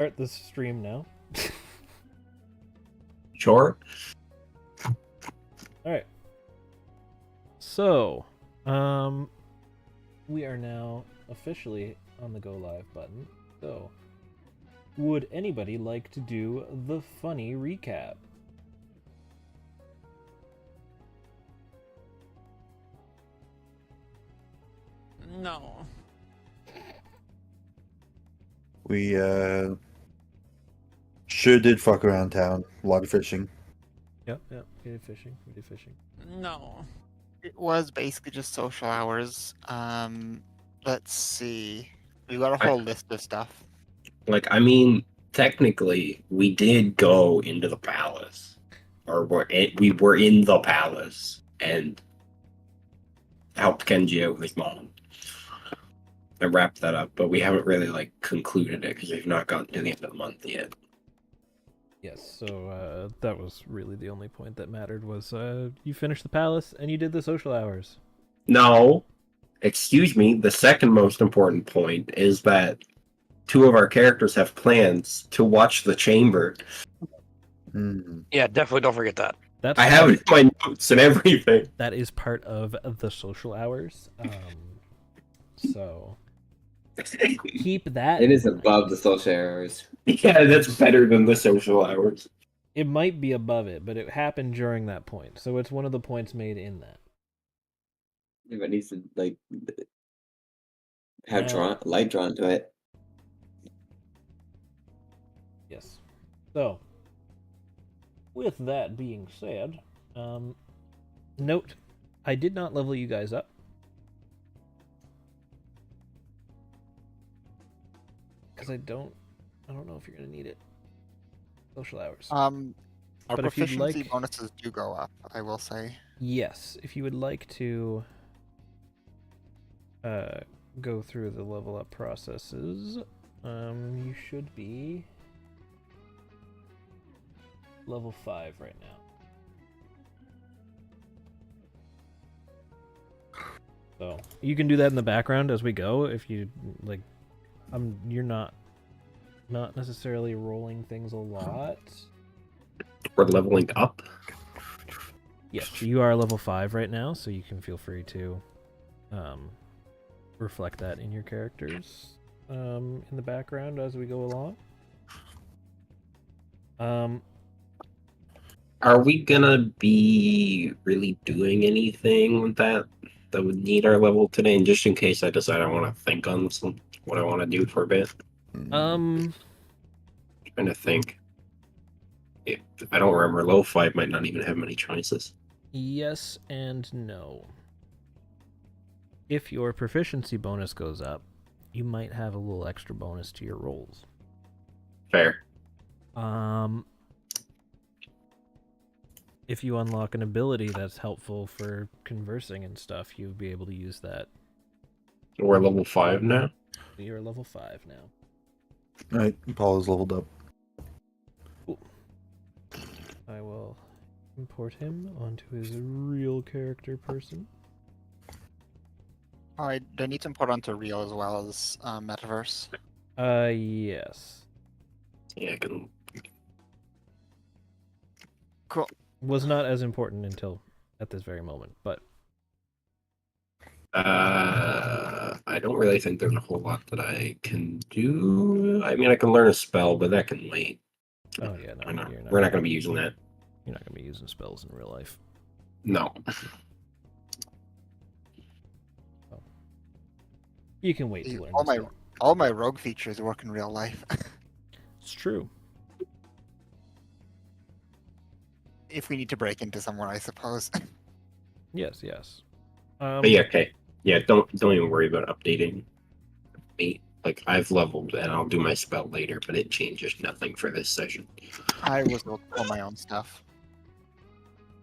Start the stream now. Sure. All right. So, we are now officially on the go live button. So, would anybody like to do the funny recap? No. We sure did fuck around town. A lot of fishing. Yep. We did fishing. No. It was basically just social hours. Let's see. We got a whole list of stuff. Technically, we did go into the palace, or we were in the palace and helped Kenji out with his mom. I wrapped that up, but we haven't really concluded it because we've not gotten to the end of the month yet. Yes. So that was really the only point that mattered was you finished the palace and you did the social hours. No, excuse me. The second most important point is that two of our characters have plans to watch the chamber. Mm. Yeah, definitely don't forget that. I have it in my notes and everything. That is part of the social hours. So keep that. It is above the social hours. Yeah, that's better than the social hours. It might be above it, but it happened during that point. So it's one of the points made in that. If it needs to have light drawn to it. Yes. So, with that being said, note, I did not level you guys up. Because I don't know if you're going to need it. Social hours. Our But if you'd proficiency like- bonuses do go up, I will say. Yes, if you would like to go through the level up processes, you should be level 5 right now. So you can do that in the background as we go if you like. You're not necessarily rolling things a lot. We're leveling up. Yes, you are level 5 right now, so you can feel free to reflect that in your characters in the background as we go along. Are we gonna be really doing anything with that would need our level today? And just in case I decide I want to think on what I want to do for a bit. Trying to think. If I don't remember, level 5 might not even have many choices. Yes and no. If your proficiency bonus goes up, you might have a little extra bonus to your rolls. Fair. If you unlock an ability that's helpful for conversing and stuff, you'll be able to use that. We're level 5 now. You're level 5 now. Alright, Paul is leveled up. I will import him onto his real character person. I need to import onto Real as well as Metaverse. Yes. Yeah, I can. Cool. Was not as important until at this very moment, but I don't really think there's a whole lot that I can do. I mean, I can learn a spell, but that can wait. oh yeah, no, We're not going to be using that. You're not going to be using spells in real life. No. You can wait to learn. All my rogue features work in real life. It's true. If we need to break into somewhere, I suppose. Yes. But yeah, okay. Yeah, don't even worry about updating me. Like, I've leveled and I'll do my spell later, but it changes nothing for this session. I was able to pull my own stuff.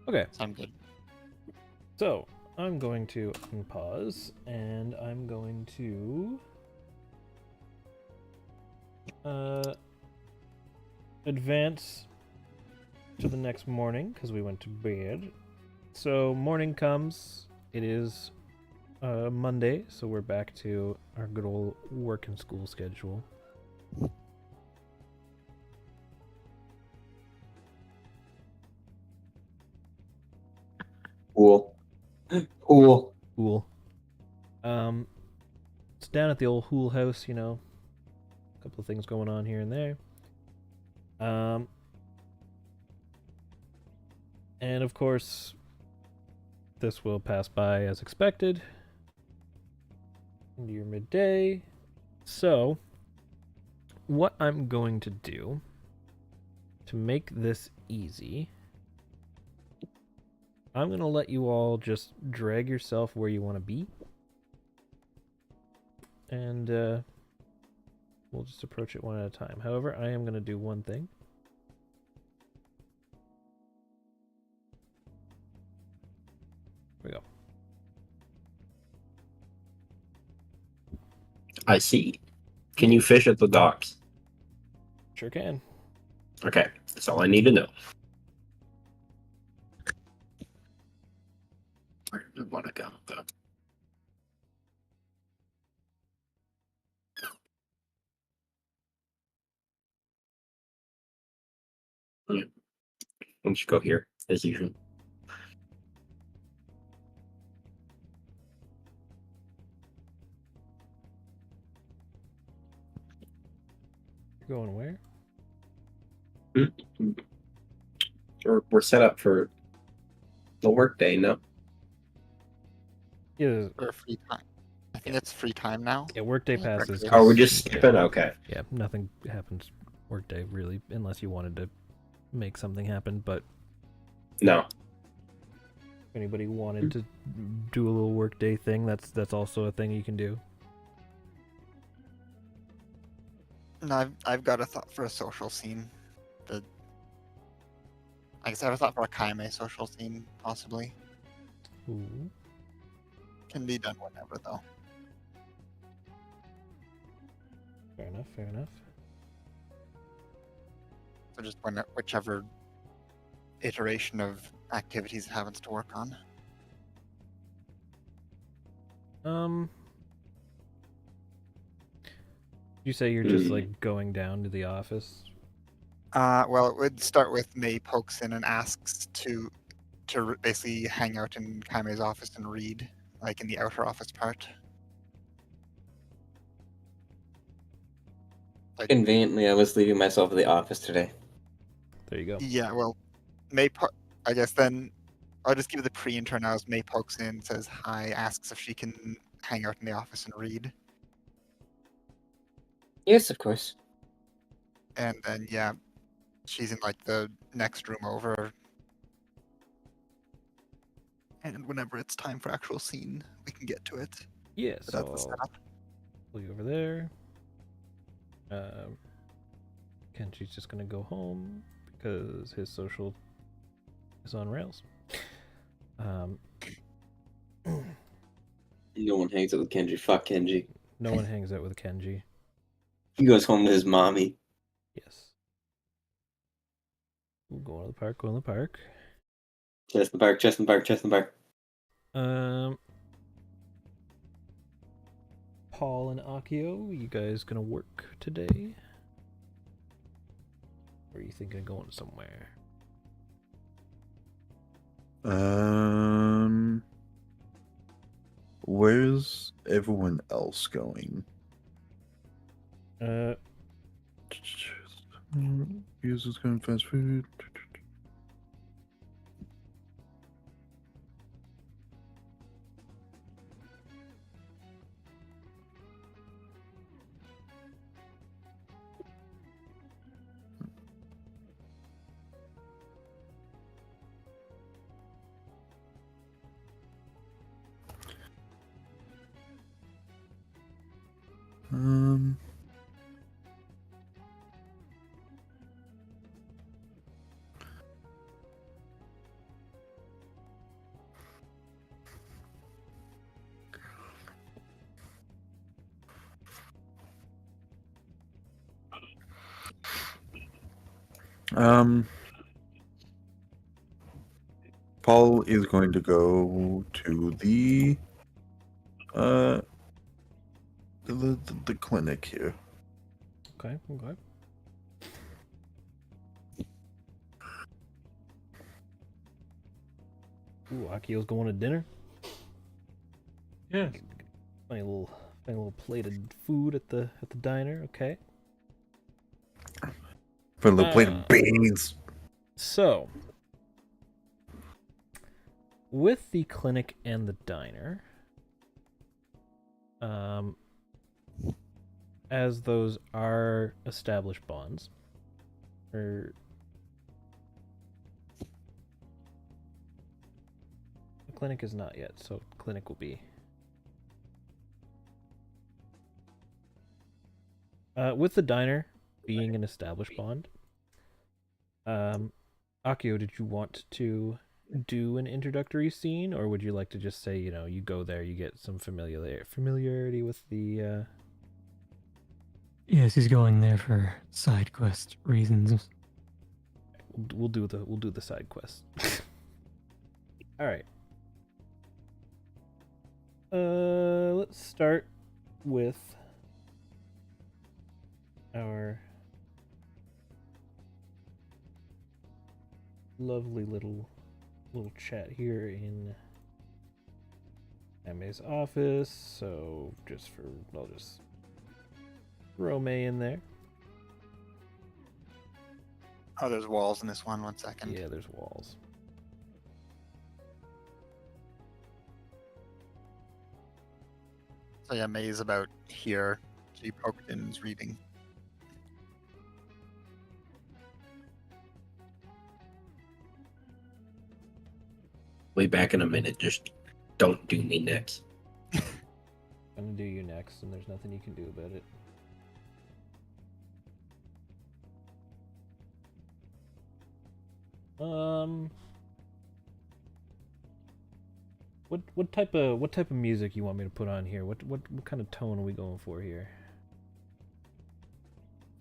Okay. So I'm good. So I'm going to unpause and I'm going to advance to the next morning because we went to bed. So morning comes. It is Monday, so we're back to our good old work and school schedule. Cool. Cool. Hool. It's down at the old Hool house, you know. A couple of things going on here and there. And of course, this will pass by as expected. Into your midday. So, what I'm going to do to make this easy, I'm going to let you all just drag yourself where you want to be. And we'll just approach it one at a time. However, I am going to do one thing. Here we go. I see. Can you fish at the docks? Sure can. Okay, that's all I need to know. Where do I want to go, though? Yeah. Why don't you go here, as usual? You're going where? We're set up for the workday, no? Yeah, For free time. I think it's free time now. yeah, workday Yeah, passes. breakfast. Oh, we're just skipping? Okay. Yeah, nothing happens workday really, unless you wanted to make something happen. But No. if anybody wanted to do a little workday thing, that's also a thing you can do. No, I've got a thought for a social scene. I guess I have a thought for a Kaime social scene, possibly. Ooh. Can be done whenever, though. Fair enough, fair enough. So just whichever iteration of activities it happens to work on. You say you're just like going down to the office? Well, it would start with May pokes in and asks to basically hang out in Kaime's office and read, like in the outer office part. Conveniently, I was leaving myself at the office today. There you go. Yeah, well, I guess then I'll just give the pre-intro now as May pokes in, says hi, asks if she can hang out in the office and read. Yes, of course. And then, yeah, she's in like the next room over. And whenever it's time for actual scene, we can get to it. Yeah, But that's the so setup. pull you over there. Kenji's just gonna go home because his social is on rails. No one hangs out with Kenji. Fuck Kenji. No one hangs out with Kenji. He goes home to his mommy. Yes. We'll go to the park, go in the park. Chest in the park, chest in the park, chest in the park. Paul and Akio, you guys gonna work today? Or are you thinking of going somewhere? Where's everyone else going? Users going fast food. Um. Paul is going to go to the clinic here. Okay, okay. Ooh, Akio's going to dinner. Yeah. Funny little plated food at the diner. Okay. For a little plate of beans. So, with the clinic and the diner, as those are established bonds, or the clinic is not yet, so clinic will be. With the diner being an established bond, Akio, did you want to do an introductory scene, or would you like to just say, you go there, you get some familiarity with the Yes, he's going there for side quest reasons. we'll do the side quest. All right. Let's start with our lovely little chat here in Ame's office. So I'll just throw May in there. Oh, there's walls in this one. 1 second. Yeah, there's walls. So yeah, May's about here. She poked in and is reading. Way back in a minute. Just don't do me next. I'm gonna do you next, and there's nothing you can do about it. What type of music you want me to put on here? What kind of tone are we going for here?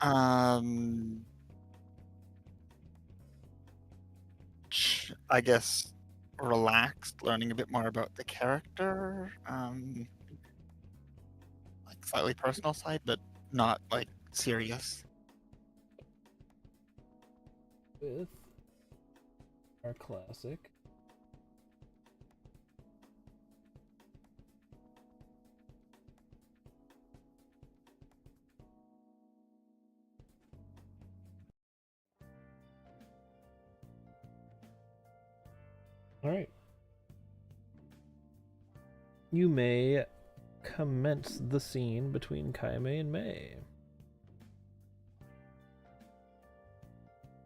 I guess relaxed, learning a bit more about the character. Like slightly personal side, but not like serious. With our classic. All right. You may commence the scene between Kaime and May.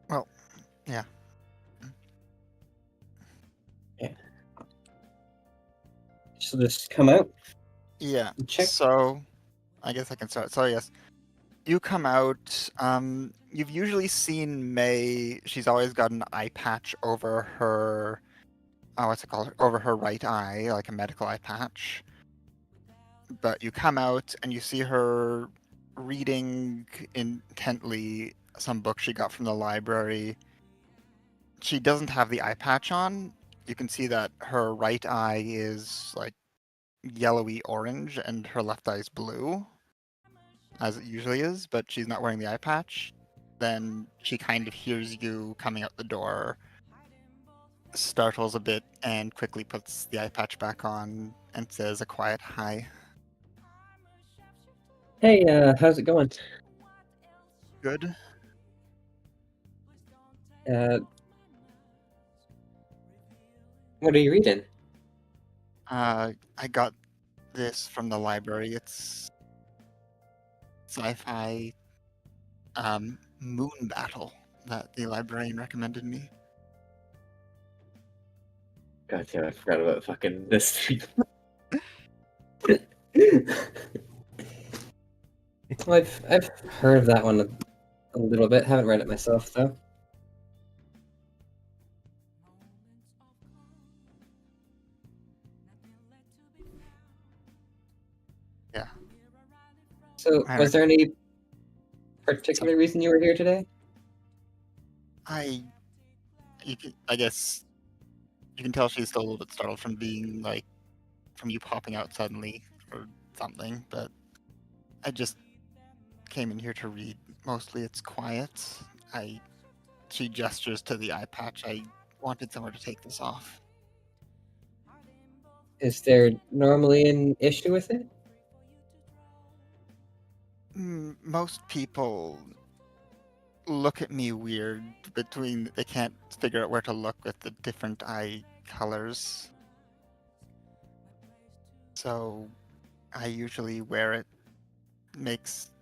Well, yeah. So this come out. Yeah. Check. So, I guess I can start. So yes, you come out. You've usually seen May. She's always got an eye patch over her. What's it called? Over her right eye, like a medical eye patch. But you come out and you see her reading intently some book she got from the library. She doesn't have the eye patch on. You can see that her right eye is like yellowy orange and her left eye is blue, as it usually is, but she's not wearing the eye patch. Then she kind of hears you coming out the door, startles a bit, and quickly puts the eye patch back on and says a quiet hi. Hey, how's it going? Good. What are you reading? I got this from the library. It's sci-fi Moon Battle that the librarian recommended me. God damn, I forgot about fucking this. Well, I've heard of that one a little bit. Haven't read it myself though. Yeah. So, was there any particular reason you were here today? I guess you can tell she's still a little bit startled from being like, from you popping out suddenly or something, but I just came in here to read. Mostly it's quiet. She gestures to the eye patch. I wanted somewhere to take this off. Is there normally an issue with it? Most people look at me weird they can't figure out where to look with the different eye colors. So I usually wear it. Makes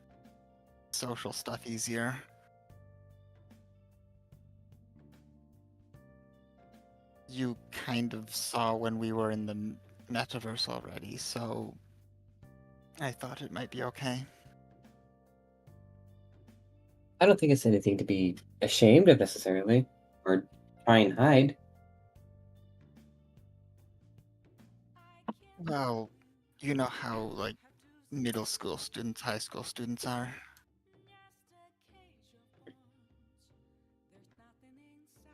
social stuff easier. You kind of saw when we were in the metaverse already, so I thought it might be okay. I don't think it's anything to be ashamed of necessarily, or try and hide. Well, you know how, like, middle school students, high school students are.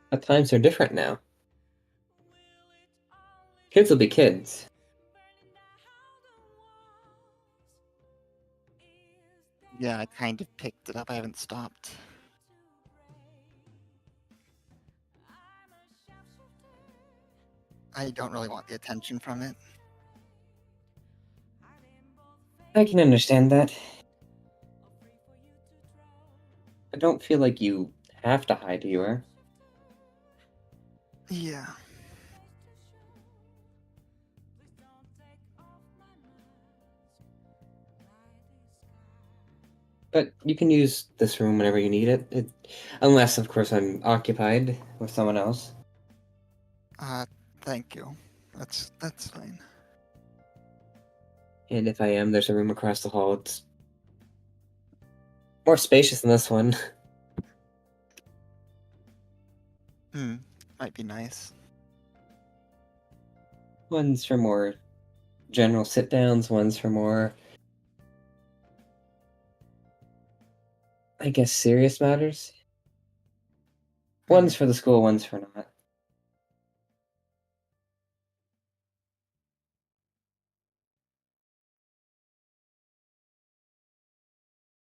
But times are different now. Kids will be kids. Yeah, I kind of picked it up. I haven't stopped. I don't really want the attention from it. I can understand that. I don't feel like you have to hide who you are. Yeah. But you can use this room whenever you need it. Unless, of course, I'm occupied with someone else. Thank you. That's fine. And if I am, there's a room across the hall. It's more spacious than this one. Might be nice. One's for more general sit-downs, one's for more, I guess, serious matters. One's for the school, one's for not.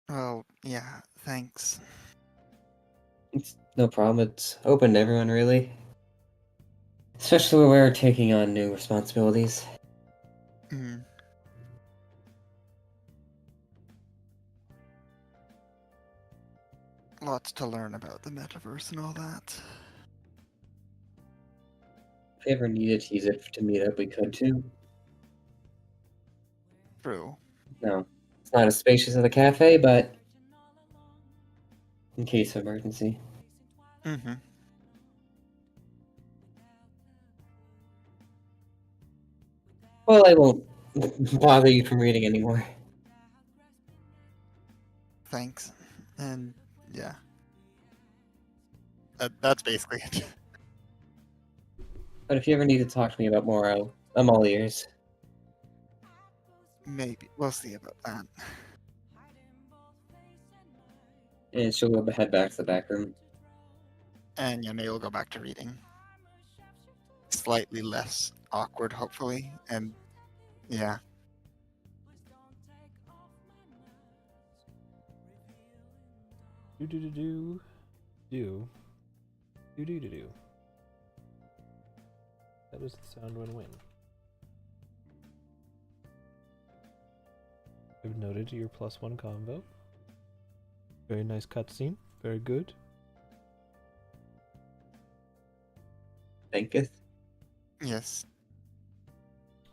Well, yeah, thanks. It's no problem. It's open to everyone, really. Especially when we're taking on new responsibilities. Lots to learn about the metaverse and all that. If we ever needed to use it to meet up, we could too. True. No, it's not as spacious as a cafe, but in case of emergency. Well, I won't bother you from reading anymore. Thanks. And yeah. That's basically it. But if you ever need to talk to me about more, I'm all ears. Maybe. We'll see about that. And she'll head back to the back room. And yeah, maybe we'll go back to reading. Slightly less awkward, hopefully. And yeah. Do. That is the sound when win. I've noted your +1 combo. Very nice cutscene. Very good. Thanketh. Yes.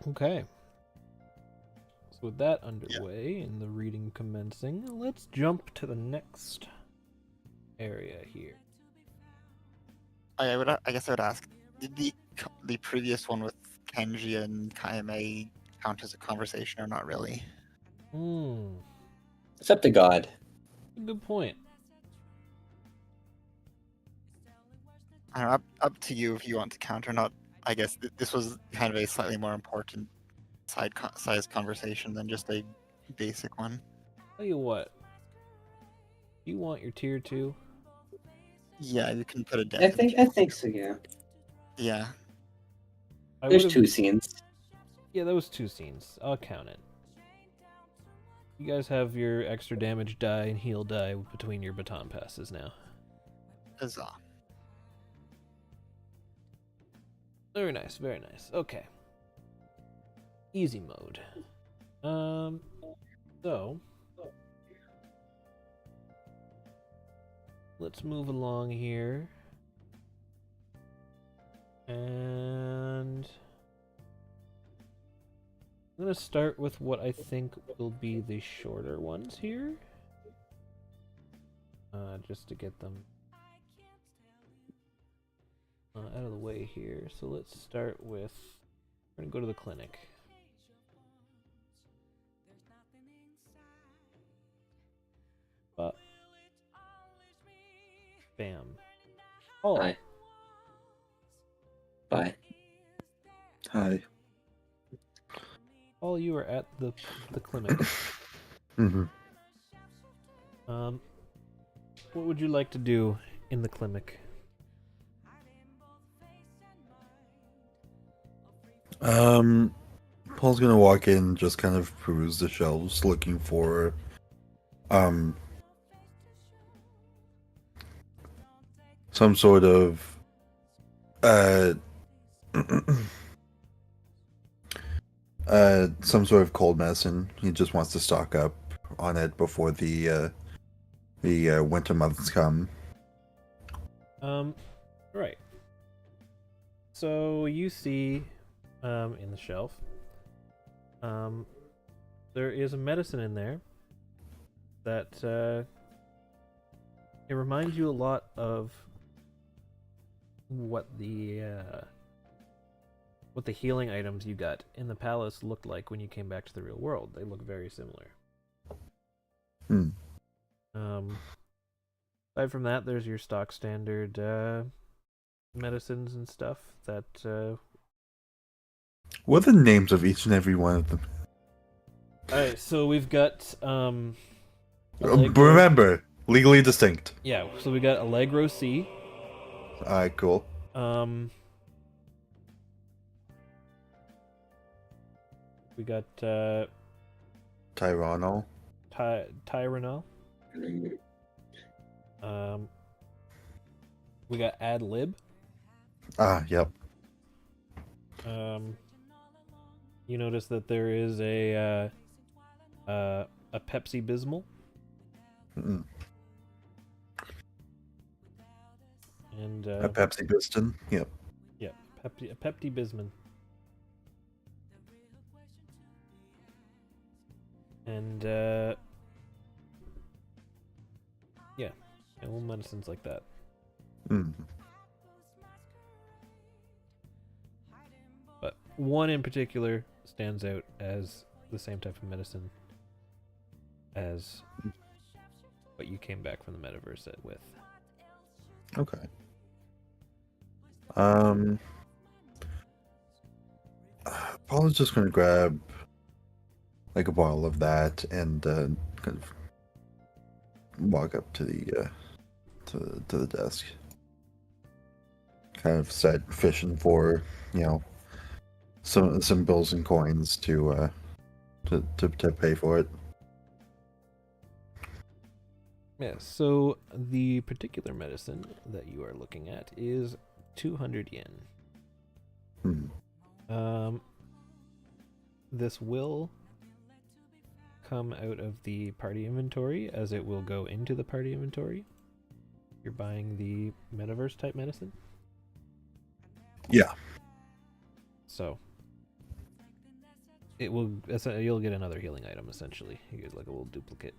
Okay. So with that underway and the reading commencing, let's jump to the next area here. I guess I would ask, did the previous one with Kenji and Kaime count as a conversation or not really? It's up to God. Good point. I don't know, up to you if you want to count or not. I guess this was kind of a slightly more important size conversation than just a basic one. Tell you what. You want your tier 2? Yeah, you can put it down. I think so, yeah. Yeah. There's 2 scenes. Yeah, that was 2 scenes. I'll count it. You guys have your extra damage die and heal die between your baton passes now. Huzzah. Very nice, very nice. Okay. easy mode. So let's move along here. And I'm gonna start with what I think will be the shorter ones here. Just to get them out of the way here. So let's start with, we're gonna go to the clinic. Bam. Oh, Hi. Bye. Hi. Paul, you are at the clinic. Mm-hmm. What would you like to do in the clinic? Paul's gonna walk in, just kind of peruse the shelves, looking for some sort of some sort of cold medicine. He just wants to stock up on it before the winter months come. Right. So you see, in the shelf, there is a medicine in there that it reminds you a lot of what the healing items you got in the palace looked like when you came back to the real world. They look very similar. Aside from that, there's your stock standard medicines and stuff that What are the names of each and every one of them? Alright, so we've got Remember, legally distinct. Yeah, so we got Allegro C. Alright, cool. We got Tyranno. Tyranol. We got Ad Lib. Yep. You notice that there is a Pepsi Bismol. Mm-mm. And A Pepsi Piston. Yep. yeah, a Pepti Bisman. And yeah, little medicines like that. But one in particular stands out as the same type of medicine as what you came back from the metaverse with. Okay. Paul is just gonna grab like a bottle of that and kind of walk up to the to the desk. Kind of start fishing for, some bills and coins to pay for it. Yeah, so the particular medicine that you are looking at is 200 yen. This will come out of the party inventory, as it will go into the party inventory. You're buying the metaverse type medicine? Yeah. So it will, you'll get another healing item essentially. You get like a little duplicate.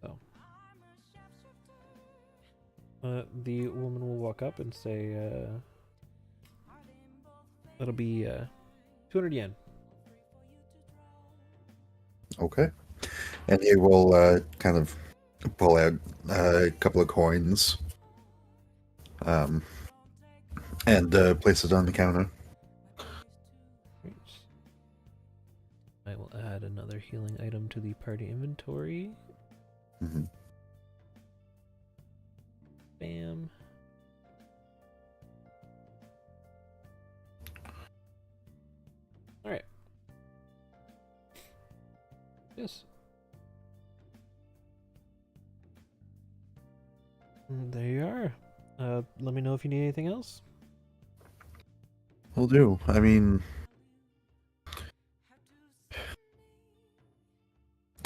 So the woman will walk up and say, that'll be 200 yen. Okay. And he will kind of pull out a couple of coins and place it on the counter. I will add another healing item to the party inventory. Bam. Alright. Yes. There you are. Let me know if you need anything else. Will do. I mean,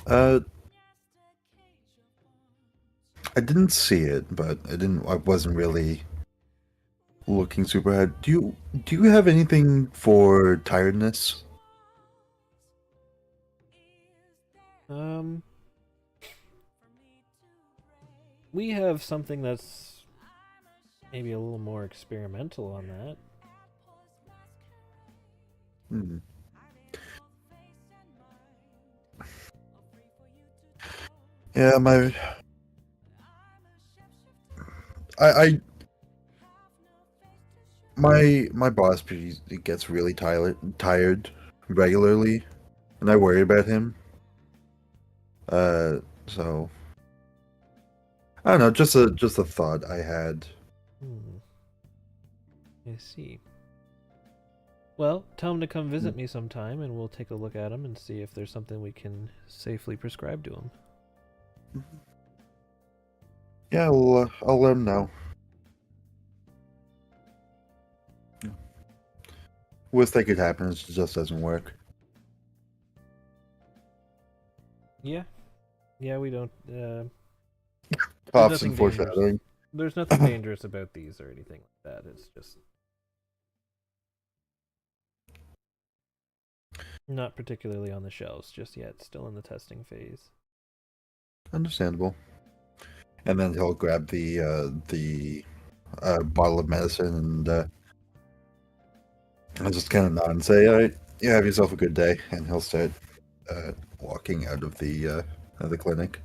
I didn't see it, but I wasn't really looking super hard. Do you have anything for tiredness? We have something that's maybe a little more experimental on that. Hmm. Yeah, I my boss he gets really tired regularly, and I worry about him. So I don't know, just a thought I had. I see. Well, tell him to come visit me sometime, and we'll take a look at him and see if there's something we can safely prescribe to him. Yeah, I'll let him know. Worst that could happen is it just doesn't work. Yeah. Yeah, we don't. Pops nothing and foreshadowing. There's nothing dangerous about these or anything like that. It's just not particularly on the shelves just yet. Still in the testing phase. Understandable. And then he'll grab the bottle of medicine and I'll just kind of nod and say, "All right, you have yourself a good day," and he'll start walking out of the clinic.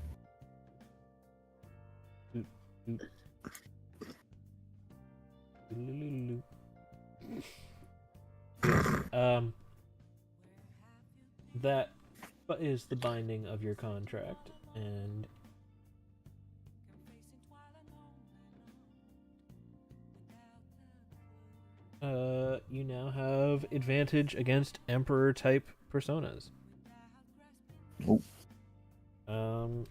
That is the binding of your contract, and you now have advantage against Emperor type personas. Oh. So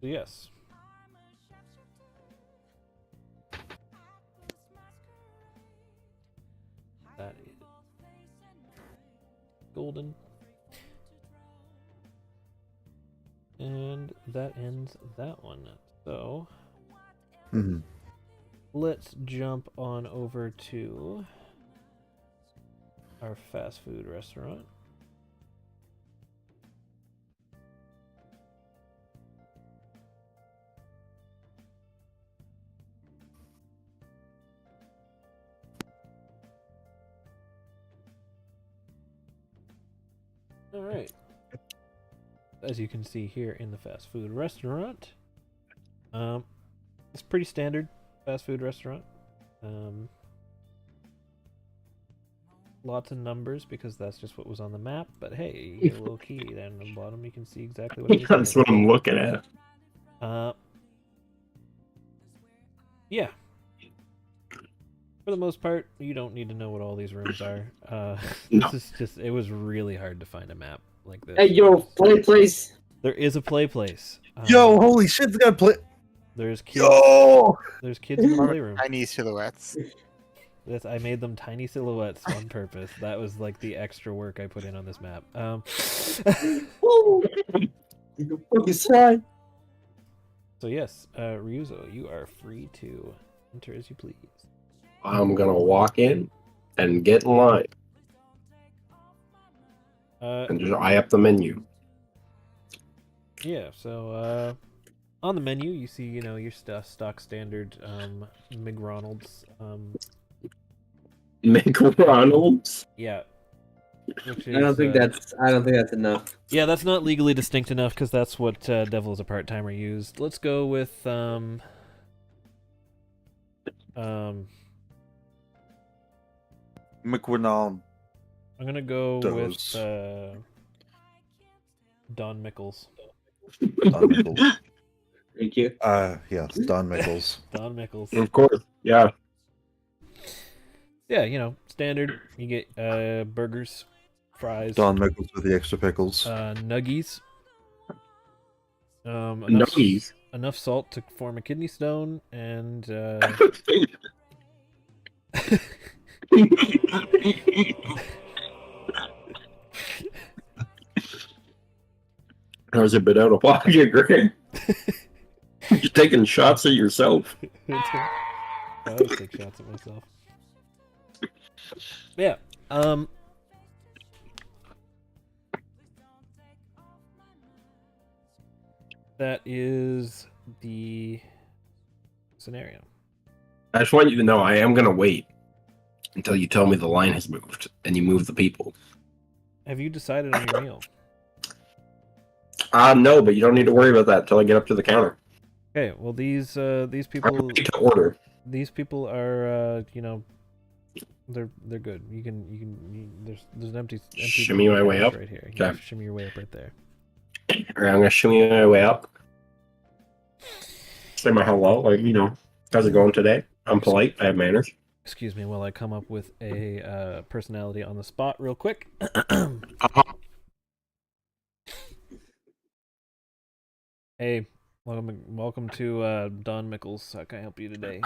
yes. That is golden. And that ends that one. So let's jump on over to our fast food restaurant. All right. As you can see here in the fast food restaurant, it's pretty standard fast food restaurant. Lots of numbers because that's just what was on the map. But hey, you get a little key down on the bottom. You can see exactly what it is. That's what I'm looking at. Yeah. For the most part, you don't need to know what all these rooms are. No. This is just, it was really hard to find a map like this. Hey, yo, play place. There is a play place. Yo, holy shit! It's got play. There's kids. Yo. There's kids in the playroom. Tiny silhouettes. I made them tiny silhouettes on purpose. That was like the extra work I put in on this map. So yes, Ryuzo, you are free to enter as you please. I'm gonna walk in and get in line and just eye up the menu. Yeah, so on the menu you see, your stock standard McDonald's. McDonald's? Yeah. Which is, I don't think that's enough. Yeah, that's not legally distinct enough because that's what Devil is a Part-Timer used. Let's go with McWinall. I'm gonna go Those. with Don Mickles. Don Mickles. Thank you. Yes, Don Mickles. Don Mickles. Of course, yeah. Yeah, standard. You get burgers, fries, Don Mickles with the extra pickles. nuggies. Nuggies? enough salt to form a kidney stone, and How's it been out of pocket, Greg? You're taking shots at yourself. I always take shots at myself. Yeah. That is the scenario. I just want you to know I am gonna wait until you tell me the line has moved and you move the people. Have you decided on your meal? No, but you don't need to worry about that until I get up to the counter. Okay. Well, these I'm people ready to order. these people are they're good. You can there's an empty Shimmy my way couch up? right here. Okay. Yeah, shimmy your way up right there. Alright, I'm gonna shimmy my way up. Say my hello, how's it going today? I'm polite, I have manners. Excuse me while I come up with a personality on the spot real quick. Hey, welcome to Don Mickles. How can I help you today?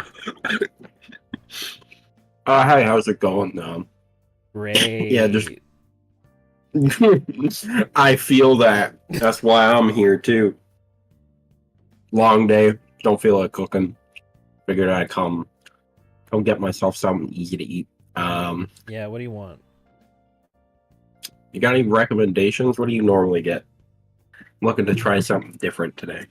Hi, how's it going? Great. Yeah, just I feel that. That's why I'm here too. Long day, don't feel like cooking. Figured I'd come get myself something easy to eat. Yeah, what do you want? You got any recommendations? What do you normally get? I'm looking to try something different today.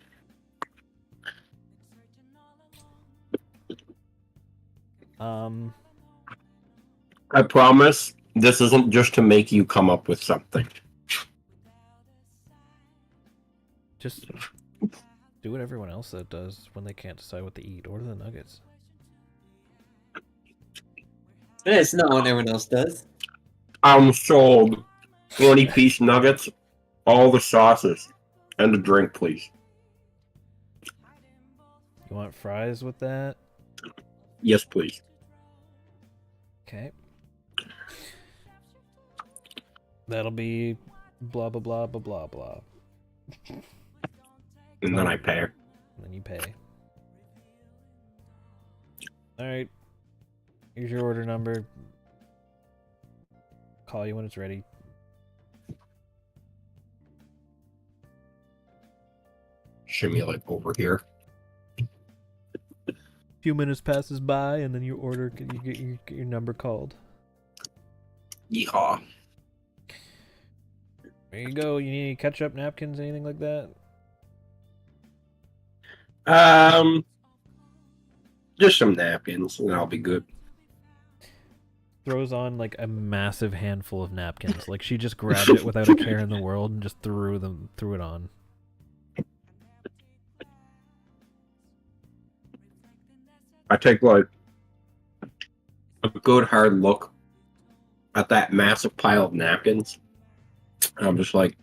I promise this isn't just to make you come up with something. Just do what everyone else that does when they can't decide what to eat. Order the nuggets. It's not what everyone else does. I'm sold. 20-piece nuggets, all the sauces, and a drink, please. You want fries with that? Yes, please. Okay. That'll be blah blah blah blah blah blah. And then I pay. And then you pay. Alright. Here's your order number. Call you when it's ready. Shimmy like over here. A few minutes passes by and then you order, you get your number called. Yeehaw. There you go. You need any ketchup, napkins, anything like that? Just some napkins, and I'll be good. Throws on like a massive handful of napkins. Like she just grabbed it without a care in the world and just threw it on. I take like a good hard look at that massive pile of napkins. And I'm just like,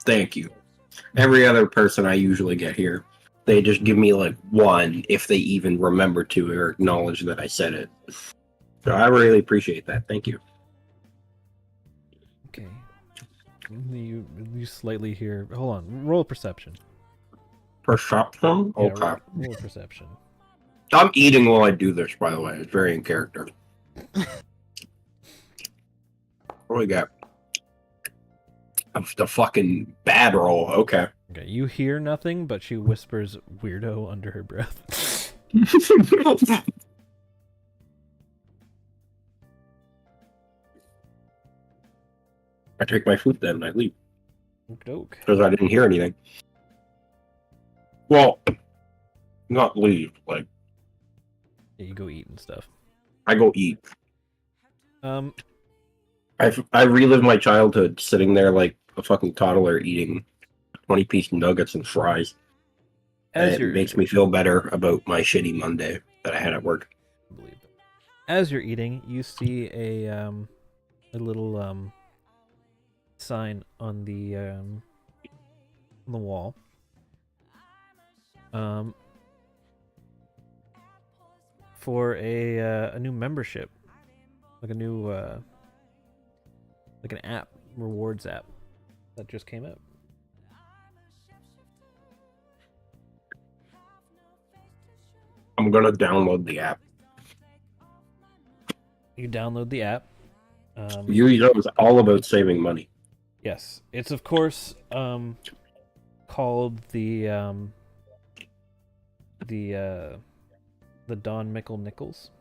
thank you. Every other person I usually get here, they just give me like one if they even remember to or acknowledge that I said it. So I really appreciate that. Thank you. Okay. You slightly hear. Hold on. Roll perception. Perception? Yeah, Okay. roll perception. I'm eating while I do this, by the way. It's very in character. What do we got? The fucking bad roll. Okay. Okay. You hear nothing, but she whispers "weirdo" under her breath. I take my food then and I leave. Doke. Because I didn't hear anything. Well, not leave. Like, Yeah, you go eat and stuff. I go eat. Um. I relive my childhood sitting there like a fucking toddler eating 20-piece nuggets and fries. And it makes me feel better about my shitty Monday that I had at work. As you're eating, you see a little sign on the wall. For a new membership, like a new like an app, rewards app that just came out. I'm gonna download the app. You download the app. You know, it's all about saving money. Yes, it's of course called the Don Mickle Nichols.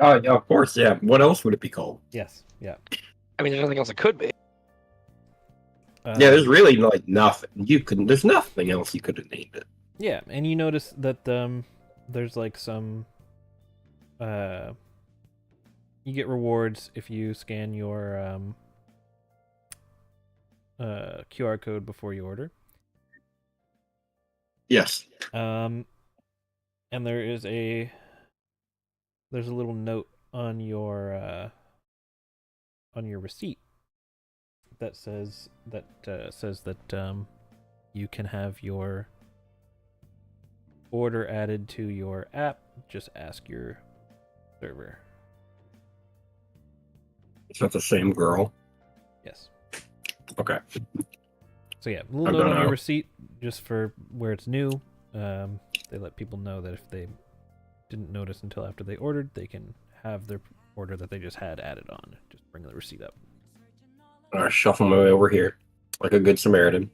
Oh, yeah, of course, yeah. What else would it be called? Yes, yeah. I mean, there's nothing else it could be. Yeah, there's really like nothing. There's nothing else you could have named it. Yeah, and you notice that there's like some you get rewards if you scan your QR code before you order. Yes. And there's a little note on your receipt that says that you can have your order added to your app. Just ask your server. Is that the same girl? Yes. Okay. So yeah, a little note on your receipt just for where it's new. They let people know that if they didn't notice until after they ordered, they can have their order that they just had added on. Just bring the receipt up. I shuffle my way over here like a good Samaritan.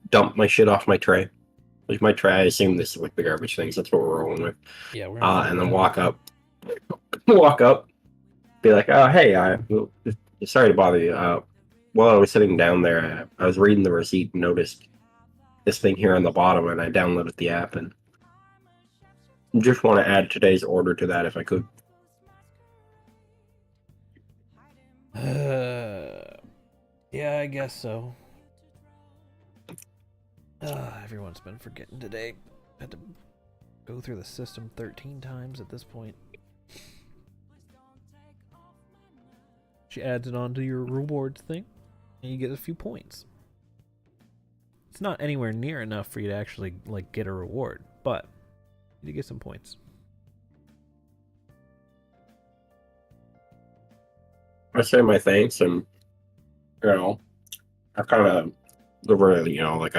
Dump my shit off my tray. Like my tray, I assume this is like the garbage things. That's what we're rolling with. Yeah, we're and then walk up. Be like, oh, hey, sorry to bother you. While I was sitting down there, I was reading the receipt and noticed this thing here on the bottom, and I downloaded the app and just want to add today's order to that if I could. Yeah, I guess so. Everyone's been forgetting today. Had to go through the system 13 times at this point. She adds it onto your rewards thing, and you get a few points. It's not anywhere near enough for you to actually like get a reward, but you get some points. I say my thanks, and I kind of really, like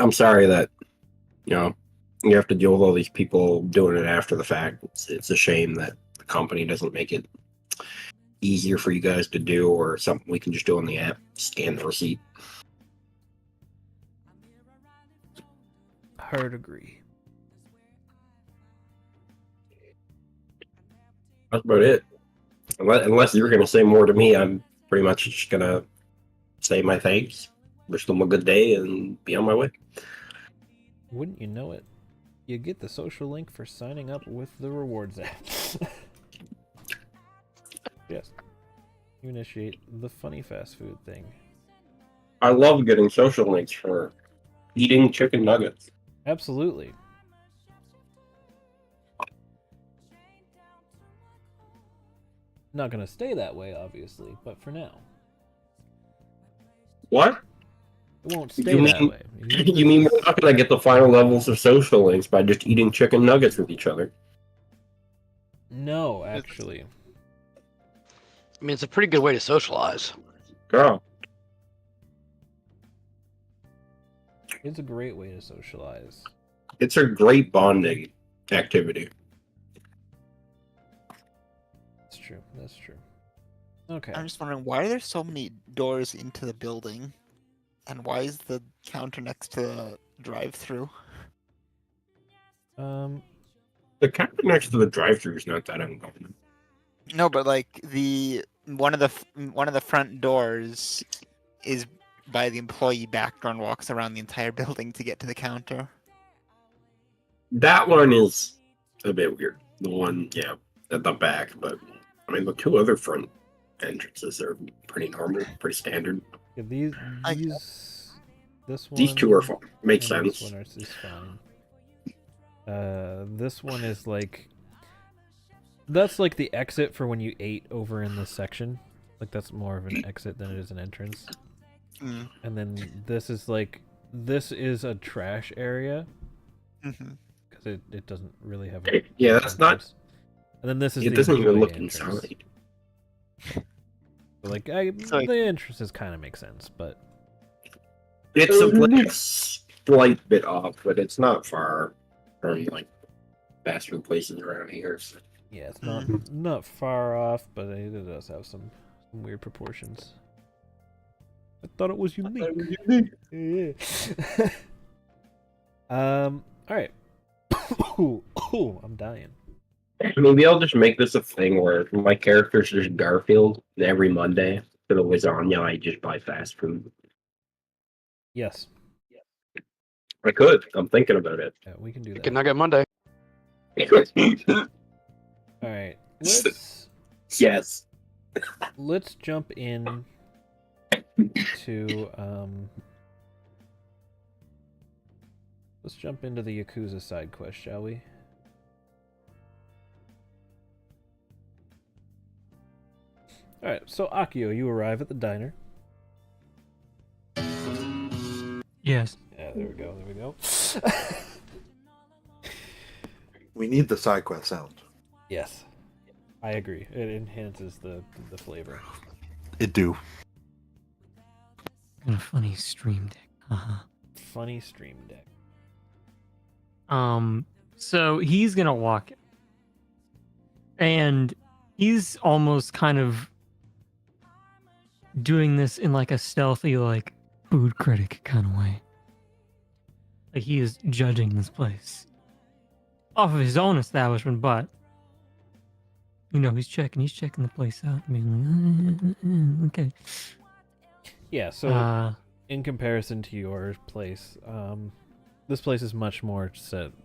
I'm sorry that you have to deal with all these people doing it after the fact. It's a shame that the company doesn't make it easier for you guys to do, or something we can just do on the app. Scan the receipt. Hard agree. That's about it. Unless you're going to say more to me, I'm pretty much just going to say my thanks, wish them a good day, and be on my way. Wouldn't you know it? You get the social link for signing up with the rewards app. Yes. You initiate the funny fast food thing. I love getting social links for eating chicken nuggets. Absolutely. Not gonna stay that way, obviously, but for now. What? It won't stay that way. You mean we're not gonna get the final levels of social links by just eating chicken nuggets with each other? No, actually. I mean, it's a pretty good way to socialize. Oh. It's a great way to socialize. It's a great bonding activity. That's true. That's true. Okay. I'm just wondering, why are there so many doors into the building? And why is the counter next to the drive-through? The counter next to the drive-thru is not that uncommon. No, but like one of the front doors is by the employee back door and walks around the entire building to get to the counter. That one is a bit weird. The one, at the back, but I mean the two other front entrances are pretty normal, pretty standard. Yeah, this one. These two are fun. Makes sense. This one is fine. This one is like. That's like the exit for when you ate over in this section. Like that's more of an exit than it is an entrance. Mm. And then this is a trash area. Mm-hmm. Because it doesn't really have a that's not. And then this is It the doesn't even employee look entrance. inside. So the entrances kind of make sense, but It's a place slight bit off, but it's not far from like fast food places around here. So. Yeah, it's not far off, but it does have some weird proportions. I thought it was unique. Yeah. All right. Ooh, I'm dying. Maybe I'll just make this a thing where my character's just Garfield, and every Monday for the lasagna, I just buy fast food. Yes. I could. I'm thinking about it. Yeah, we can do that. Chicken Nugget Monday. All right. Yes. Let's jump in to let's jump into the Yakuza side quest, shall we? All right. So Akio, you arrive at the diner. Yes. Yeah, there we go. There we go. We need the side quest sound. Yes, I agree. It enhances the flavor. It do. Kind of funny stream deck. Funny stream deck. So he's gonna walk in. And he's almost kind of doing this in like a stealthy, like food critic kind of way. Like he is judging this place off of his own establishment, but you know, he's checking the place out. I mean, okay. Yeah, so in comparison to your place, this place is much more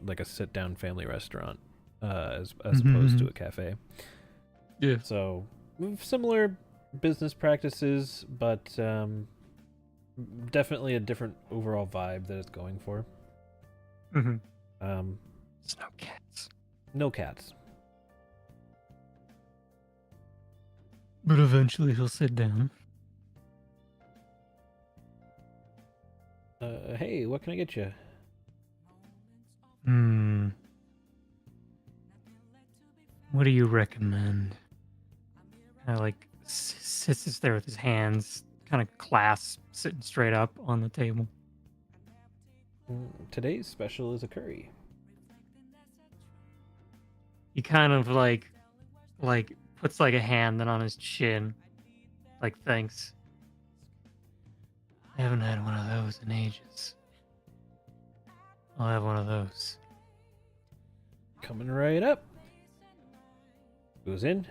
like a sit-down family restaurant, as opposed to a cafe. Yeah. So similar business practices, but definitely a different overall vibe that it's going for. Mm-hmm. It's no cats. No cats. But eventually he'll sit down. Hey, what can I get you? What do you recommend? Like sits there with his hands kind of clasped, sitting straight up on the table. Today's special is a curry. He kind of like puts like a hand then on his chin, like thanks. I haven't had one of those in ages. I'll have one of those. Coming right up. Goes in.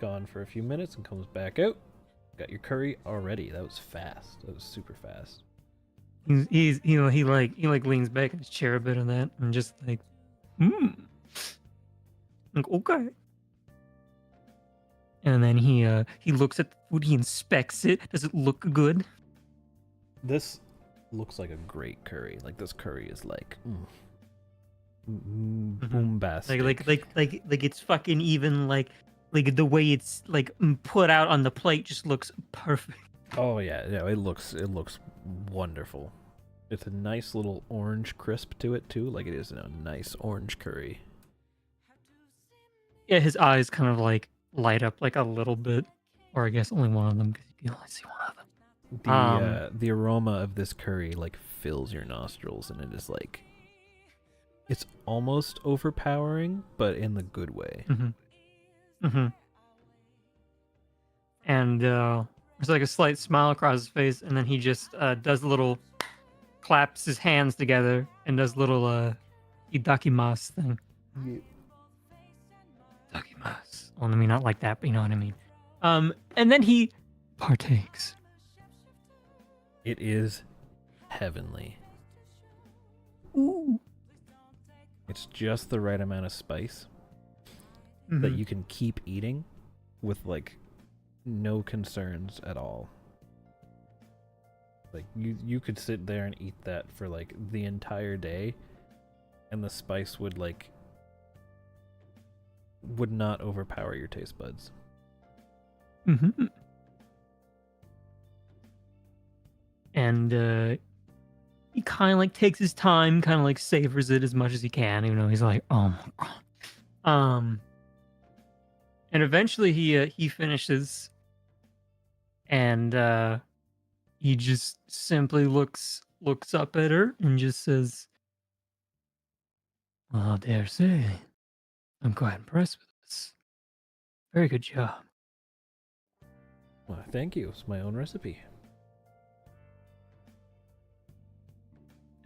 Gone for a few minutes and comes back out. Got your curry already. That was fast. That was super fast. He leans back in his chair a bit on that and just like, like, okay. And then he looks at the food. He inspects it. Does it look good? This looks like a great curry. Like this curry is like bombastic. Like it's fucking even like the way it's like put out on the plate just looks perfect. Oh yeah, it looks wonderful. It's a nice little orange crisp to it too. Like it is a nice orange curry. Yeah, his eyes kind of like light up like a little bit, or I guess only one of them because you can only see one of them. The aroma of this curry like fills your nostrils, and it is like it's almost overpowering, but in the good way. And there's like a slight smile across his face, and then he just does a little claps his hands together and does a little idakimasu thing. Yeah. Idakimasu. Well, I mean, not like that, but you know what I mean. And then he partakes. It is heavenly. Ooh. It's just the right amount of spice that you can keep eating with like no concerns at all. Like you could sit there and eat that for like the entire day, and the spice would not overpower your taste buds. And he kind of like takes his time, kind of like savors it as much as he can, even though he's like, oh my god. And eventually he finishes, and he just simply looks up at her and just says, "Well, I dare say, I'm quite impressed with this. Very good job." Well, thank you. It's my own recipe.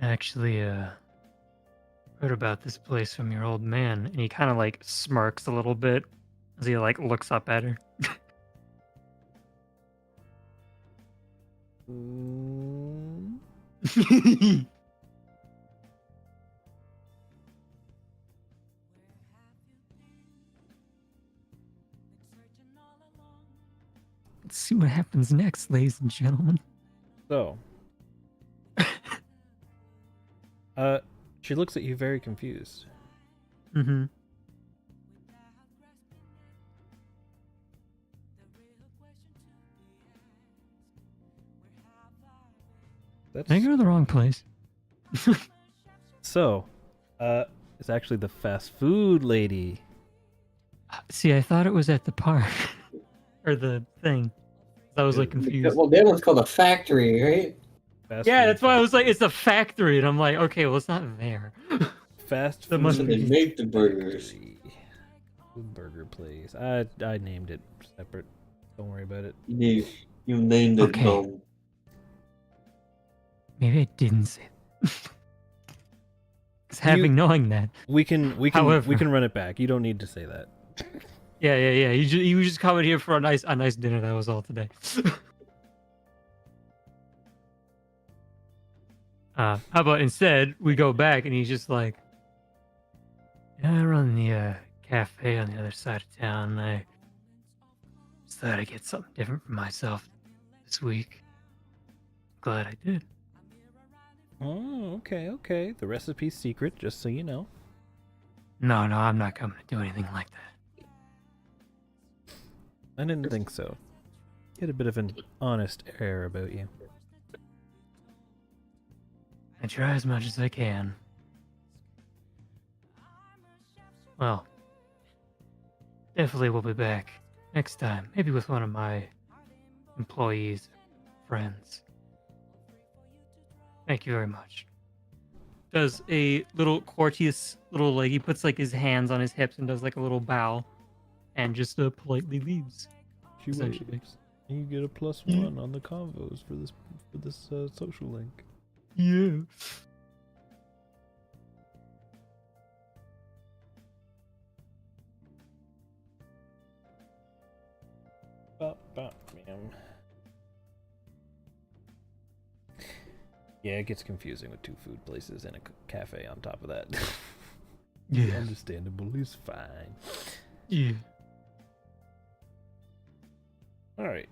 Actually, heard about this place from your old man, and he kind of like smirks a little bit as he like looks up at her. Mm, Let's see what happens next, ladies and gentlemen. so, she looks at you very confused. Mm-hmm. That's Did I go to the wrong place? so. It's actually the fast food lady. See, I thought it was at the park or the thing. I was like confused. Well, that one's called a factory, right? Fast Yeah, food that's why I was like, factory. it's a factory, and I'm like, okay, well, it's not there. Fast That food. must They be- make the burgers. factory. Food burger place. I named it separate. Don't worry about it. You named it Okay. dumb. Maybe I didn't say that. Because knowing that, We can However- run it back. You don't need to say that. yeah. You was just coming here for a nice dinner. That was all today. How about instead we go back and he's just like, "Yeah, I run the cafe on the other side of town. And I just thought I'd get something different for myself this week. Glad I did." Oh, okay. The recipe's secret, just so you know. No, I'm not coming to do anything like that. I didn't think so. You had a bit of an honest air about you. I try as much as I can. Well, definitely we'll be back next time. Maybe with one of my employees, friends. Thank you very much. Does a little courteous little like he puts like his hands on his hips and does like a little bow, and just politely leaves. She Essentially. waves. You get a +1 on the convos for this social link. Yeah. Ma'am. Yeah, it gets confusing with 2 food places and a cafe on top of that. Yeah. Understandable. He's fine. Yeah. All right.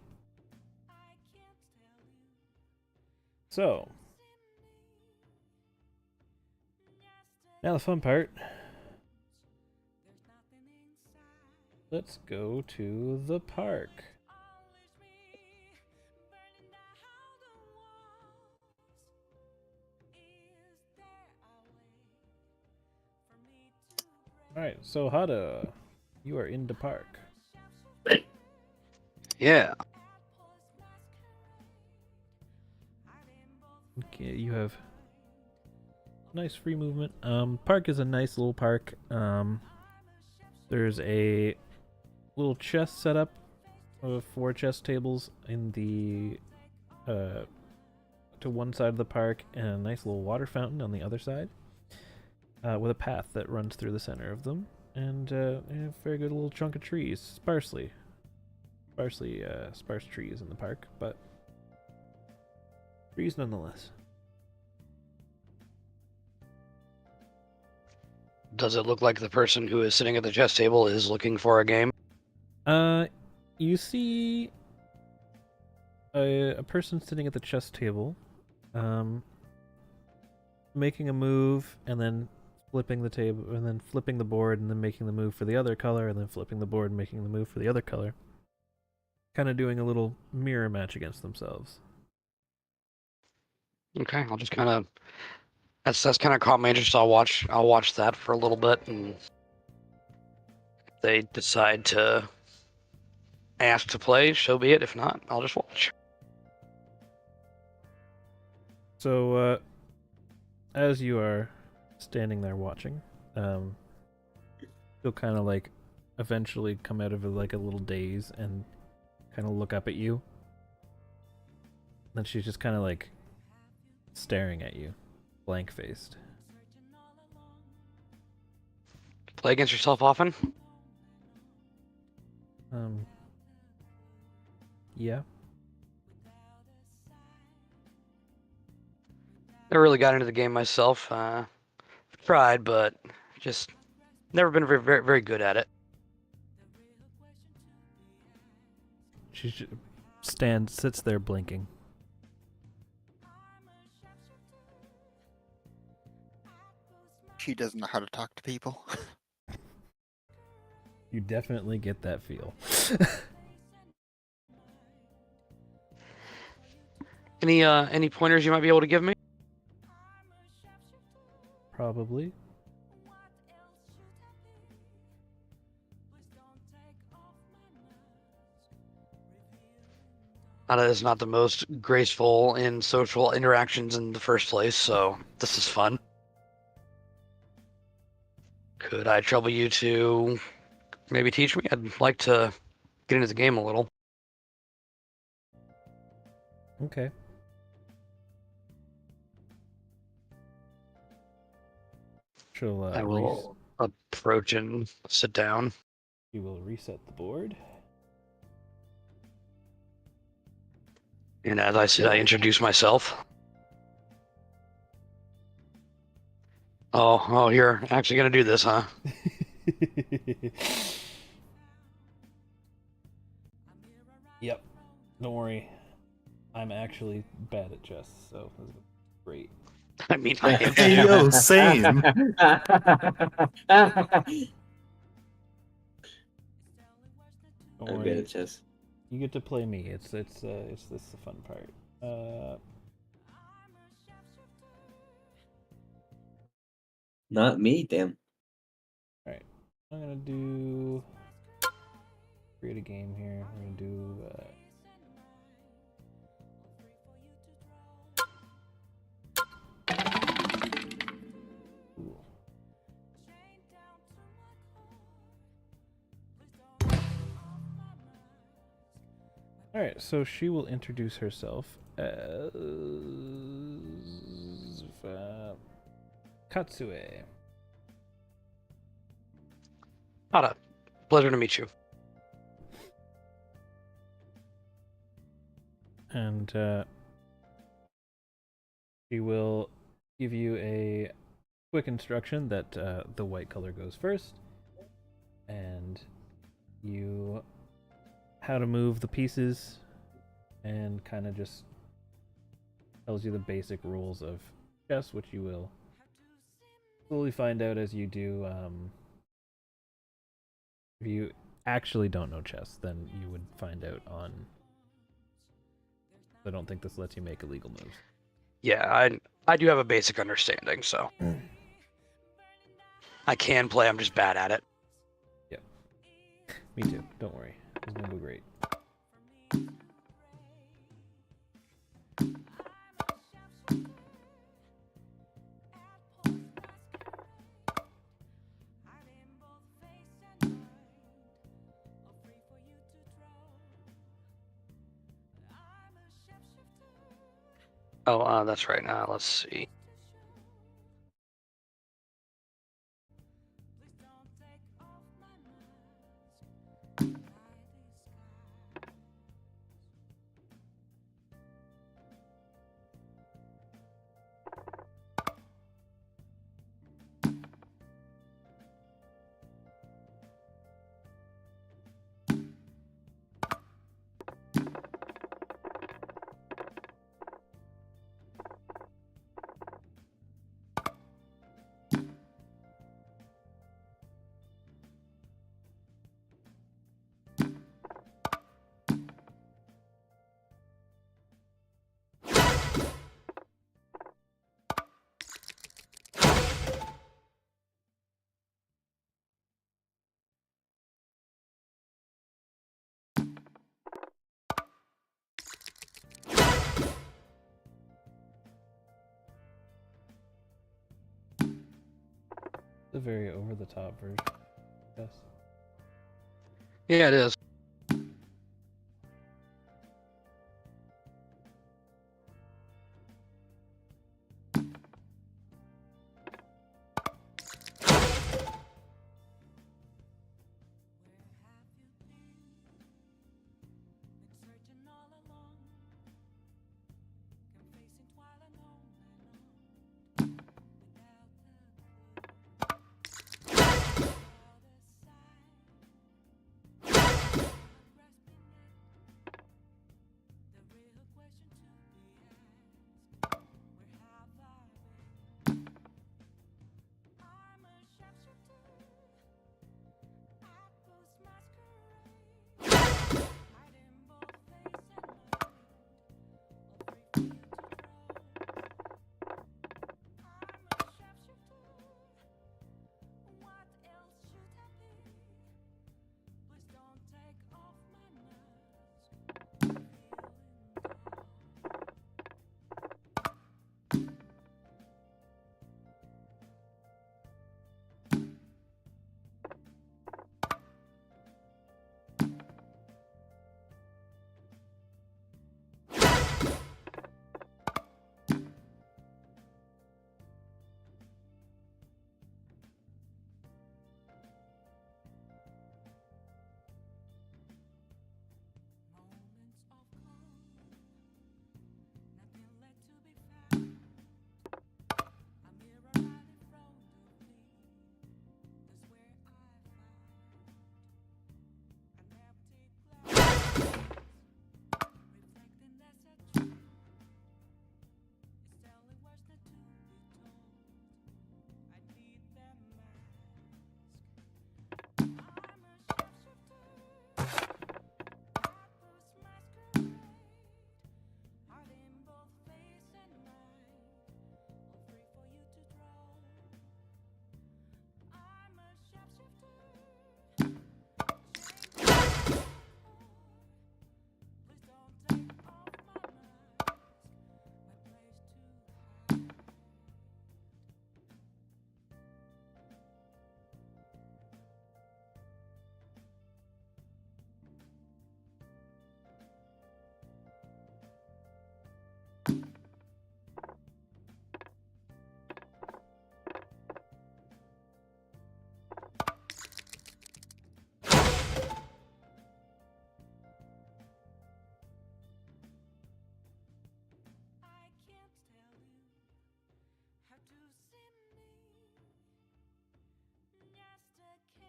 So, now the fun part. Let's go to the park. All right, so Hada, you are in the park. Yeah. Okay, you have nice free movement. Park is a nice little park. There's a little chess set up of 4 chess tables in the to one side of the park, and a nice little water fountain on the other side, with a path that runs through the center of them, and a very good little chunk of trees, sparse trees in the park, but trees nonetheless. Does it look like the person who is sitting at the chess table is looking for a game? You see a person sitting at the chess table, making a move, and then flipping the table, and then flipping the board, and then making the move for the other color, and then flipping the board and making the move for the other color. Kind of doing a little mirror match against themselves. Okay, I'll just kind of that's kind of caught my interest. I'll watch that for a little bit, and if they decide to ask to play, so be it. If not, I'll just watch. So, as you are standing there watching, she'll kind of like eventually come out of like a little daze and kind of look up at you. Then she's just kind of like staring at you, blank faced. Play against yourself often? Yeah. Never really got into the game myself. Tried, but just never been very good at it. She sits there blinking. She doesn't know how to talk to people. You definitely get that feel. Any pointers you might be able to give me? Probably. Nada is not the most graceful in social interactions in the first place, so this is fun. Could I trouble you to maybe teach me? I'd like to get into the game a little. Okay. She'll I will approach and sit down. you will reset the board. And as I sit, I introduce myself. Oh, you're actually gonna do this, huh? Yep. Don't worry. I'm actually bad at chess, so this is great. I mean, I am Hey, too. yo, same. Don't I'm worry. good at chess. You get to play me. It's this the fun part. Not me, damn. All right. I'm gonna do create a game here. I'm gonna do. Ooh. All right. So she will introduce herself as Katsue. Nada. Pleasure to meet you. And she will give you a quick instruction that the white color goes first, and you how to move the pieces, and kind of just tells you the basic rules of chess, which you will slowly find out as you do. If you actually don't know chess, then you would find out on. I don't think this lets you make illegal moves. Yeah, I do have a basic understanding, so I can play. I'm just bad at it. Me too. Don't worry. It's gonna go great. Oh, that's right. Now let's see. The very over the top version. Yes. Yeah, it is.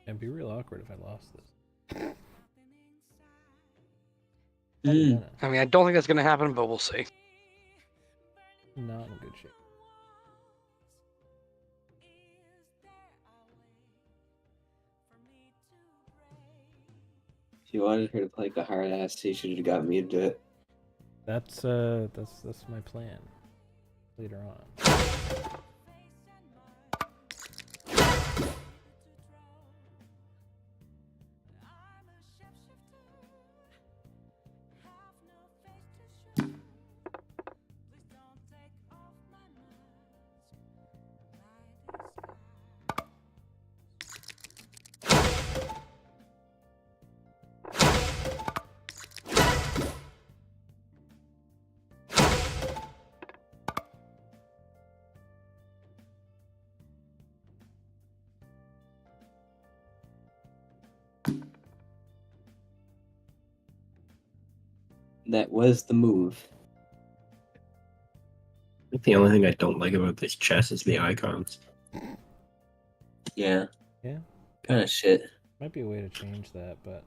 It'd be real awkward if I lost this. Mm. I mean, I don't think that's gonna happen, but we'll see. Not in good shape. If you wanted her to play like a hard ass, you should have got me to do it. That's my plan. Later on. That was the move. I think the only thing I don't like about this chess is the icons. Yeah. Yeah. Kind of shit. Might be a way to change that, but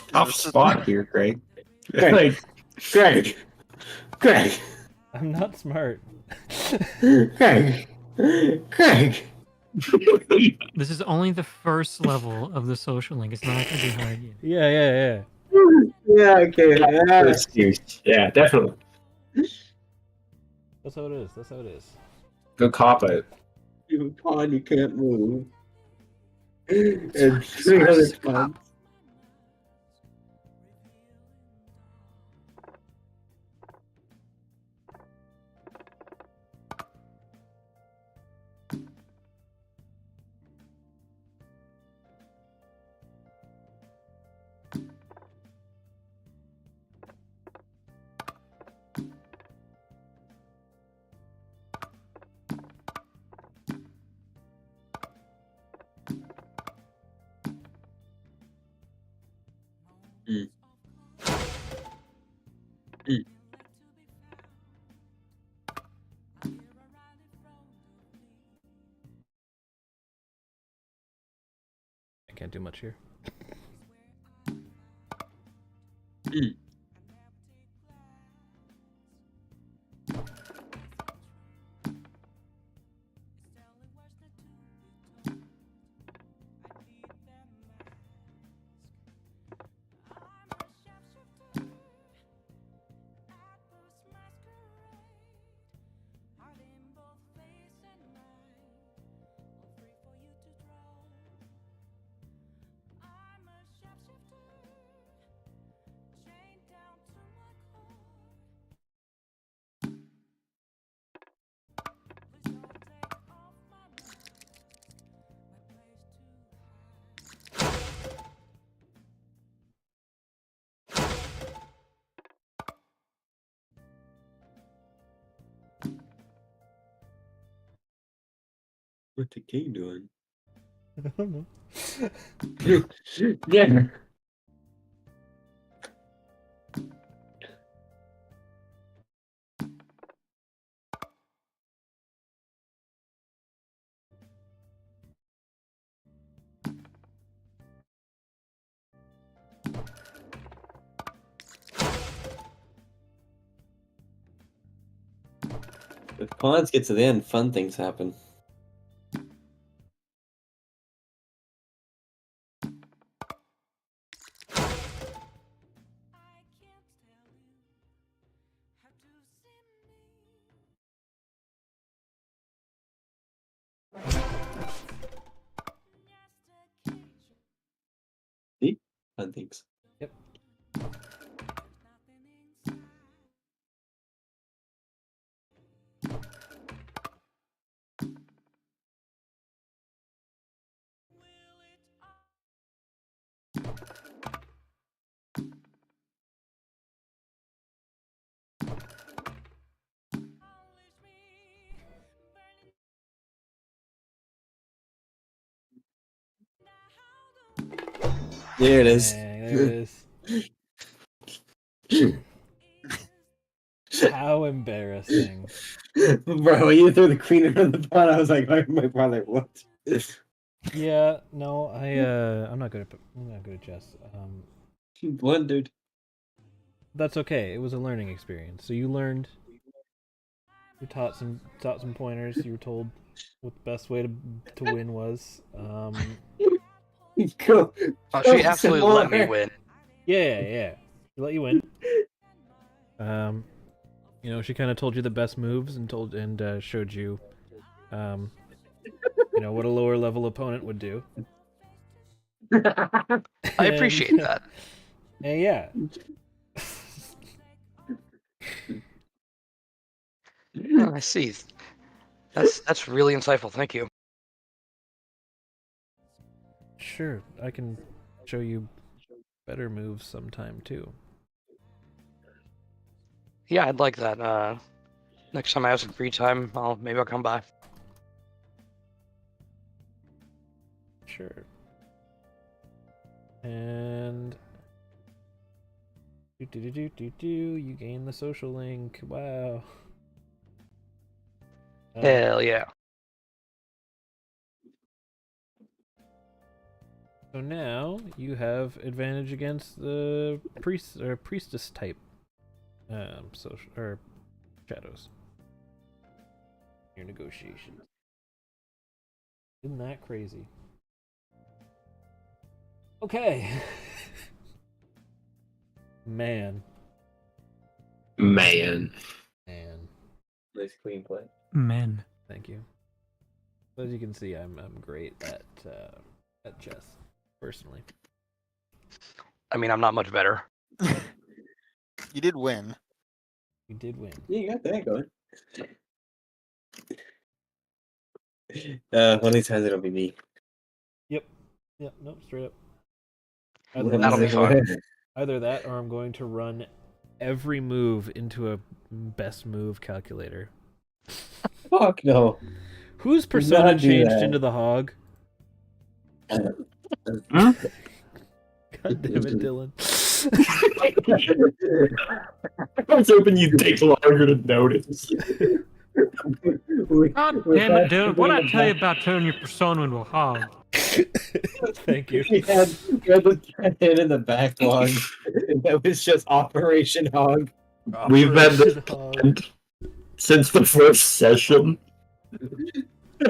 Tough spot here, Greg. Greg. Greg. Greg. I'm not smart. Greg. Greg. This is only the first level of the social link. It's not gonna be hard yet. Yeah. Yeah, okay. Yeah. Yeah, definitely. That's how it is. That's how it is. Good cop out. You have a pawn you can't move. And 3 other pawns. I can't do much here. What's the king doing? I don't know. Yeah. If pawns get to the end, fun things happen. See? Fun things. Yep. There it is. Dang, there it is. How embarrassing. Bro, when you threw the queen around the pawn, I was like, my pawn, like, what? Yeah, no, I'm not good at chess. You blundered. That's okay. It was a learning experience. So you learned. You taught some pointers. You were told what the best way to win was. Go. Oh, she absolutely let me win. Yeah. She let you win. She kind of told you the best moves and showed you, what a lower level opponent would do. I appreciate that. And yeah. Oh, I see. That's really insightful. Thank you. Sure, I can show you better moves sometime too. Yeah, I'd like that. Next time I have some free time, maybe I'll come by. Sure. And you gain the social link. Wow. Hell yeah. So now you have advantage against the priest or priestess type, social or shadows. Your negotiations. Isn't that crazy? Okay. Man. Man. Nice clean play. Men. Thank you. So as you can see, I'm great at chess, personally. I mean, I'm not much better. You did win. We did win. Yeah, you got that going. One of these times it'll be me. Yep. Nope. Straight up. That'll be fun. Either that, or I'm going to run every move into a best move calculator. Fuck no. Whose Do persona not do changed that. into the hog? God damn it, Dylan. I was hoping you'd take longer to notice. God damn it, dude. What'd I tell you about turning your persona into a hog? Thank you. We had the head in the backlog. That was just Operation Hog. We've had this Operation Hog. planned since the first session.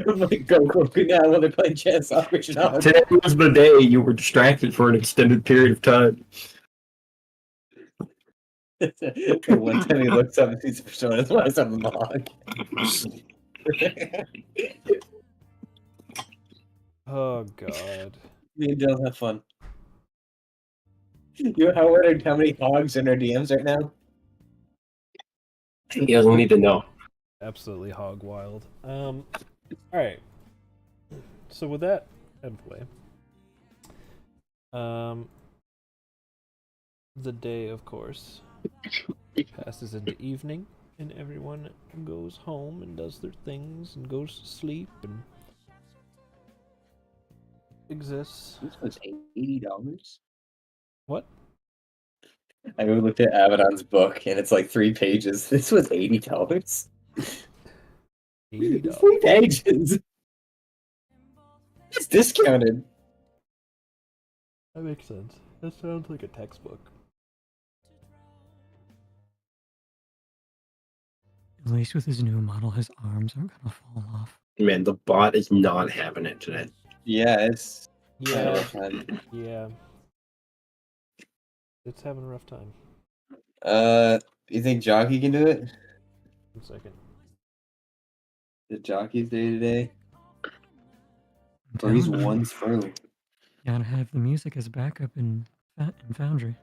I'm like, go, now when they're playing chess, Operation Hog. Today was the day you were distracted for an extended period of time. The one time he looks up and sees the persona, that's why I saw the hog. Oh god. Me and Dylan have fun. You know how many hogs in our DMs right now? He doesn't need to know. Absolutely hog wild. Alright. So with that out of the way. The day, of course, passes into evening, and everyone goes home and does their things and goes to sleep and exists. This was $80. What? I looked at Abaddon's book and it's like 3 pages. This was $80. $80. 3 pages. It's discounted. That makes sense. That sounds like a textbook. At least with his new model, his arms aren't gonna fall off. Man, the bot is not having it today. Yeah, it's Yeah. fun. Yeah. It's having a rough time. You think Jockey can do it? 1 second. The Jockey's day today? I'm Or he's telling you, one through. gotta have the music as backup in Foundry.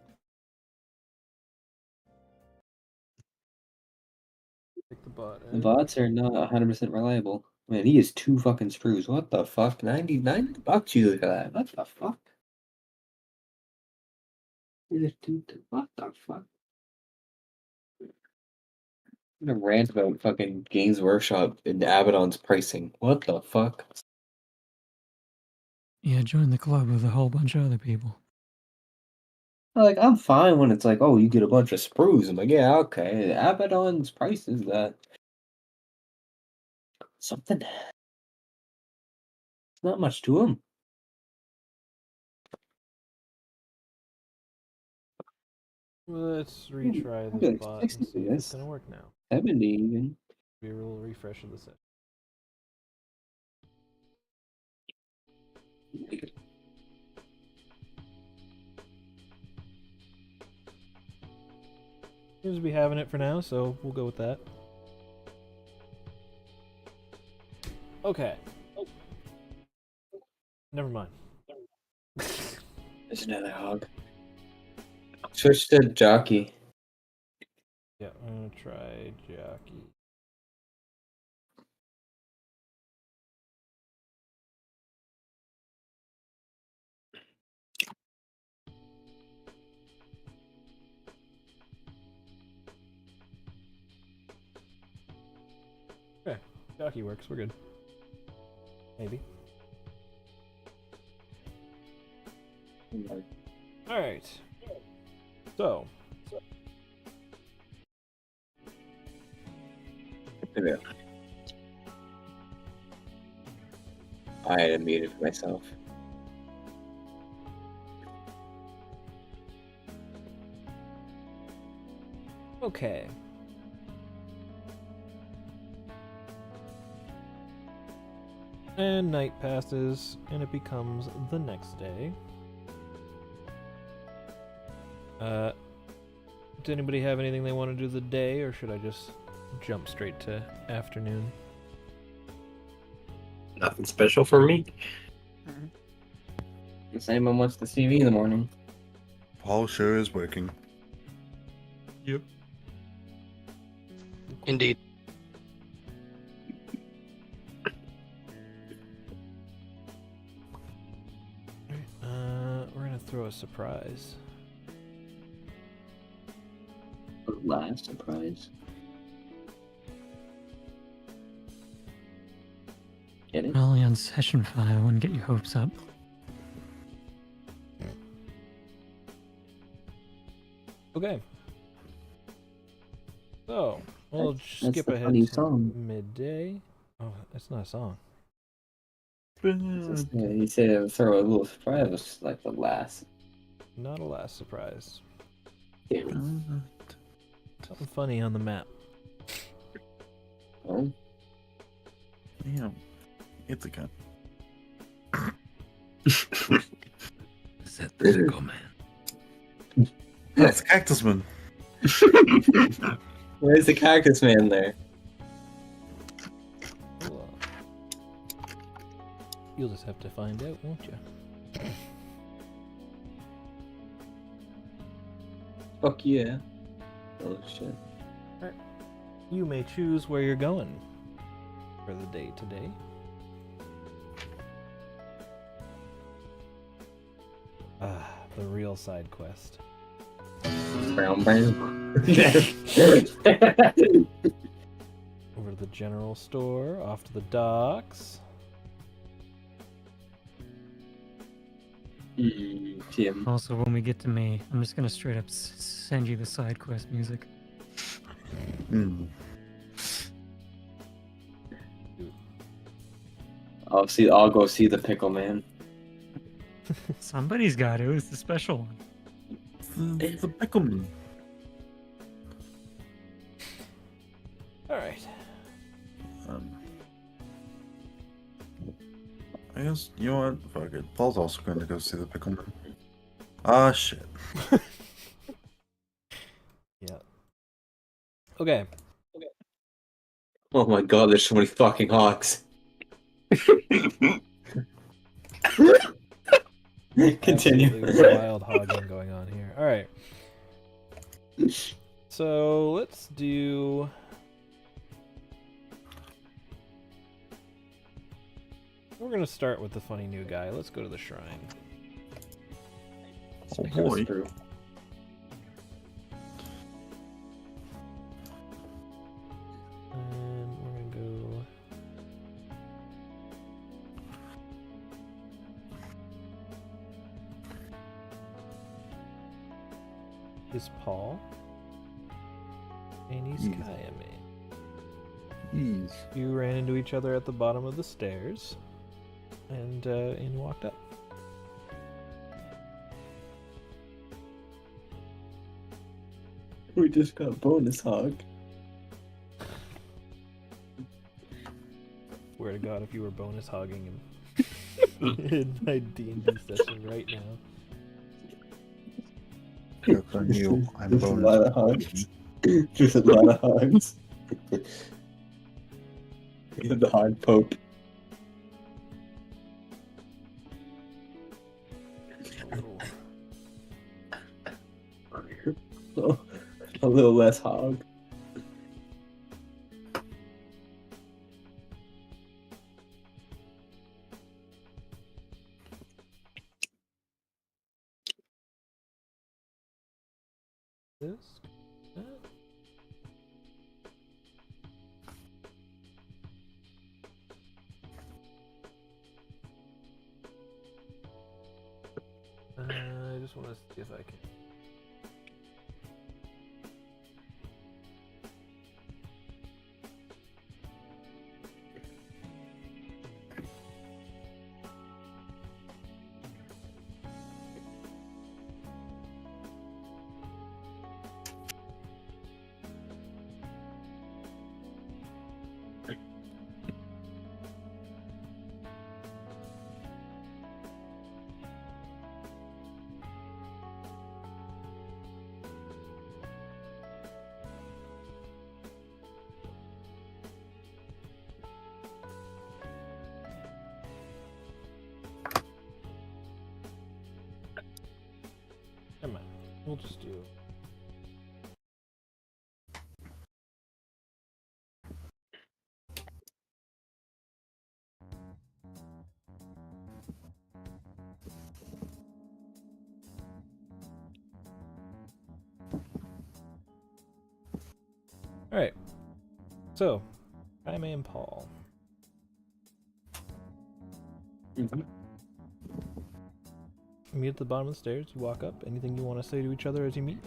Pick the bot. The bots are not 100% reliable. Man, he is 2 fucking screws. What the fuck? $90 you look at that. What the fuck? What the fuck? I'm gonna rant about fucking Games Workshop and Abaddon's pricing. What the fuck? Yeah, join the club with a whole bunch of other people. Like, I'm fine when it's like, oh, you get a bunch of sprues. I'm like, yeah, okay. Abaddon's price is that. Something. Not much to him. Let's retry I'd this like bot 60 and see if yes. it's gonna work now. 70 even. Be a little refresh of the set. Seems to be having it for now, so we'll go with that. Okay. Oh. Never mind. There's another hog. Switch to Jockey. Yeah, I'm gonna try Jockey. Okay, Jockey works. We're good. Maybe. All right. So. I unmuted myself. Okay. And night passes, and it becomes the next day. Does anybody have anything they want to do the day, or should I just jump straight to afternoon? Nothing special for me. Does anyone watch the TV in the morning? Paul sure is working. Yep. Indeed. We're gonna throw a surprise. The last surprise. Get it? We're only on session 5. I wouldn't get your hopes up. Okay. So, we'll That's skip the ahead funny to song. midday. Oh, it's not a song. Yeah, you said throw a little surprise like the last. Not a last surprise. Damn it. Something funny on the map. Oh, Damn. It's a gun. Is that the Pickle Man? That's Cactus Man. where's the cactus man there? Well, you'll just have to find out, won't you? Fuck yeah. Oh shit. You may choose where you're going for the day today. Ah, the real side quest. Brown brown. Over to the general store, off to the docks. Jim. Also, when we get to me, I'm just gonna straight up send you the side quest music. I'll go see the pickle man. Somebody's got it. It's the special one. It's a Pickle Man. Alright. I guess, you know what? Fuck it. Paul's also going to go see the Pickle Man. Ah, shit. Yeah. Okay. Oh my god, there's so many fucking hawks. Continue. Absolutely wild hogging going on here. Alright. So let's do. We're gonna start with the funny new guy. Let's go to the shrine. Oh boy. And we're gonna go. Is Paul? And he's Yes. Kayame. Jeez. You ran into each other at the bottom of the stairs, and walked up. We just got bonus hog. Swear to God, if you were bonus hogging him in my D&D session right now. Joke on you. I'm There's a lot of bonus. hogs. There's a lot of hogs. The hog pope. Oh, a little less hog. This. That. I just want to see if I can. We'll just do. All right. So, Jaime and Paul. Mm-hmm. You meet at the bottom of the stairs. You walk up. Anything you want to say to each other as you meet?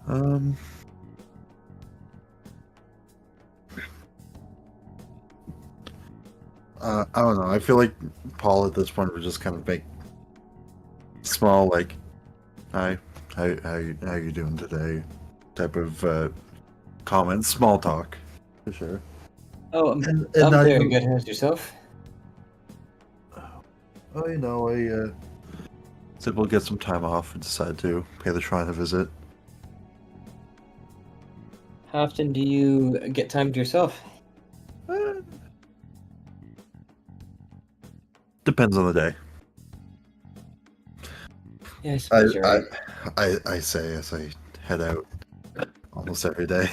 I don't know. I feel like Paul at this point would just kind of make small, like, "Hi, how you doing today?" type of comment, small talk, for sure. Oh, And I'm not very even- good. How's yourself? Oh, you know, I said we'll get some time off and decide to pay the shrine a visit. How often do you get time to yourself? Depends on the day. Yeah, I suppose you're right. I say as I head out almost every day.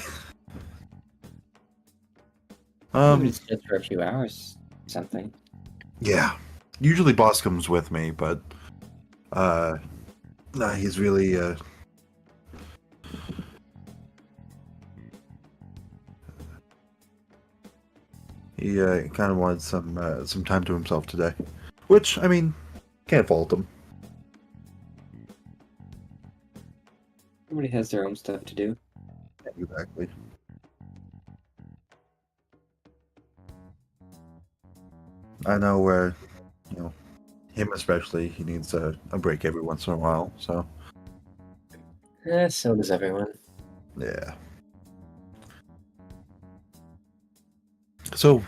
Maybe it's just for a few hours, or something. Yeah. Usually boss comes with me, but nah, he's really he kind of wanted some time to himself today, which I mean, can't fault him. Everybody has their own stuff to do. Exactly. I know where, you know, him especially, he needs a break every once in a while. So So does everyone. yeah. So,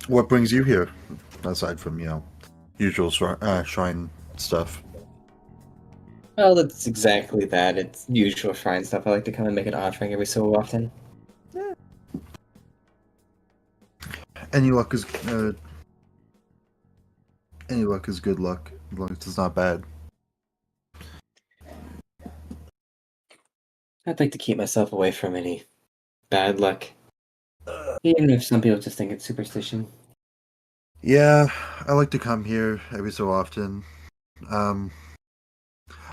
what brings you here, aside from usual shrine stuff? Well, that's exactly that. It's usual shrine stuff. I like to come and make an offering every so often. Any luck is good luck, as long as it's not bad. I'd like to keep myself away from any bad luck. Even if some people just think it's superstition. Yeah, I like to come here every so often.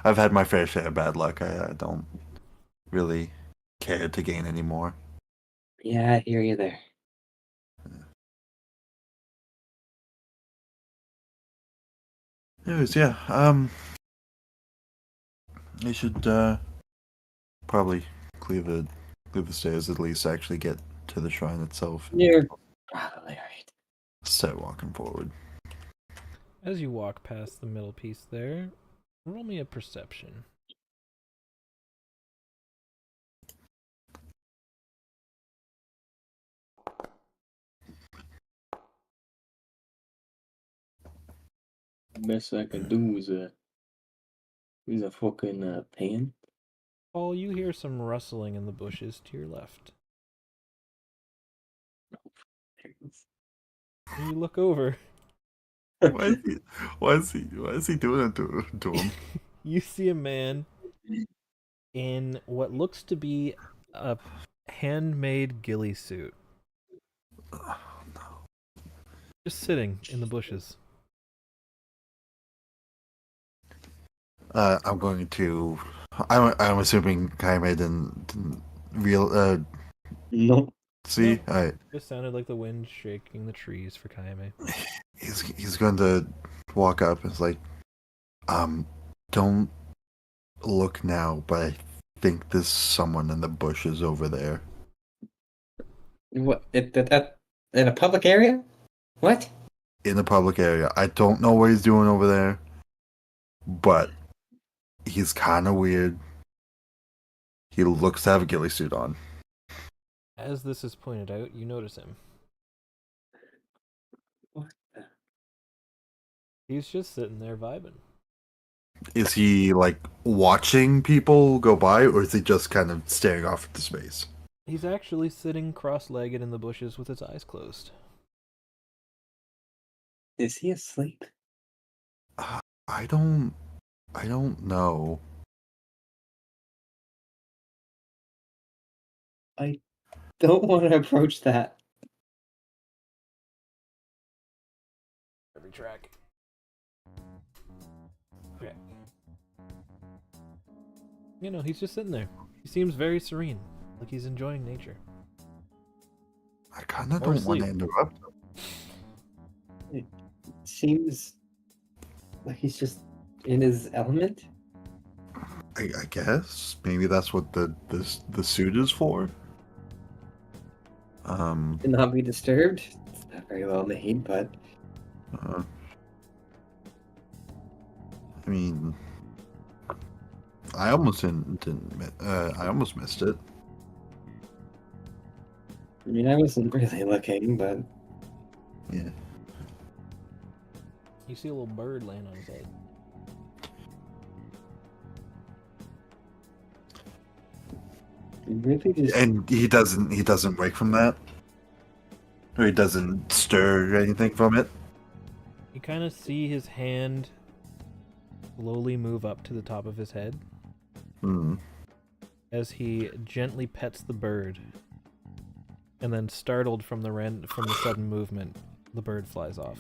I've had my fair share of bad luck. I don't really care to gain any more. Yeah, I hear you there. Anyways, yeah, I should probably clear the stairs at least to actually get to the shrine itself. You're probably right. Start walking forward. As you walk past the middle piece there, roll me a perception. Best I can do is a fucking pan. Paul, you hear some rustling in the bushes to your left. You look over. Why is he doing it to him? You see a man in what looks to be a handmade ghillie suit. Oh, no. Just sitting in the bushes. I'm going to. I'm assuming Kaime didn't real No. see. No. Just sounded like the wind shaking the trees for Kaime. He's going to walk up and it's like, don't look now, but I think there's someone in the bushes over there. What? That in a public area? What? In a public area. I don't know what he's doing over there, but he's kind of weird. He looks to have a ghillie suit on. As this is pointed out, you notice him. What the? He's just sitting there vibing. Is he like watching people go by, or is he just kind of staring off into space? He's actually sitting cross-legged in the bushes with his eyes closed. Is he asleep? I don't know. I don't want to approach that. Every track. Okay. You know, he's just sitting there. He seems very serene, like he's enjoying nature. I kind of Or don't want to sleep. interrupt. It seems like he's just in his element. I guess maybe that's what the suit is for. To not be disturbed. It's not very well made, but I mean, I almost I almost missed it. I mean, I wasn't really looking, but Yeah. You see a little bird land on his head. really just And he doesn't wake from that, or he doesn't stir or anything from it. You kind of see his hand slowly move up to the top of his head as he gently pets the bird. And then, startled from the sudden movement, the bird flies off.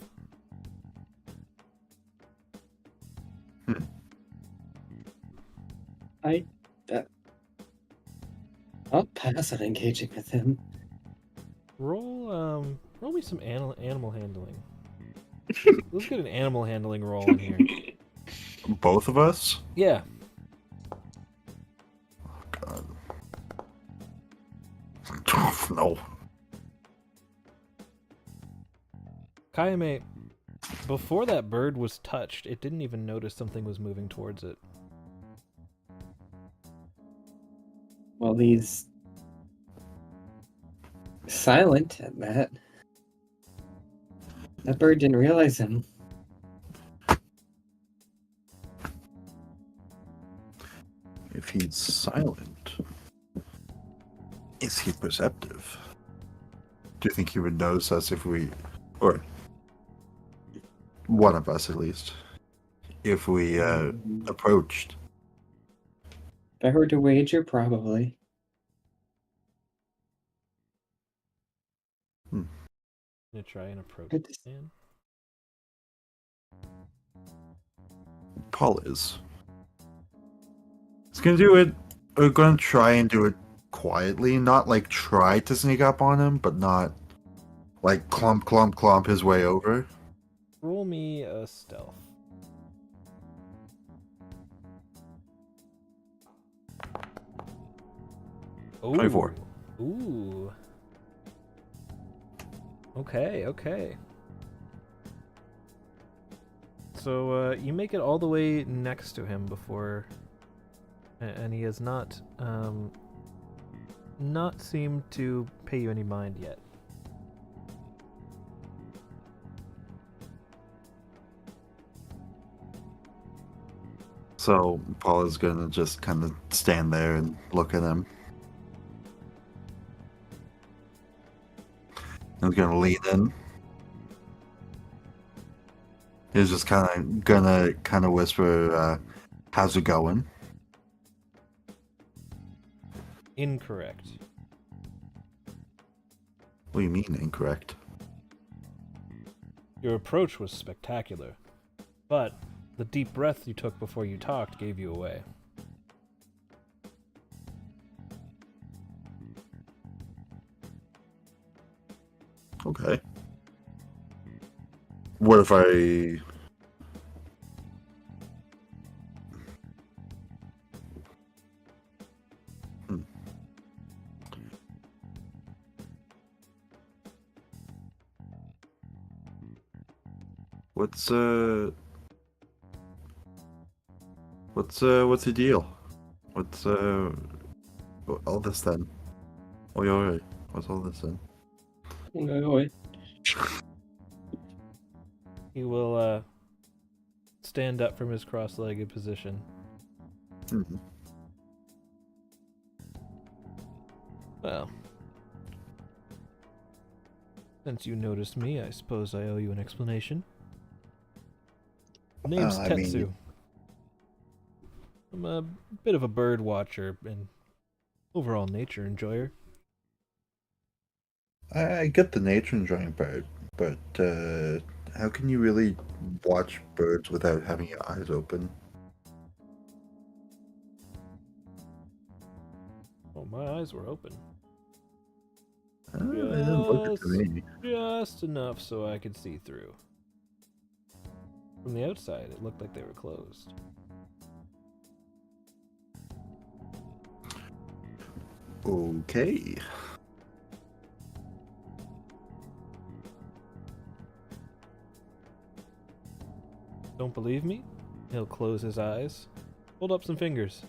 I'll pass on engaging with him. Roll me some animal handling. Let's get an animal handling roll in here. Both of us. Yeah. God. No. Kayame, before that bird was touched, it didn't even notice something was moving towards it. Well, he's silent at that. That bird didn't realize him. If he's silent, is he perceptive? Do you think he would notice us if we, or one of us at least, if we approached? If I were to wager, probably. I'm gonna try and approach Good. this man. Paul is. He's gonna do it. We're gonna try and do it quietly, not like try to sneak up on him, but not like clump his way over. Roll me a stealth. Ooh. 24. Ooh. Okay. So you make it all the way next to him before, and he has not seemed to pay you any mind yet. So Paul is gonna just kind of stand there and look at him. He's gonna lean in. He's just gonna whisper, "How's it going?" Incorrect. What do you mean incorrect? Your approach was spectacular, but the deep breath you took before you talked gave you away. Okay. What if I... What's the deal? What's all this then? Oi. What's all this then? Oi. He will stand up from his cross-legged position. Mm-hmm. Well, since you noticed me, I suppose I owe you an explanation. Name's I mean, Tetsu. I'm a bit of a bird watcher and overall nature enjoyer. I get the nature enjoying part, but how can you really watch birds without having your eyes open? Oh, my eyes were open. They didn't look it to me. Just enough so I could see through. From the outside, it looked like they were closed. Okay. Don't believe me? He'll close his eyes. Hold up some fingers.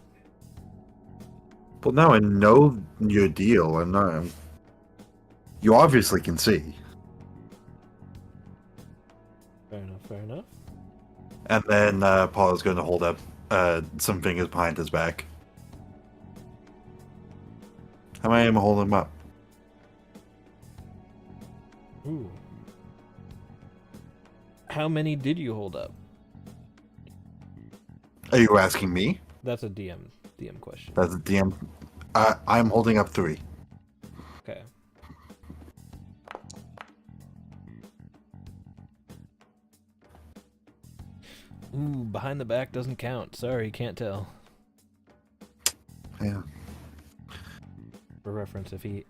Well, now I know your deal. I'm not. You obviously can see. Fair enough, fair enough. And then Paul is going to hold up some fingers behind his back. How many am I holding him up? Ooh. How many did you hold up? Are you asking me? That's a DM question. That's a DM. I'm holding up 3. Okay. Ooh, behind the back doesn't count. Sorry, can't tell. Yeah. For reference, if he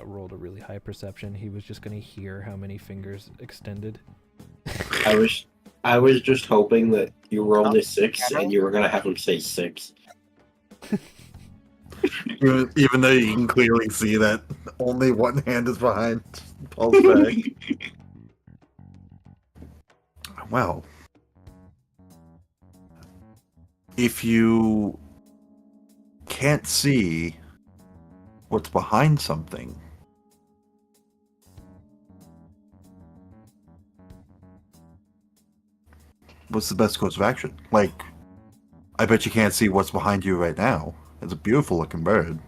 rolled a really high perception, he was just going to hear how many fingers extended. I was just hoping that you rolled a 6 and you were gonna have him say 6. Even though you can clearly see that only one hand is behind Paul's back. Well, if you can't see what's behind something, what's the best course of action? Like, I bet you can't see what's behind you right now. It's a beautiful looking bird.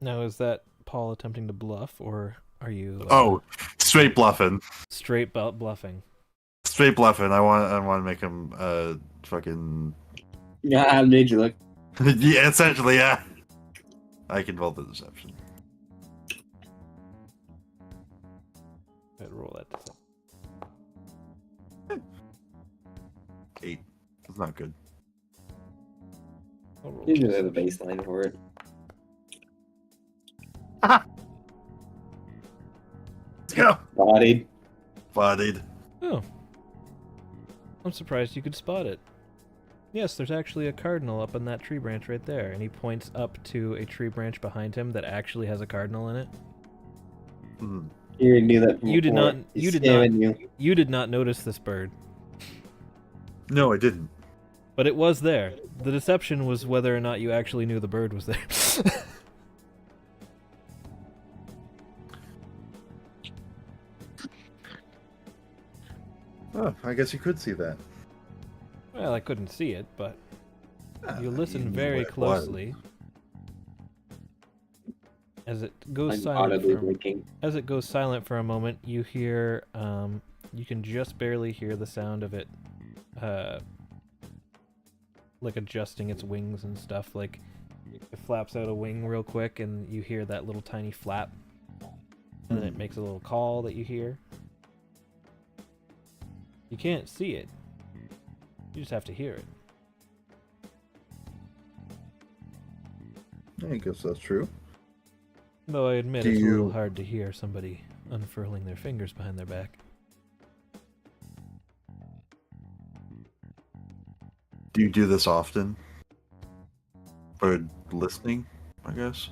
Now is that Paul attempting to bluff, or are you? Straight bluffing. Straight bluffing. Straight bluffing. I want to make him fucking. Yeah, I made you look. Yeah, essentially, yeah. I can roll the deception. I'd roll that deception. 8. That's not good. I'll roll Usually have a deception. baseline for it. Let's go. Bodied. Bodied. Oh. I'm surprised you could spot it. Yes, there's actually a cardinal up on that tree branch right there, and he points up to a tree branch behind him that actually has a cardinal in it. Mm. You knew that from You did before. not. He's You did not. scamming you. You did not notice this bird, No, I didn't. but it was there. The deception was whether or not you actually knew the bird was there. Oh, I guess you could see that. Well, I couldn't see it, but you knew listen what very it was. closely. As it goes I'm silent audibly for, blinking. as it goes silent for a moment, you hear, you can just barely hear the sound of it, like adjusting its wings and stuff. Like it flaps out a wing real quick, and you hear that little tiny flap, and then it makes a little call that you hear. You can't see it. You just have to hear it. I guess that's true. Though I admit Do it's a little you- hard to hear somebody unfurling their fingers behind their back. Do you do this often? Bird listening, I guess?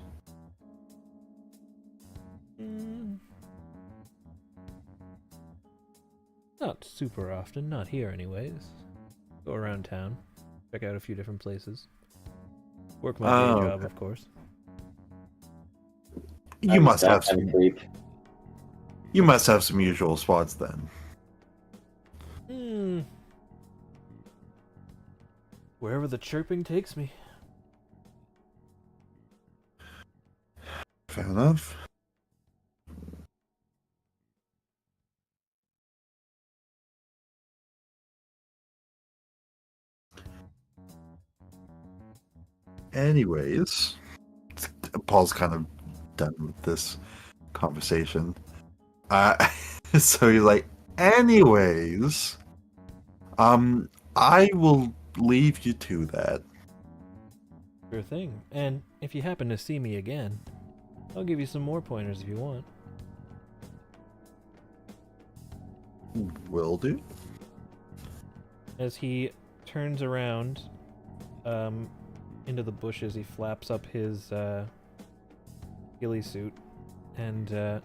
Not super often, not here anyways. Go around town, check out a few different places. Work my day job, okay. of course. You must have some some. creep. You must have some usual spots then. Wherever the chirping takes me. Fair enough. Anyways, Paul's kind of done with this conversation. So he's like, anyways, I will leave you to that. Sure thing. And if you happen to see me again, I'll give you some more pointers if you want. Will do. As he turns around into the bushes, he flaps up his ghillie suit, and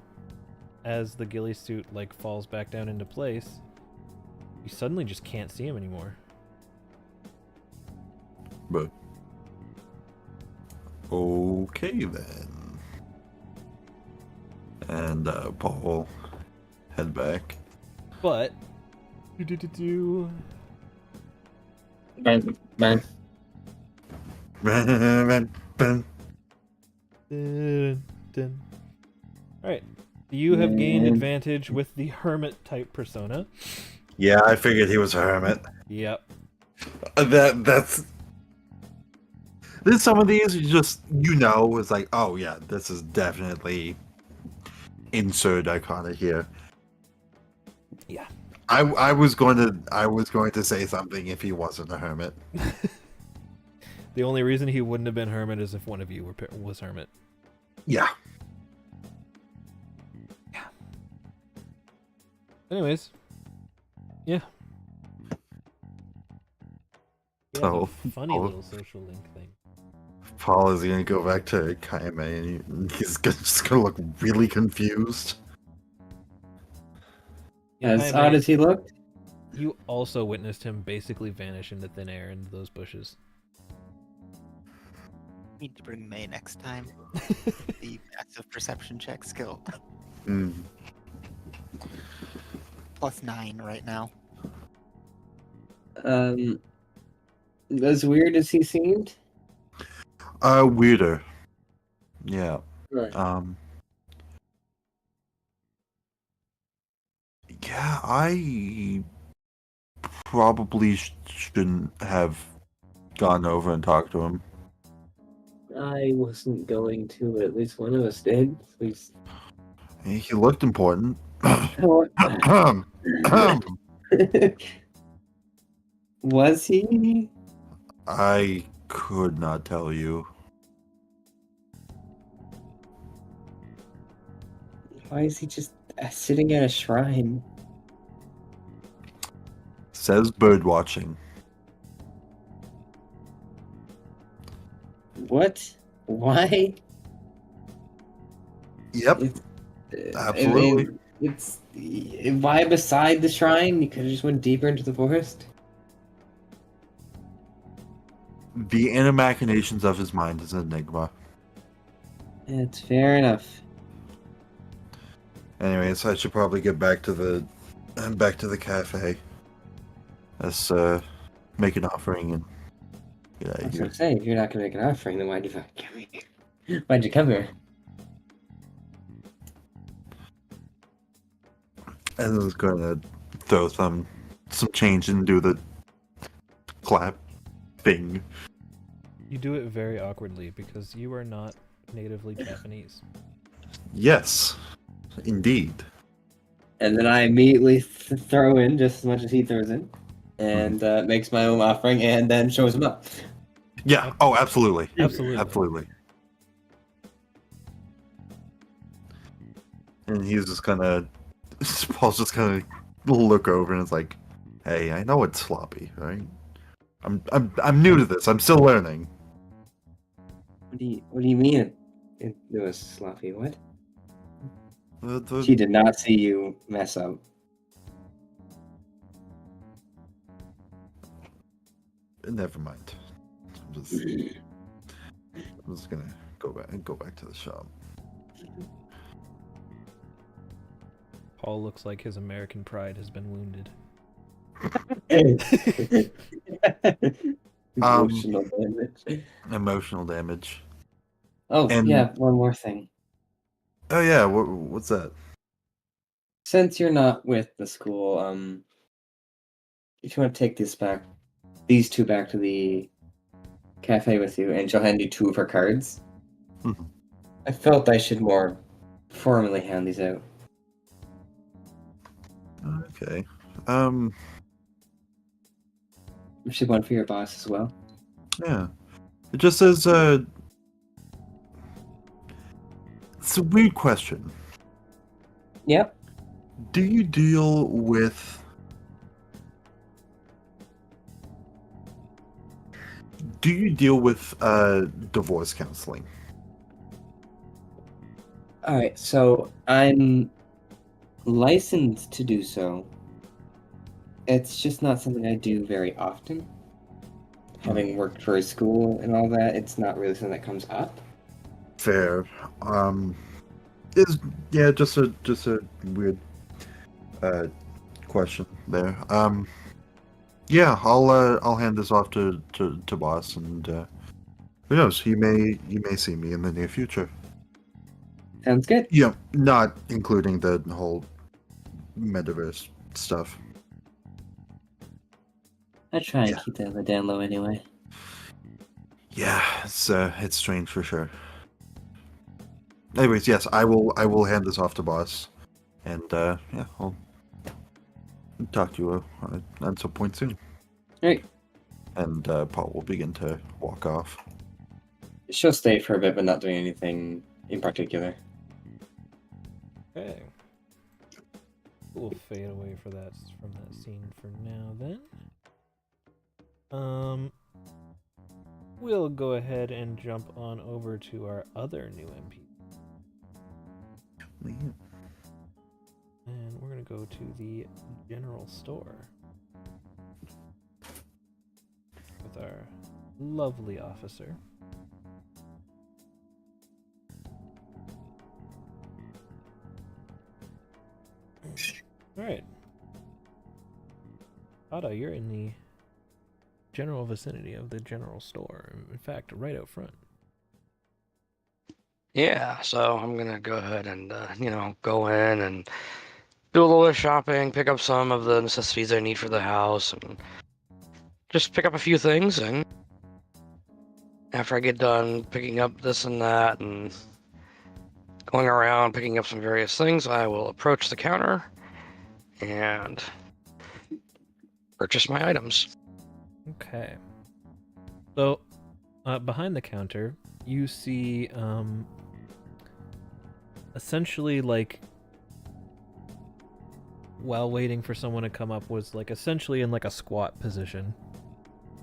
as the ghillie suit like falls back down into place, you suddenly just can't see him anymore. But okay then. And Paul will head back. But Bang, bang. Alright. You have gained advantage with the hermit type persona. Yeah, I figured he was a hermit. Yep. That's. There's some of these you just it's like, oh yeah, this is definitely insert icona here. Yeah. I was going to say something if he wasn't a hermit. The only reason he wouldn't have been hermit is if one of you was hermit. Yeah. Yeah. Anyways. Yeah. Yeah, So, it's a funny Paul- little social link thing. Paul is going to go back to Kaime and he's just going to look really confused. As Kaime, odd as he looked, you also witnessed him basically vanish into thin air into those bushes. Need to bring May next time. The massive perception check skill. Mm. +9 right now. as weird as he seemed. Weirder. Yeah. Right. Yeah, I probably shouldn't have gone over and talked to him. I wasn't going to. At least one of us did. At least. He looked important. Was he? I could not tell you. Why is he just sitting at a shrine? Says bird watching. What? Why? Yep. Absolutely. It's why beside the shrine? You could have just went deeper into the forest. The inner machinations of his mind is an enigma. It's fair enough. Anyways, I should probably get back to the cafe. Let's make an offering and get out of That's here. what I'm saying. If you're not gonna make an offering, then why'd you fucking come here? Why'd you come here? And I was gonna throw some change and do the clap thing. You do it very awkwardly because you are not natively Japanese. Yes, indeed. And then I immediately throw in just as much as he throws in, and makes my own offering, and then shows him up. Yeah. Oh, absolutely. Absolutely. Absolutely. And he's just gonna. Paul's just gonna look over and it's like, "Hey, I know it's sloppy, right? I'm new to this. I'm still learning." What do you mean? It was sloppy. What? The- She did not see you mess up. Never mind. I'm just gonna go back to the shop. Paul looks like his American pride has been wounded. Emotional damage. Emotional damage. Oh, and- yeah, one more thing. Oh yeah, what's that? Since you're not with the school, if you want to take these two back to the cafe with you, and she'll hand you 2 of her cards. Mhm. I felt I should more formally hand these out. Okay. Actually, one for your boss as well. Yeah. It just says it's a weird question. Yep. Do you deal with divorce counseling? All right. So I'm licensed to do so. It's just not something I do very often. Having worked for a school and all that, it's not really something that comes up. Fair. Is yeah, just a weird question there. Yeah, I'll hand this off to boss, and who knows? You may see me in the near future. Sounds good. Yeah, not including the whole metaverse stuff. I try and Yeah. keep that on the down low anyway. Yeah, it's strange for sure. Anyways, yes, I will hand this off to boss, and yeah, I'll talk to you at some point soon. Right. And Paul will begin to walk off. She'll stay for a bit, but not doing anything in particular. Okay. We'll fade away from that scene for now then. We'll go ahead and jump on over to our other new MP. And we're gonna go to the general store with our lovely officer. Alright. Ada, you're in the general vicinity of the general store. In fact, right out front. Yeah, so I'm gonna go ahead and go in and do a little bit of shopping, pick up some of the necessities I need for the house, and just pick up a few things. And after I get done picking up this and that and going around picking up some various things, I will approach the counter and purchase my items. Okay. So, behind the counter, you see, essentially, like, while waiting for someone to come up, was, like, essentially in, like, a squat position.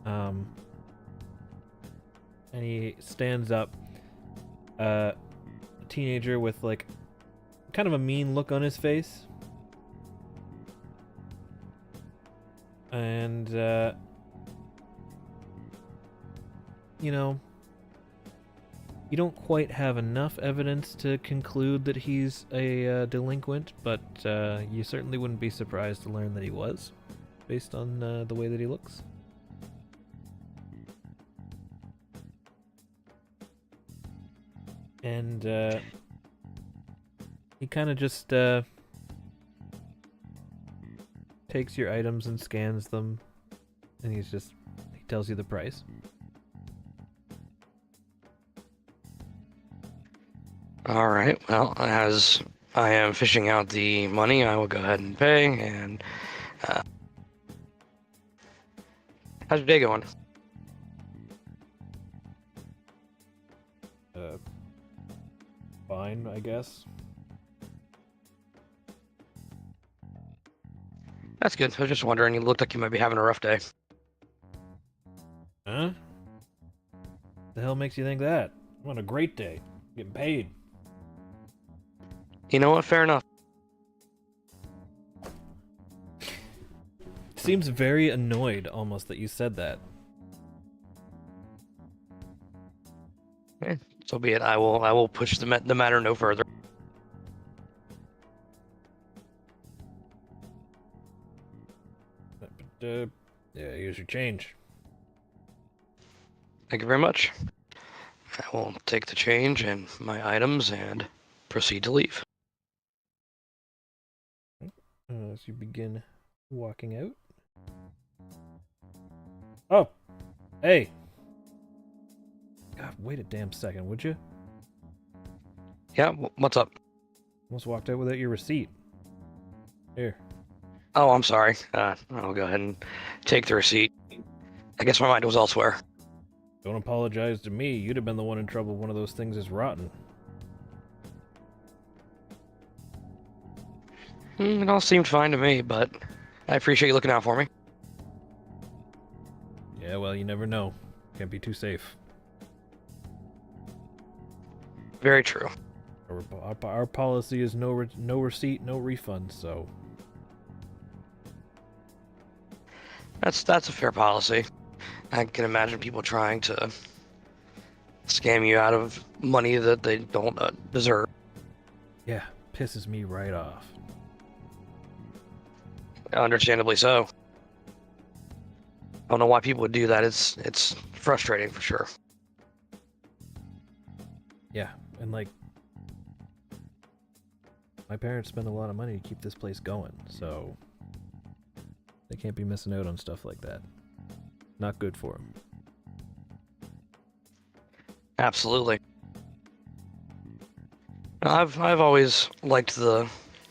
And he stands up, a teenager with, like, kind of a mean look on his face. And, you know, you don't quite have enough evidence to conclude that he's a delinquent, but you certainly wouldn't be surprised to learn that he was, based on the way that he looks. And he kind of just takes your items and scans them, and he tells you the price. All right. Well, as I am fishing out the money, I will go ahead and pay. And how's your day going? Fine, I guess. That's good. I was just wondering. You looked like you might be having a rough day. Huh? The hell makes you think that? I'm on a great day. Getting paid. You know what? Fair enough. Seems very annoyed almost that you said that. So be it. I will push the matter no further. But yeah, here's your change. Thank you very much. I will take the change and my items and proceed to leave. As you begin walking out. Oh! Hey! God, wait a damn second, would you? Yeah, what's up? Almost walked out without your receipt. Here. Oh, I'm sorry. I'll go ahead and take the receipt. I guess my mind was elsewhere. Don't apologize to me. You'd have been the one in trouble if one of those things is rotten. It all seemed fine to me, but I appreciate you looking out for me. Yeah, well, you never know. Can't be too safe. Very true. Our policy is no receipt, no refund, so... That's a fair policy. I can imagine people trying to scam you out of money that they don't deserve. Yeah, pisses me right off. Understandably so. I don't know why people would do that. It's frustrating for sure. Yeah, and like... My parents spend a lot of money to keep this place going, so... They can't be missing out on stuff like that. Not good for them. Absolutely. I've always liked the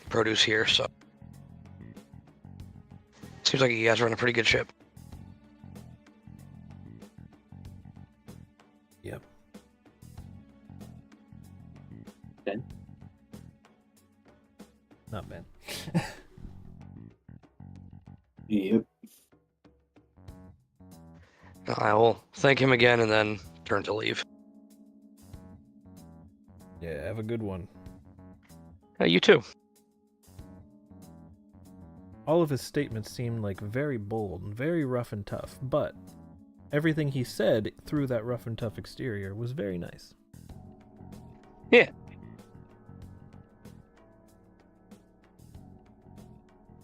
produce here, so seems like you guys run a pretty good ship. Yep. Ben? Not Ben. Yep. I will thank him again and then turn to leave. Yeah, have a good one. You too. All of his statements seemed like very bold and very rough and tough, but everything he said through that rough and tough exterior was very nice. Yeah.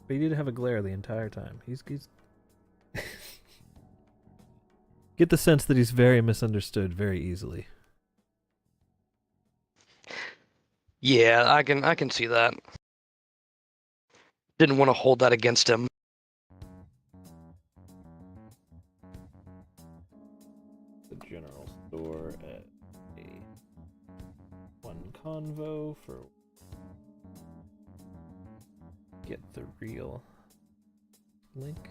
But he did have a glare the entire time. He's get the sense that he's very misunderstood very easily. Yeah, I can see that. Didn't want to hold that against him. The general store at a one convo for get the real link.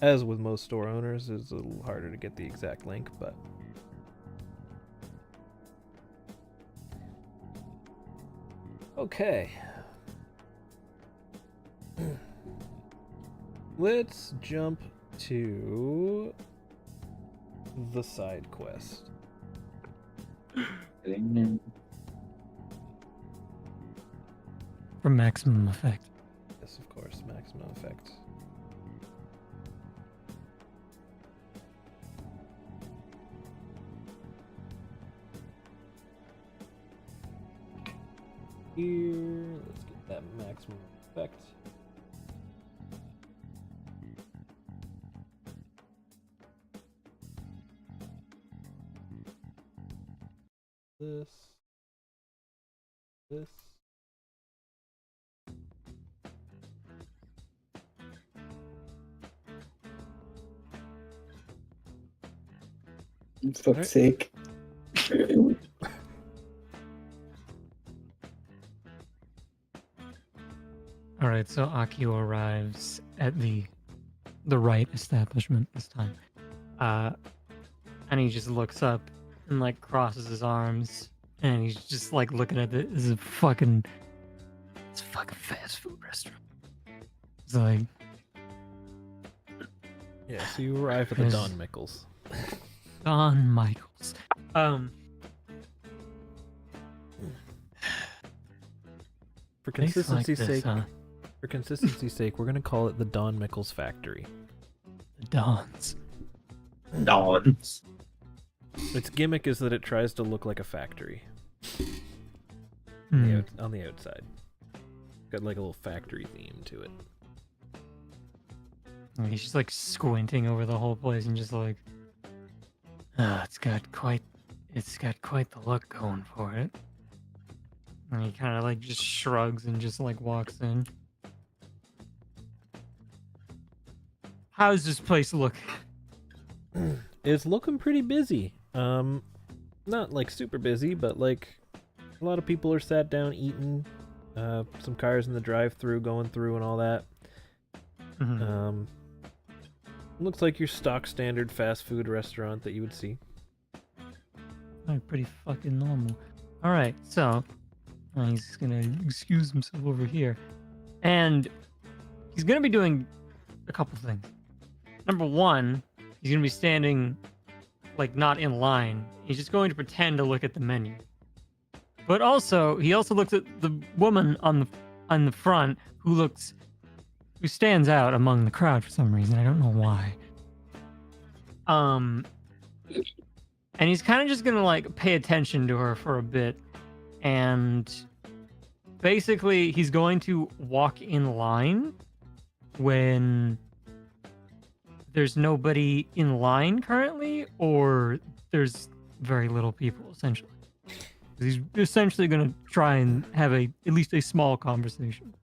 As with most store owners, it's a little harder to get the exact link, but okay. Let's jump to the side quest. For maximum effect. Yes, of course, maximum effect. Here, let's get that maximum effect. This. For fuck's sake. All right, so Akio arrives at the right establishment this time, and he just looks up and like crosses his arms, and he's just like looking at it. This is it's a fucking fast food restaurant. It's like Yeah, so you arrive at the Yes. Don Mickles. Don Michaels. For Tastes like consistency's this, sake, huh? for consistency's sake, we're gonna call it the Don Mickles Factory. The Dons. Dawns. Its gimmick is that it tries to look like a factory Hmm. on the outside. Got like a little factory theme to it. He's just like squinting over the whole place and just like, it's got quite It's got quite the look going for it. And he kind of like just shrugs and just like walks in. How's this place look? It's looking pretty busy. Not like super busy, but like a lot of people are sat down eating. Some cars in the drive-through going through and all that. Mhm. Looks like your stock standard fast food restaurant that you would see. Pretty fucking normal. All right, so he's gonna excuse himself over here, and he's gonna be doing a couple things. Number one, he's gonna be standing like not in line. He's just going to pretend to look at the menu. But also, he also looks at the woman on the front who stands out among the crowd for some reason. I don't know why. And he's kind of just gonna like pay attention to her for a bit, and basically he's going to walk in line when there's nobody in line currently, or there's very little people, essentially. He's essentially going to try and have at least a small conversation.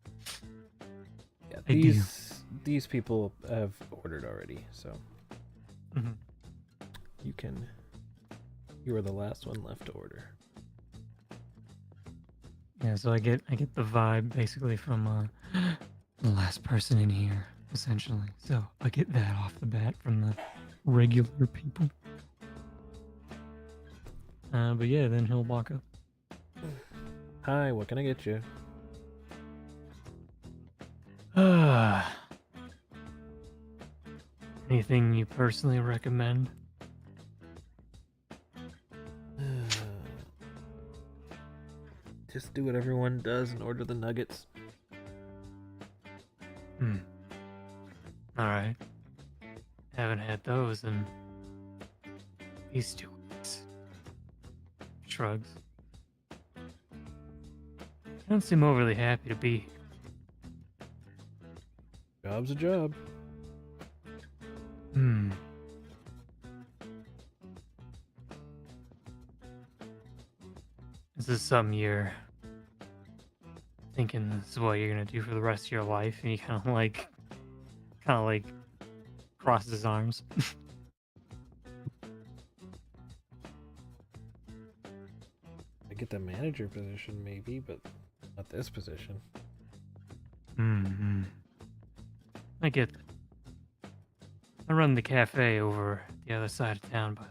Yeah, these people have ordered already, so Mhm. you are the last one left to order. Yeah, so I get the vibe basically from the last person in here, essentially. So I get that off the bat from the regular people. But yeah, then he'll walk up. Hi, what can I get you? Anything you personally recommend? Just do what everyone does and order the nuggets. Alright. Haven't had those in these 2 weeks. Shrugs. Don't seem overly happy to be here. Job's a job. Is this something you're thinking this is what you're gonna do for the rest of your life? And he kind of like crosses his arms. I get the manager position maybe, but not this position. I get that. I run the cafe over the other side of town, but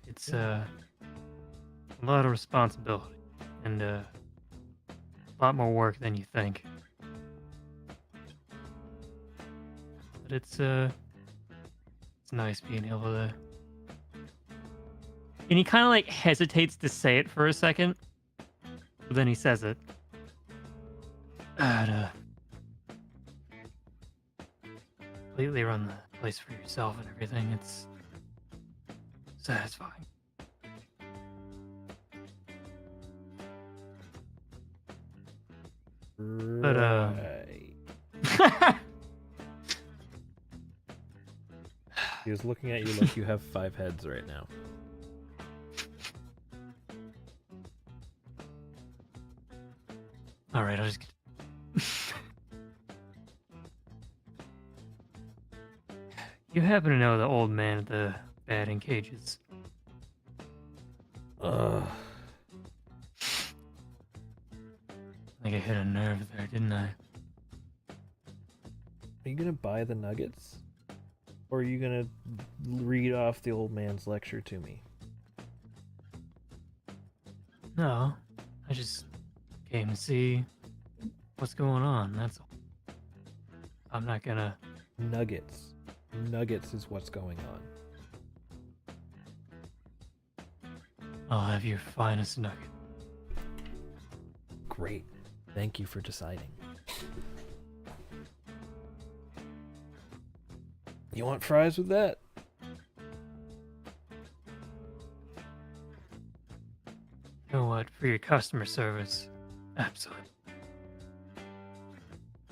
it's a lot of responsibility and a lot more work than you think. But it's nice being able to. And he kind of like hesitates to say it for a second, but then he says it. To completely run the place for yourself and everything, it's satisfying. But Right. He was looking at you like you have 5 heads right now. all right, I'll just. You happen to know the old man at the batting cages? Ugh. I think I hit a nerve there, didn't I? Are you gonna buy the nuggets? Or are you gonna read off the old man's lecture to me? No, I just came to see what's going on, that's all. I'm not gonna... Nuggets. Nuggets is what's going on. I'll have your finest nugget. Great. Thank you for deciding. You want fries with that? You know what? For your customer service, absolutely.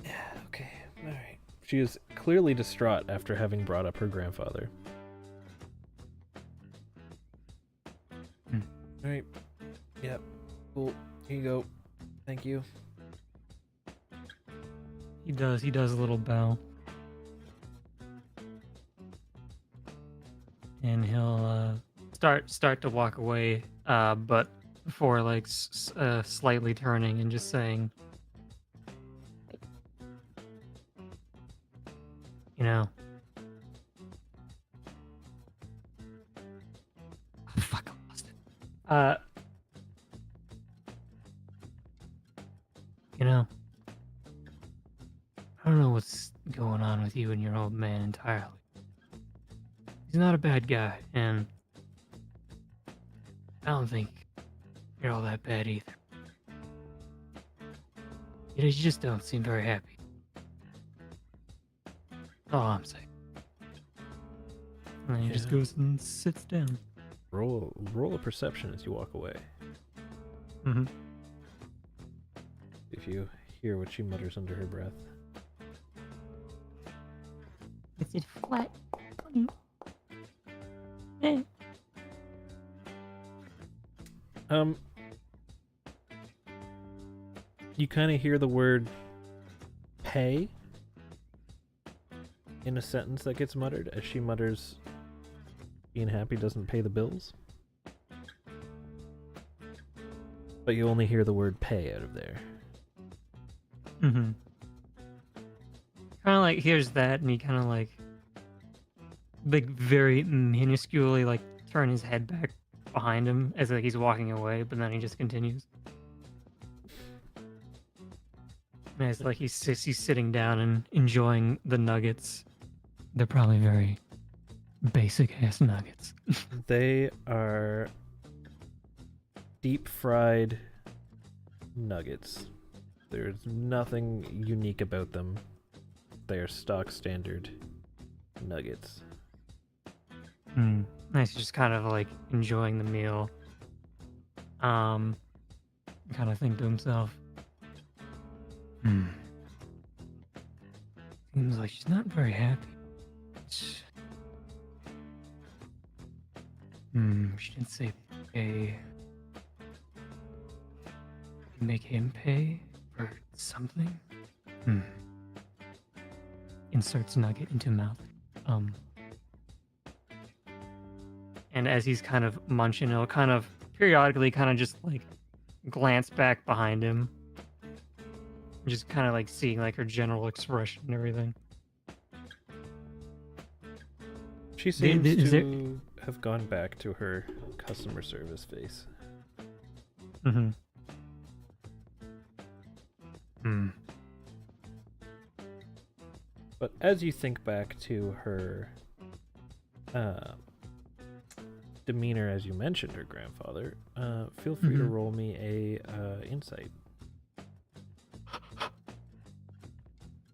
Yeah, okay. Alright. She is clearly distraught after having brought up her grandfather. All right. Yep. Cool. Here you go. Thank you. He does a little bow. And he'll start to walk away, but before like slightly turning and just saying, you know, oh, fuck, I lost it. You know, I don't know what's going on with you and your old man entirely. He's not a bad guy, and I don't think you're all that bad either. You just don't seem very happy. That's all I'm saying. And then he just Yeah. goes and sits down. Roll a perception as you walk away. Mm-hmm. If you hear what she mutters under her breath. Is it flat? Eh. You kind of hear the word pay in a sentence that gets muttered as she mutters, being happy doesn't pay the bills. But you only hear the word pay out of there. Mm-hmm. Kind of like hears that, and he kind of like very minusculely like turn his head back behind him as like he's walking away, but then he just continues. And it's like he's sitting down and enjoying the nuggets. They're probably very basic ass nuggets. They are deep fried nuggets. There's nothing unique about them. They are stock standard nuggets. Nice, just kind of like enjoying the meal. Kind of think to himself, seems like she's not very happy. She didn't say pay. Make him pay for something? Inserts nugget into mouth. And as he's kind of munching, he'll kind of periodically kind of just like glance back behind him. Just kind of like seeing like her general expression and everything. She seems to have gone back to her customer service face. But as you think back to her demeanor as you mentioned her grandfather, feel free to roll me a insight.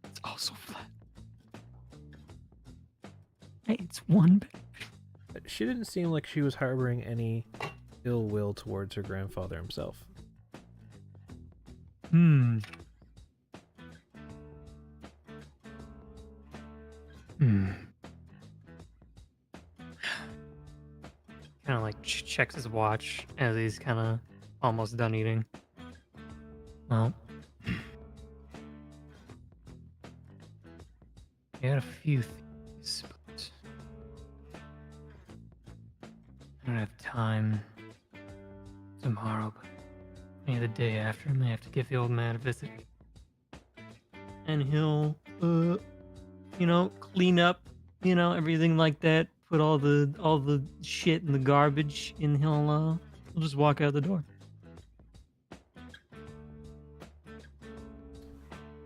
It's also flat. Hey, it's one. She didn't seem like she was harboring any ill will towards her grandfather himself. Kind of like checks his watch as he's kind of almost done eating. Well, he had a few things, but I don't have time tomorrow, but maybe the day after I may have to give the old man a visit. And he'll, clean up, everything like that. Put all the shit in the garbage, and he'll just walk out the door.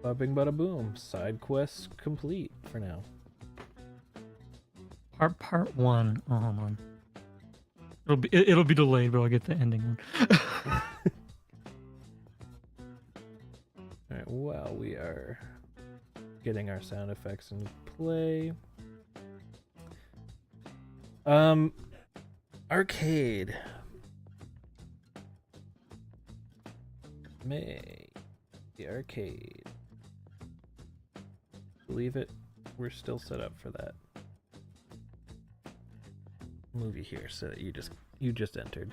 Bada bing, bada boom. Side quest complete for now. Part one. Oh, hold on. It'll be delayed, but I'll get the ending one. All right. While we are getting our sound effects in play. Arcade. The arcade. Believe it we're still set up for that. Movie here, so that you just entered.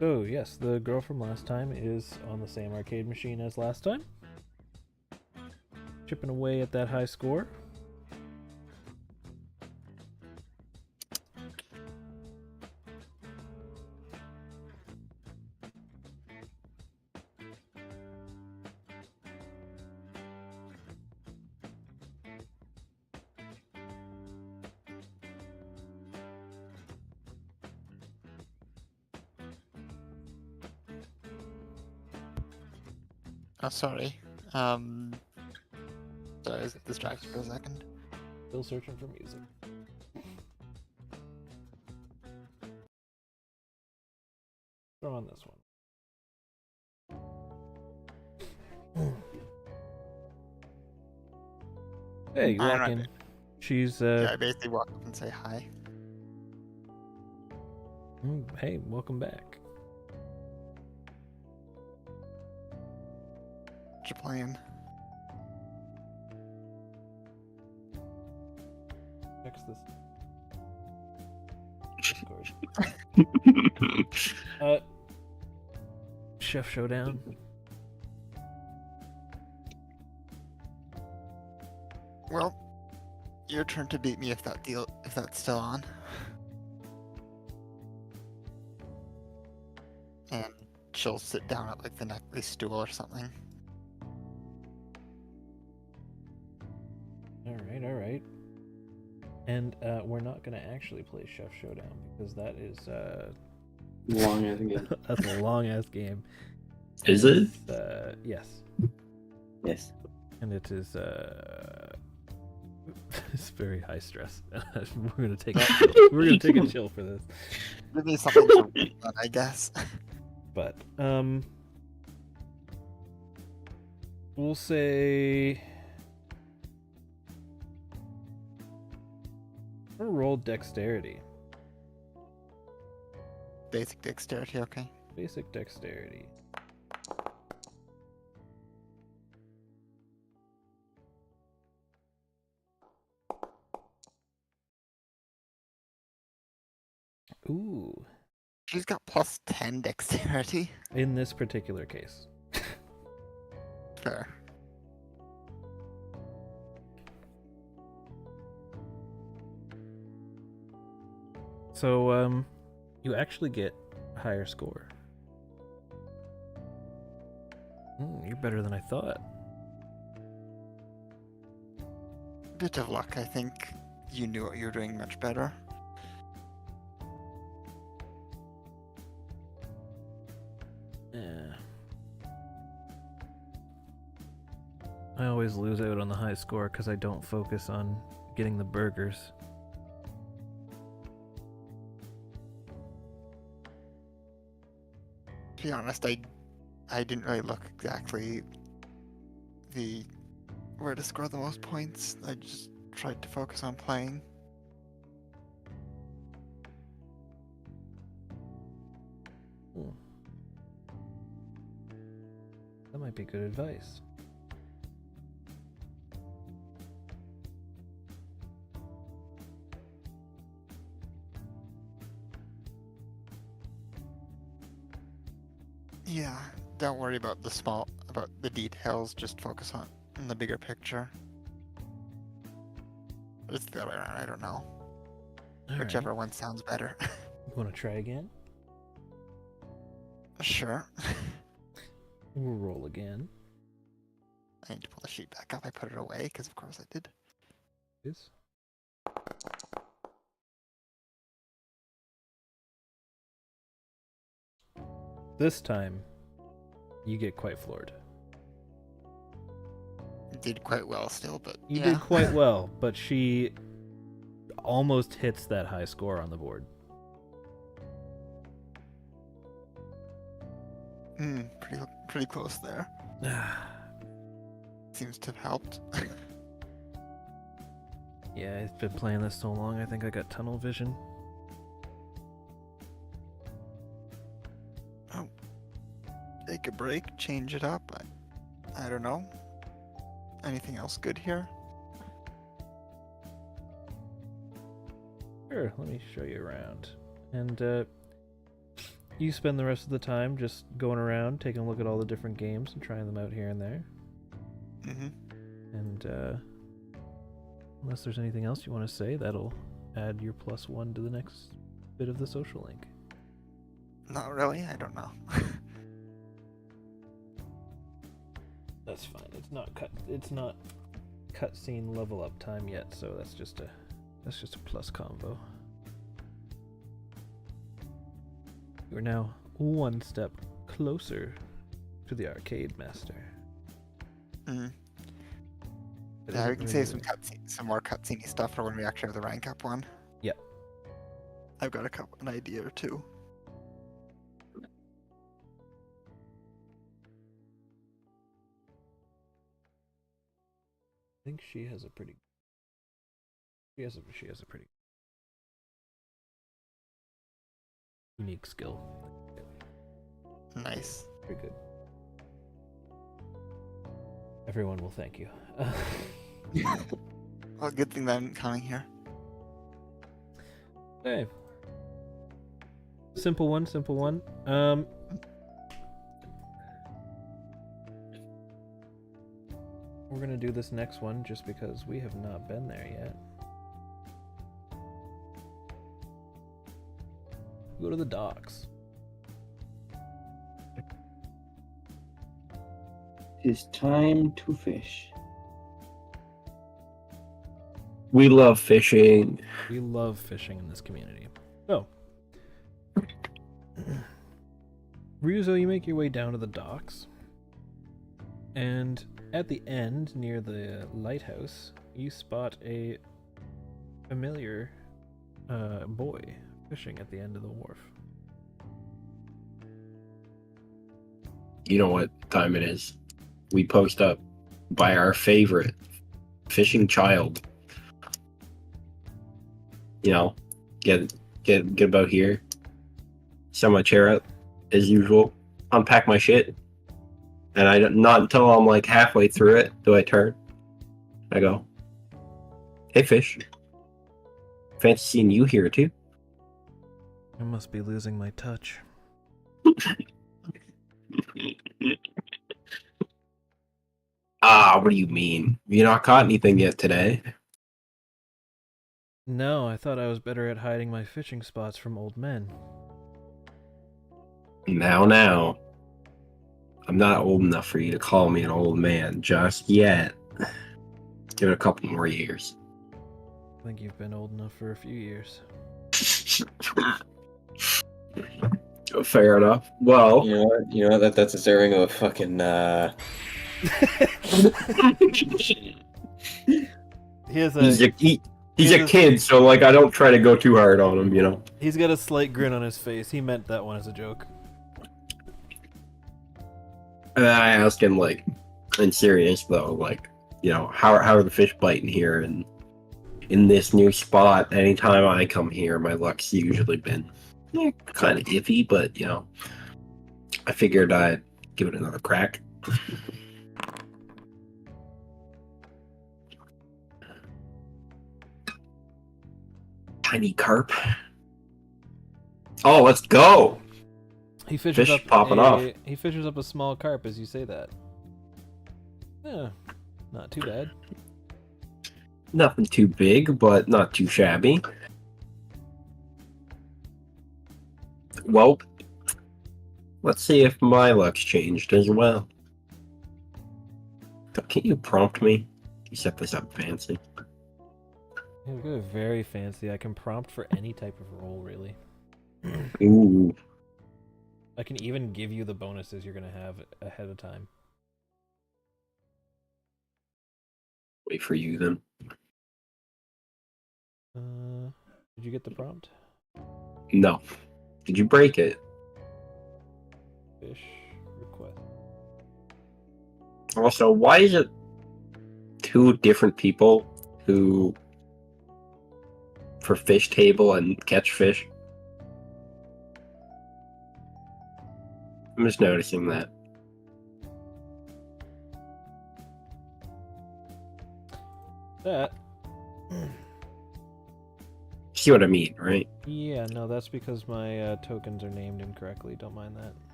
So yes, the girl from last time is on the same arcade machine as last time, chipping away at that high score. Oh, sorry. Sorry, I was distracted for a second. Still searching for music. Throw on this one. Hey, you walk in. She's Yeah, I basically walk up and say hi. Hey, welcome back. What you playing? Fix this. Discord. Chef Showdown. Well, your turn to beat me if that's still on. And she'll sit down at like the next stool or something. All right. And we're not gonna actually play Chef Showdown because that is Long ass game. that's a long ass game. Is it? Yes. Yes. And it is it's very high stress. We're gonna take a chill for this. Give me something to work on, I guess. But we'll say I'm gonna roll dexterity. Basic dexterity, okay. Basic dexterity. Ooh. She's got plus 10 dexterity. In this particular case. Fair. So, you actually get a higher score. You're better than I thought. Bit of luck, I think. You knew what you were doing much better. Yeah. I always lose out on the high score because I don't focus on getting the burgers. To be honest, I didn't really look exactly where to score the most points. I just tried to focus on playing. That might be good advice. Yeah, don't worry about the details, just focus on the bigger picture. Or it's the other way around, I don't know. All Whichever right. one sounds better. You want to try again? Sure. We'll roll again. I need to pull the sheet back up. I put it away, because of course I did. Yes. This time, you get quite floored. Did quite well still, but You yeah. did quite well, but she almost hits that high score on the board. Pretty close there. Seems to have helped. Yeah, I've been playing this so long, I think I got tunnel vision. Oh. Big take a break, change it up. I don't know. Anything else good here? Sure, let me show you around. And you spend the rest of the time just going around, taking a look at all the different games and trying them out here and there. Mm-hmm. And unless there's anything else you want to say, that'll add your +1 to the next bit of the social link. Not really. I don't know. That's fine. It's not cutscene level up time yet, so that's just a plus combo. You are now one step closer to the arcade master. Mm-hmm. It Yeah, isn't we can really save some more cutscene stuff for when we actually have the rank up one. Yep. I've got an idea or two. I think she has a pretty unique skill. Nice. Very good. Everyone will thank you. Well, good thing that I'm coming here. Hey. Simple one. We're gonna do this next one just because we have not been there yet. Go to the docks. It's time to fish. We love fishing. We love fishing in this community. So, Ryuzo, you make your way down to the docks, and at the end, near the lighthouse, you spot a familiar boy fishing at the end of the wharf. You know what time it is. We post up by our favorite fishing child. You know, get about here. Set my chair up as usual. Unpack my shit. And not until I'm like halfway through it do I turn. I go, "Hey, fish. Fancy seeing you here too." I must be losing my touch. What do you mean? You not caught anything yet today? No, I thought I was better at hiding my fishing spots from old men. Now. I'm not old enough for you to call me an old man just yet. Give it a couple more years. I think you've been old enough for a few years. Fair enough. Well, You know what? That's deserving of a fucking. He's a kid, so like I don't try to go too hard on him, you know. He's got a slight grin on his face. He meant that one as a joke. And I asked him, like, in serious though, like, you know, how are the fish biting here? And in this new spot, anytime I come here, my luck's usually been kind of iffy, but you know, I figured I'd give it another crack. Tiny carp. Oh, let's go! He fishes Fish up popping off. He fishes up a small carp as you say that. Yeah, not too bad. Nothing too big, but not too shabby. Well, let's see if my luck's changed as well. Can you prompt me? You set this up fancy. Yeah, we're very fancy. I can prompt for any type of role, really. Ooh. I can even give you the bonuses you're gonna have ahead of time. Wait for you then. Did you get the prompt? No. Did you break it? Fish request. Also, why is it two different people who for fish table and catch fish? I'm just noticing that. That. See what I mean, right? Yeah, no, that's because my tokens are named incorrectly. Don't mind that.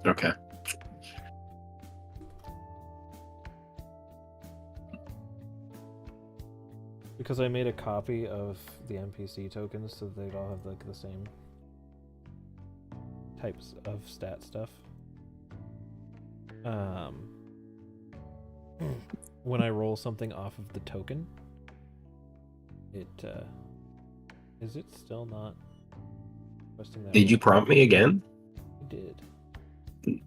Okay. Because I made a copy of the NPC tokens so they'd all have like the same types of stat stuff. When I roll something off of the token, it is it still not requesting that? Did you prompt me again? I did.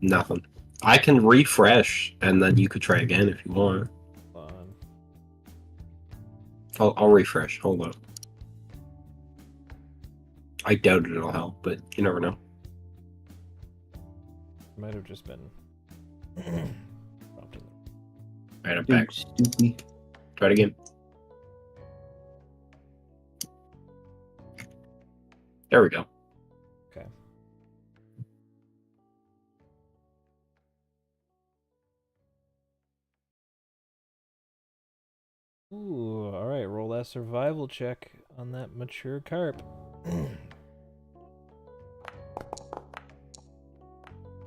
Nothing. I can refresh, and then you could try again if you want. Hold on. I'll refresh. Hold on. I doubt it'll help, but you never know. It might have just been prompting. Alright, I'm back. Stupid. Try it again. There we go. Okay. Ooh, alright, roll that survival check on that mature carp.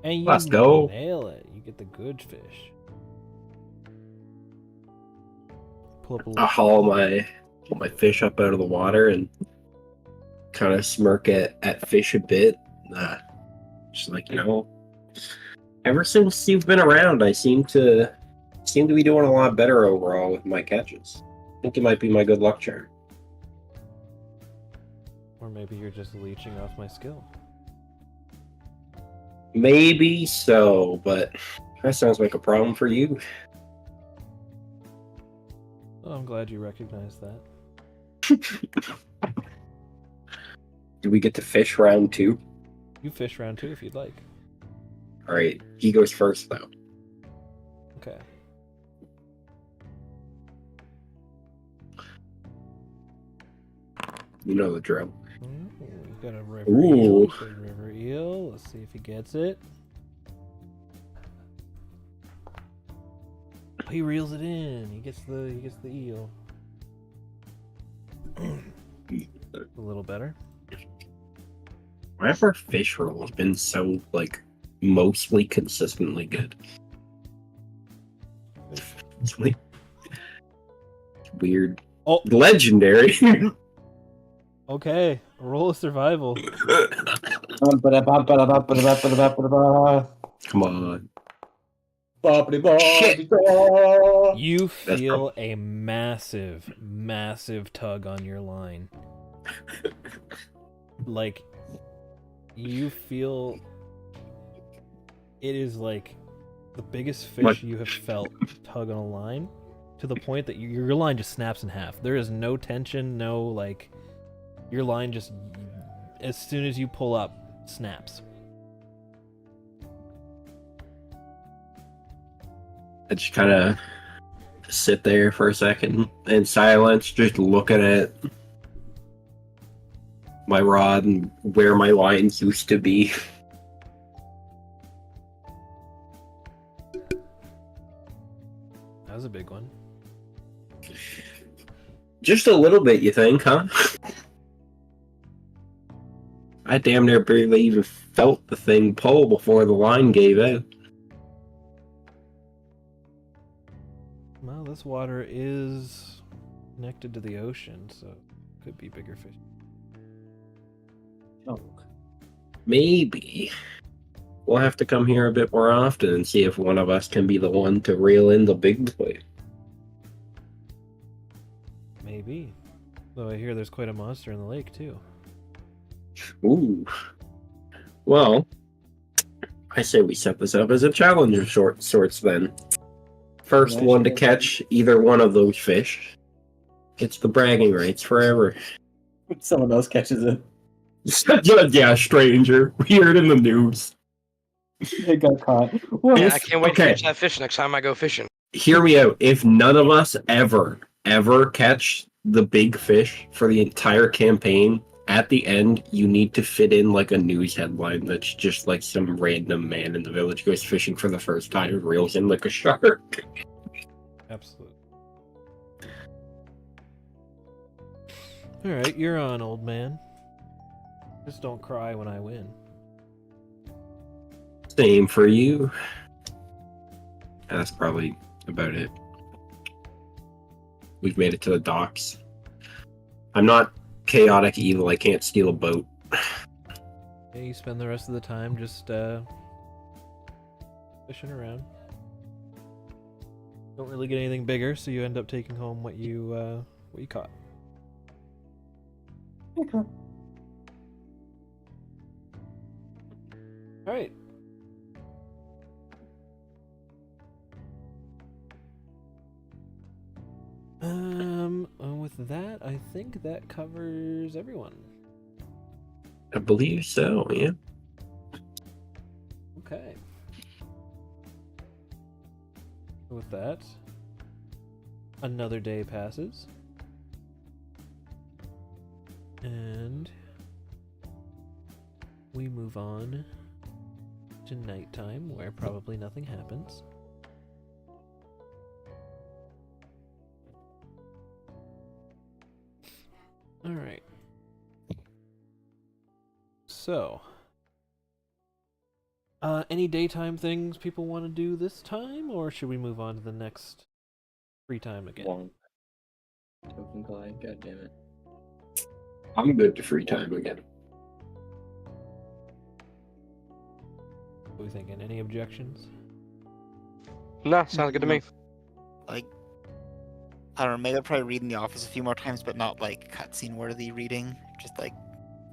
And you Let's go. nail it. You get the good fish. Pull up a I little. haul my fish up out of the water and kind of smirk at fish a bit. Just like, ever since you've been around, I seem to be doing a lot better overall with my catches. I think it might be my good luck charm. Or maybe you're just leeching off my skill. Maybe so, but that sounds like a problem for you. Oh, I'm glad you recognize that. Do we get to fish round 2? You fish round 2 if you'd like. Alright, he goes first though. Okay. You know the drill. Ooh, we got a river Ooh. eel. Good river eel. Let's see if he gets it. He reels it in. He gets the eel. A little better. Why have our fish rolls been so, mostly consistently good? It's like weird. Oh. Legendary. Okay, roll a survival. Come on. Shit. You feel a massive, massive tug on your line. Like, you feel it is like the biggest fish you have felt tug on a line, to the point that your line just snaps in half. There is no tension, your line just, as soon as you pull up, snaps. I just kind of sit there for a second in silence, just looking at my rod and where my lines used to be. That was a big one. Just a little bit, you think, huh? I damn near barely even felt the thing pull before the line gave out. Well, this water is connected to the ocean, so it could be bigger fish. Maybe. We'll have to come here a bit more often and see if one of us can be the one to reel in the big boy. Maybe. Though I hear there's quite a monster in the lake, too. Ooh. Well, I say we set this up as a challenge of sorts then. First one to catch either one of those fish gets the bragging rights forever. Someone else catches it. Yeah, stranger. We heard in the news. They got caught. Man, I can't wait to Okay. catch that fish next time I go fishing. Hear me out. If none of us ever catch the big fish for the entire campaign, at the end, you need to fit in a news headline that's just some random man in the village goes fishing for the first time and reels in like a shark. Absolutely. Alright, you're on, old man. Just don't cry when I win. Same for you. That's probably about it. We've made it to the docks. I'm not chaotic evil. I can't steal a boat. Yeah, you spend the rest of the time just fishing around. Don't really get anything bigger, so you end up taking home what you caught. Okay. All right. With that, I think that covers everyone. I believe so, yeah. Okay. With that, another day passes. And we move on to nighttime, where probably nothing happens. Alright. So, any daytime things people want to do this time, or should we move on to the next free time again? One. Token glide, god damn it. I'm good to free time again. What are we thinking? Any objections? Nah, sounds good to me. Like, I don't know, maybe I'll probably read in the office a few more times, but not like cutscene worthy reading, just like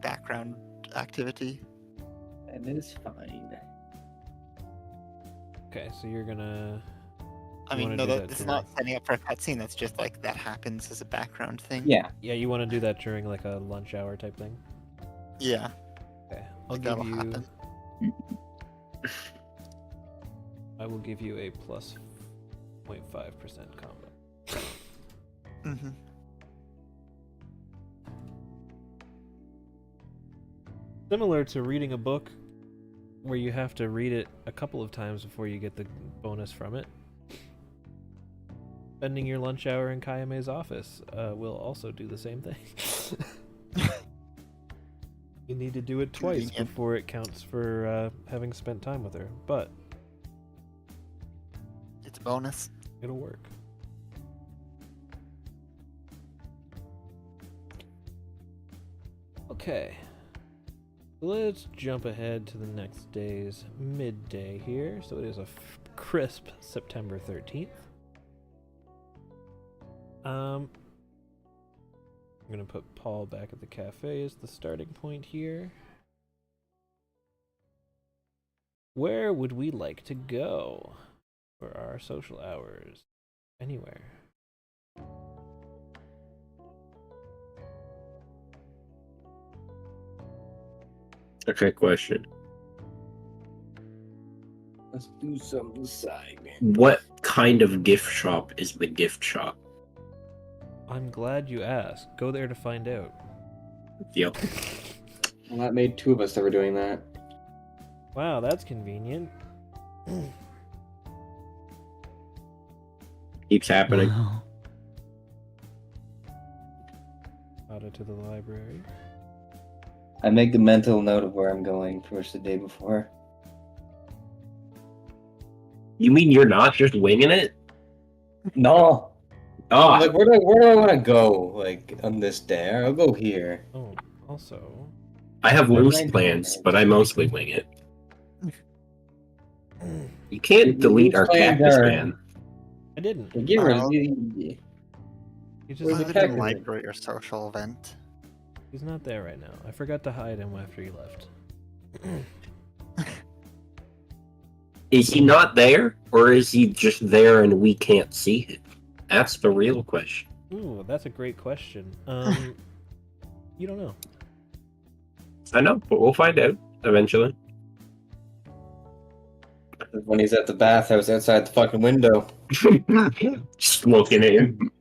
background activity. That is fine. Okay, so you're gonna... I You mean, wanna no, do that that it's too, not right? setting up for a cutscene. That's just like that happens as a background thing. Yeah. Yeah, you want to do that during like a lunch hour type thing? Yeah. Okay, I'll Like give that'll you... happen. I will give you a plus 0.5% combo. Mm-hmm. Similar to reading a book where you have to read it a couple of times before you get the bonus from it. Spending your lunch hour in Kayame's office will also do the same thing. You need to do it twice Convenient. before it counts for having spent time with her, but It's a bonus. it'll work. Okay. Let's jump ahead to the next day's midday here. So it is a crisp September 13th. I'm gonna put Paul back at the cafe as the starting point here. Where would we like to go for our social hours? Anywhere. Okay, question. Let's do some deciding. What kind of gift shop is the gift shop? I'm glad you asked. Go there to find out. Yep. Well, that made two of us that were doing that. Wow, that's convenient. Keeps happening. Wow. Added to the library. I make a mental note of where I'm going pretty much the day before. You mean you're not just winging it? No. Oh, Like, where do I want to go? Like, on this day? I'll go here. Oh, also, I have What loose am I plans, doing? but I mostly wing it. You can't The delete loose our plans cactus are- man. I didn't. Get rid of Oh. the. He just Where's Was the it cactus? in library or social event? he's not there right now. I forgot to hide him after he left. Is he not there, or is he just there and we can't see him? That's the real question. Ooh, that's a great question. You don't know. I know, but we'll find out eventually. When he's at the bathhouse outside the fucking window. Just looking at him.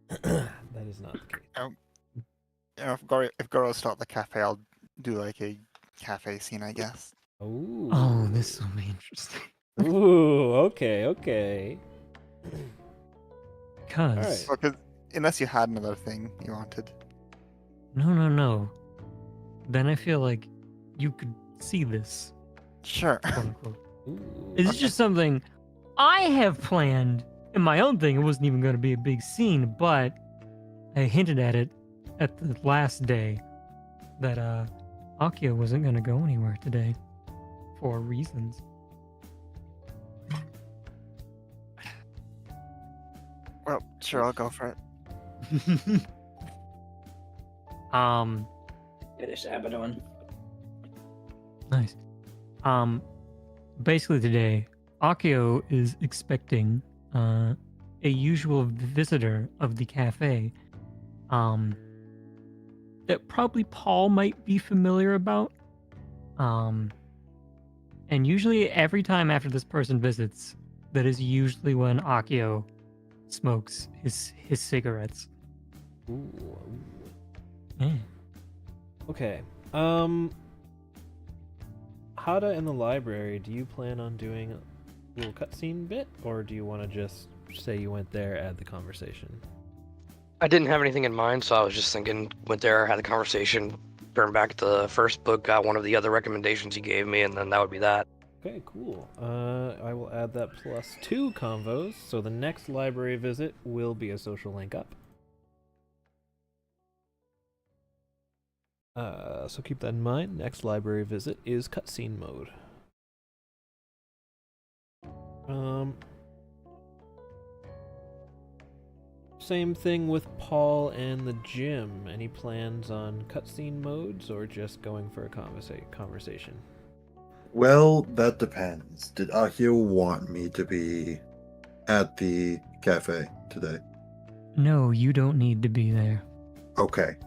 That is not the case. You know, if Goro's still at the cafe, I'll do like a cafe scene, I guess. Ooh. Oh, this will be interesting. Ooh, okay, okay. Because Alright. Because unless you had another thing you wanted. No. Then I feel like you could see this, Sure. quote unquote. Ooh. It's just something I have planned in my own thing. It wasn't even going to be a big scene, but I hinted at it at the last day that Akio wasn't going to go anywhere today for reasons. Well, sure, I'll go for it. Finish Abaddon. Nice. Basically today, Akio is expecting a usual visitor of the cafe. That probably Paul might be familiar about. And usually every time after this person visits, that is usually when Akio smokes his cigarettes. Ooh. Yeah. Okay. Hada in the library, do you plan on doing a little cutscene bit, or do you want to just say you went there, add the conversation? I didn't have anything in mind, so I was just thinking, went there, had the conversation, turned back to the first book, got one of the other recommendations he gave me, and then that would be that. Okay, cool. I will add that +2 convos, so the next library visit will be a social link up. So keep that in mind. Next library visit is cutscene mode. Same thing with Paul and the gym. Any plans on cutscene modes or just going for a conversation? Well, that depends. Did Akio want me to be at the cafe today? No, you don't need to be there. Okay.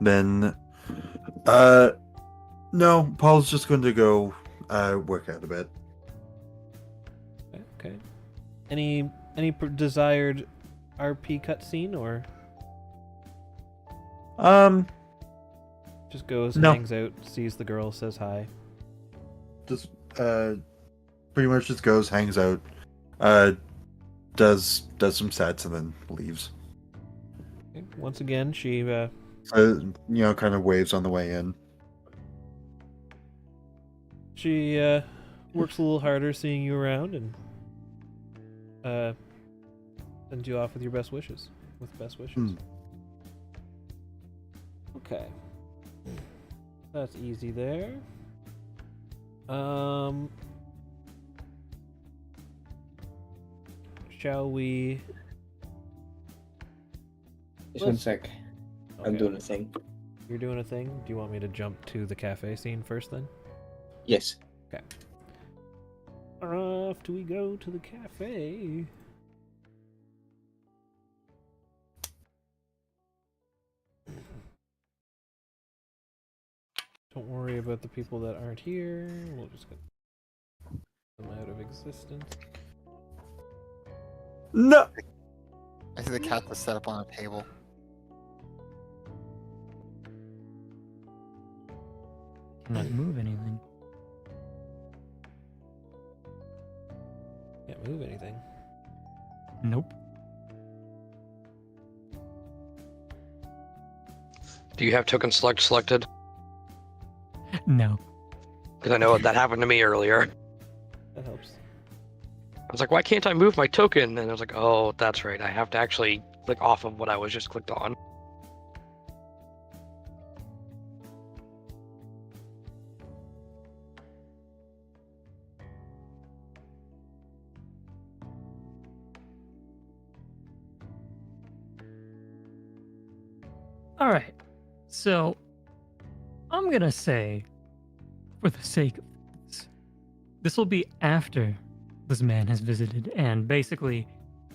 Then, no, Paul's just going to go work out a bit. Okay. Any desired RP cutscene or just goes, No. hangs out, sees the girl, says hi? Just pretty much just goes, hangs out, does some sets and then leaves. Okay. Once again, she Kind of waves on the way in. She works a little harder seeing you around and sends you off with your best wishes. With best wishes. Hmm. Okay. That's easy there. Shall we? Just one sec. I'm Okay. doing a thing. You're doing a thing? Do you want me to jump to the cafe scene first then? Yes. Off do we go to the cafe? Don't worry about the people that aren't here. We'll just get them out of existence. No. I see the cat that's set up on a table. Cannot move anything. Can't move anything. Nope. Do you have token select selected? No. Because I know that happened to me earlier. That helps. I was like, why can't I move my token? And I was like, oh, that's right. I have to actually click off of what I was just clicked on. All right. So I'm going to say, for the sake of this will be after this man has visited. And basically,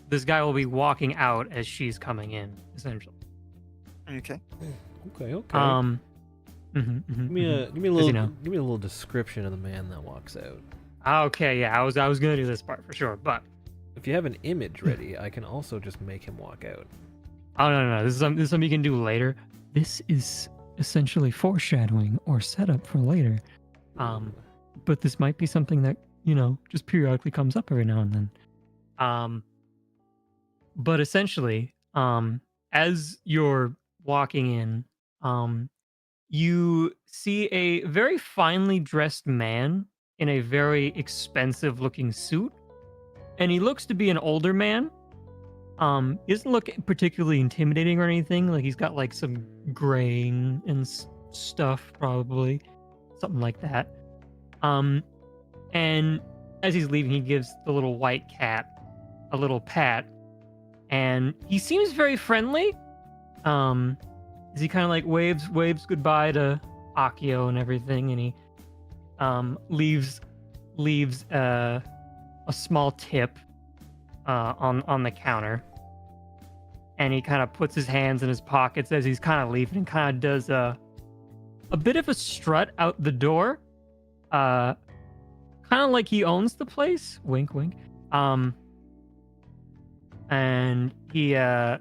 this guy will be walking out as she's coming in, essentially. Okay. Okay. Give me a As you know. give me a little description of the man that walks out. Okay, yeah, I was gonna do this part for sure, but If you have an image ready, I can also just make him walk out. oh no, this is something you can do later. This is essentially foreshadowing or setup for later. But this might be something that, just periodically comes up every now and then. But essentially, as you're walking in, you see a very finely dressed man in a very expensive looking suit, and he looks to be an older man. He doesn't look particularly intimidating or anything. Like he's got like some graying and stuff, probably something like that. And as he's leaving, he gives the little white cat a little pat, and he seems very friendly. As he kind of like waves goodbye to Akio and everything, and he leaves a small tip on the counter, and he kind of puts his hands in his pockets as he's kind of leaving, and kind of does a bit of a strut out the door, kind of like he owns the place. Wink, wink. And he kind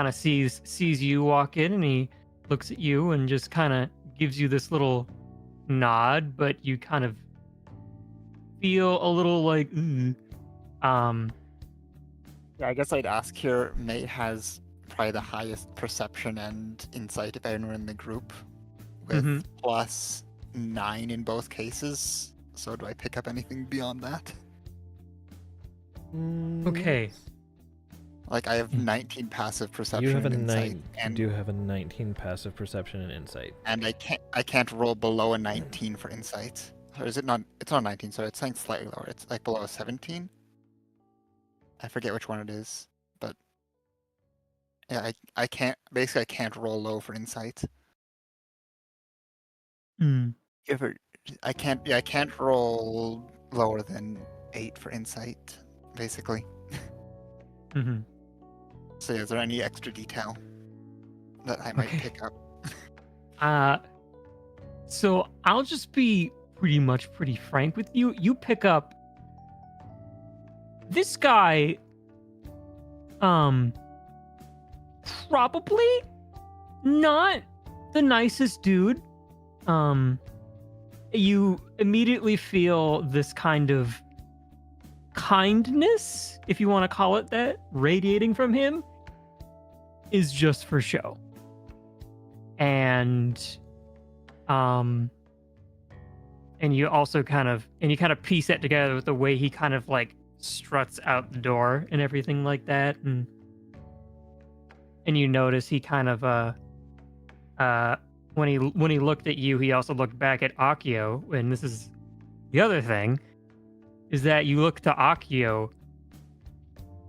of sees you walk in, and he looks at you and just kind of gives you this little nod, but you kind of feel a little like, Yeah, I guess I'd ask here. May has probably the highest perception and insight of anyone in the group, with +9 in both cases. So do I pick up anything beyond that? okay. Like I have 19 passive perception You have a and insight, you do have a 19 passive perception and insight. and I can't roll below a 19 for insight. Or is it not? It's not 19. Sorry, it's saying slightly lower. It's like below a 17. I forget which one it is, but yeah, I can't. Basically, I can't roll low for insight. If it, I can't. Yeah, I can't roll lower than 8 for insight. Basically. Mm-hmm. So, is there any extra detail that I might pick up? So I'll just be pretty frank with you. You pick up this guy, probably not the nicest dude. You immediately feel this kind of kindness, if you want to call it that, radiating from him, is just for show. And you also kind of piece that together with the way he kind of like struts out the door and everything like that, and you notice he kind of when he looked at you, he also looked back at Akio, and this is the other thing, is that you look to Akio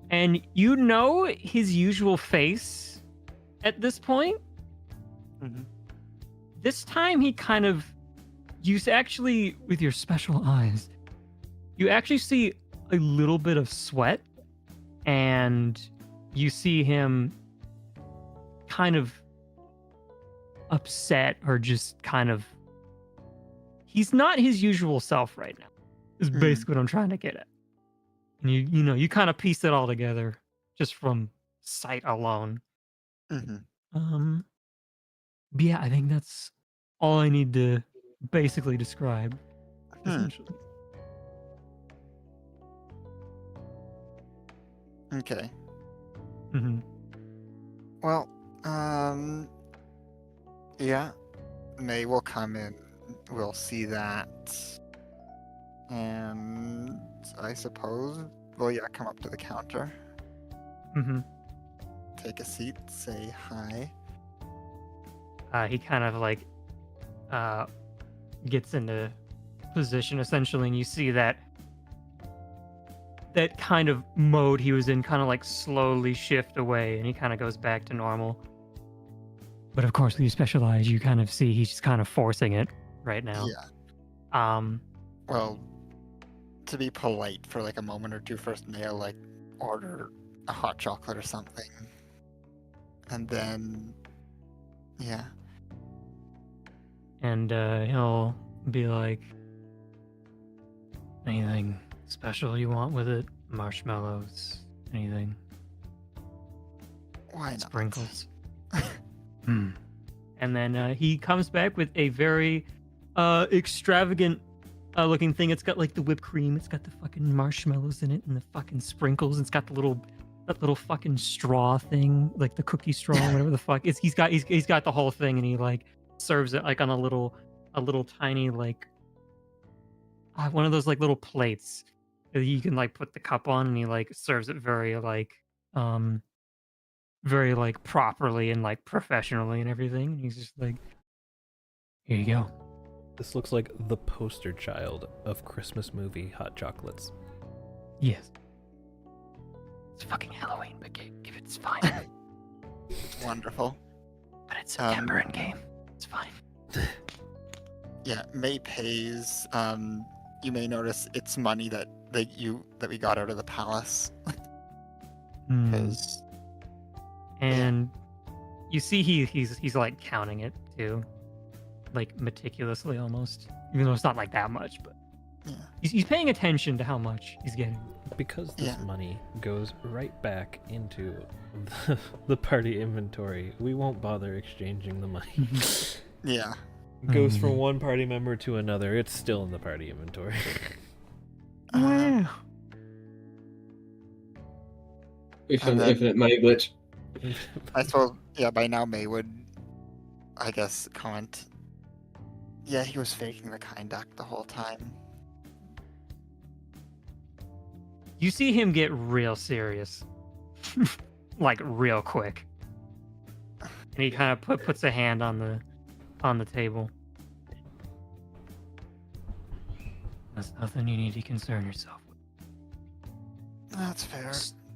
and you know his usual face at this point. This time he kind of, you actually, with your special eyes, you actually see a little bit of sweat, and you see him kind of upset, or just kind of, he's not his usual self right now, is basically what I'm trying to get at. And you know, you kind of piece it all together just from sight alone. But yeah, I think that's all I need to basically describe, essentially. Okay. Mm-hmm. Well, yeah, May will come in. We'll see that, and I suppose, well, yeah, come up to the counter, take a seat, say hi. He kind of like gets into position essentially, and you see that kind of mode he was in kind of like slowly shift away, and he kind of goes back to normal. But of course, with your special eyes, you kind of see he's just kind of forcing it right now. Yeah. Well, to be polite for like a moment or two first, May'll like order a hot chocolate or something, and then yeah. And he'll be like, anything special you want with it? Marshmallows? Anything? Why not? Sprinkles? And then he comes back with a very extravagant looking thing. It's got like the whipped cream, it's got the fucking marshmallows in it, and the fucking sprinkles. It's got the little that little fucking straw thing, like the cookie straw, whatever the fuck. He's got the whole thing, and he like serves it like on a little tiny like one of those like little plates that you can like put the cup on, and he like serves it very like properly and like professionally and everything. And he's just like, here you go. This looks like the poster child of Christmas movie hot chocolates. Yes. It's fucking Halloween, but give it's fine. Wonderful. But it's September in game. It's fine. Yeah, May pays. You may notice it's money that we got out of the palace. Hmm. 'Cause- And you see he's like counting it too, like meticulously almost, even though it's not like that much, but yeah. he's paying attention to how much he's getting. Because this Yeah. money goes right back into the party inventory, we won't bother exchanging the money. Yeah. It goes from one party member to another. It's still in the party inventory. Wow. We found the then- infinite money glitch. I suppose, yeah, by now May would, I guess, comment. Yeah, he was faking the kind act the whole time. You see him get real serious, like real quick, and he kind of puts a hand on the table. That's nothing you need to concern yourself with. That's fair.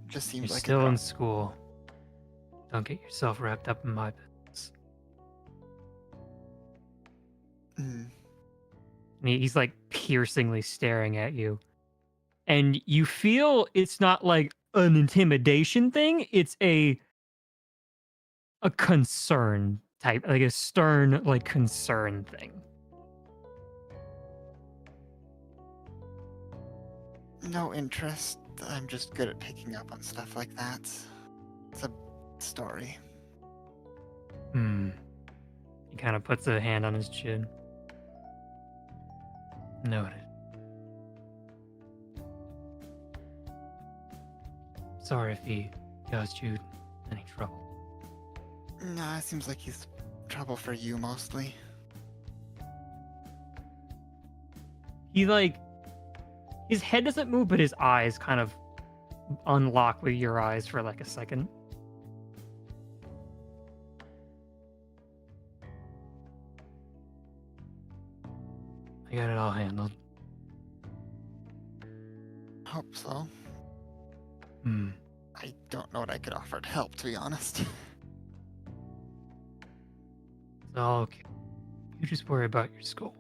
Just seems You're like still a in school. Don't get yourself wrapped up in my business. Mm. And he's like piercingly staring at you. And you feel it's not like an intimidation thing, it's a concern type, like a stern, like concern thing. No interest. I'm just good at picking up on stuff like that. It's a story. He kind of puts a hand on his chin. Noted. Sorry if he caused you any trouble. Nah, it seems like he's trouble for you mostly. He like his head doesn't move, but his eyes kind of unlock with your eyes for like a second. I got it all handled. Hope so. Hmm. I don't know what I could offer to help, to be honest. It's all okay. You just worry about your school.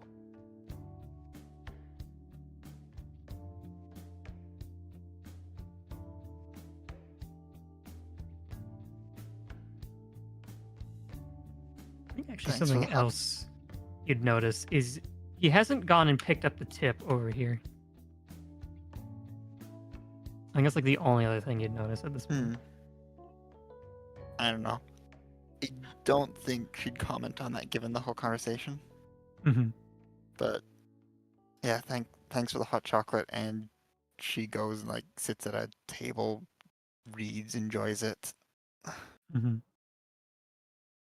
I think actually Thanks for something the help. else you'd notice is he hasn't gone and picked up the tip over here. I think that's like the only other thing you'd notice at this point. I don't know. I don't think she'd comment on that given the whole conversation. Mm-hmm. But yeah, thanks for the hot chocolate. And she goes and like sits at a table, reads, enjoys it, Mm-hmm.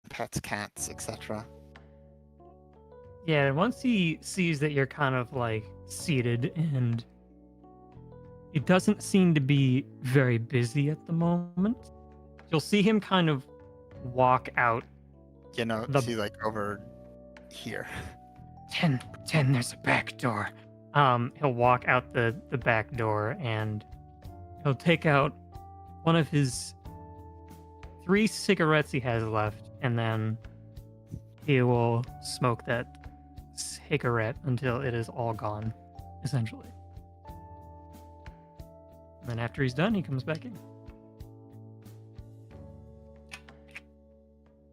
pets cats, etc. Yeah, and once he sees that you're kind of like seated and it doesn't seem to be very busy at the moment, you'll see him kind of walk out. You know, The- she's like over here. 10, there's a back door. He'll walk out the back door and he'll take out one of his 3 cigarettes he has left, and then he will smoke that cigarette until it is all gone, essentially. And then after he's done, he comes back in.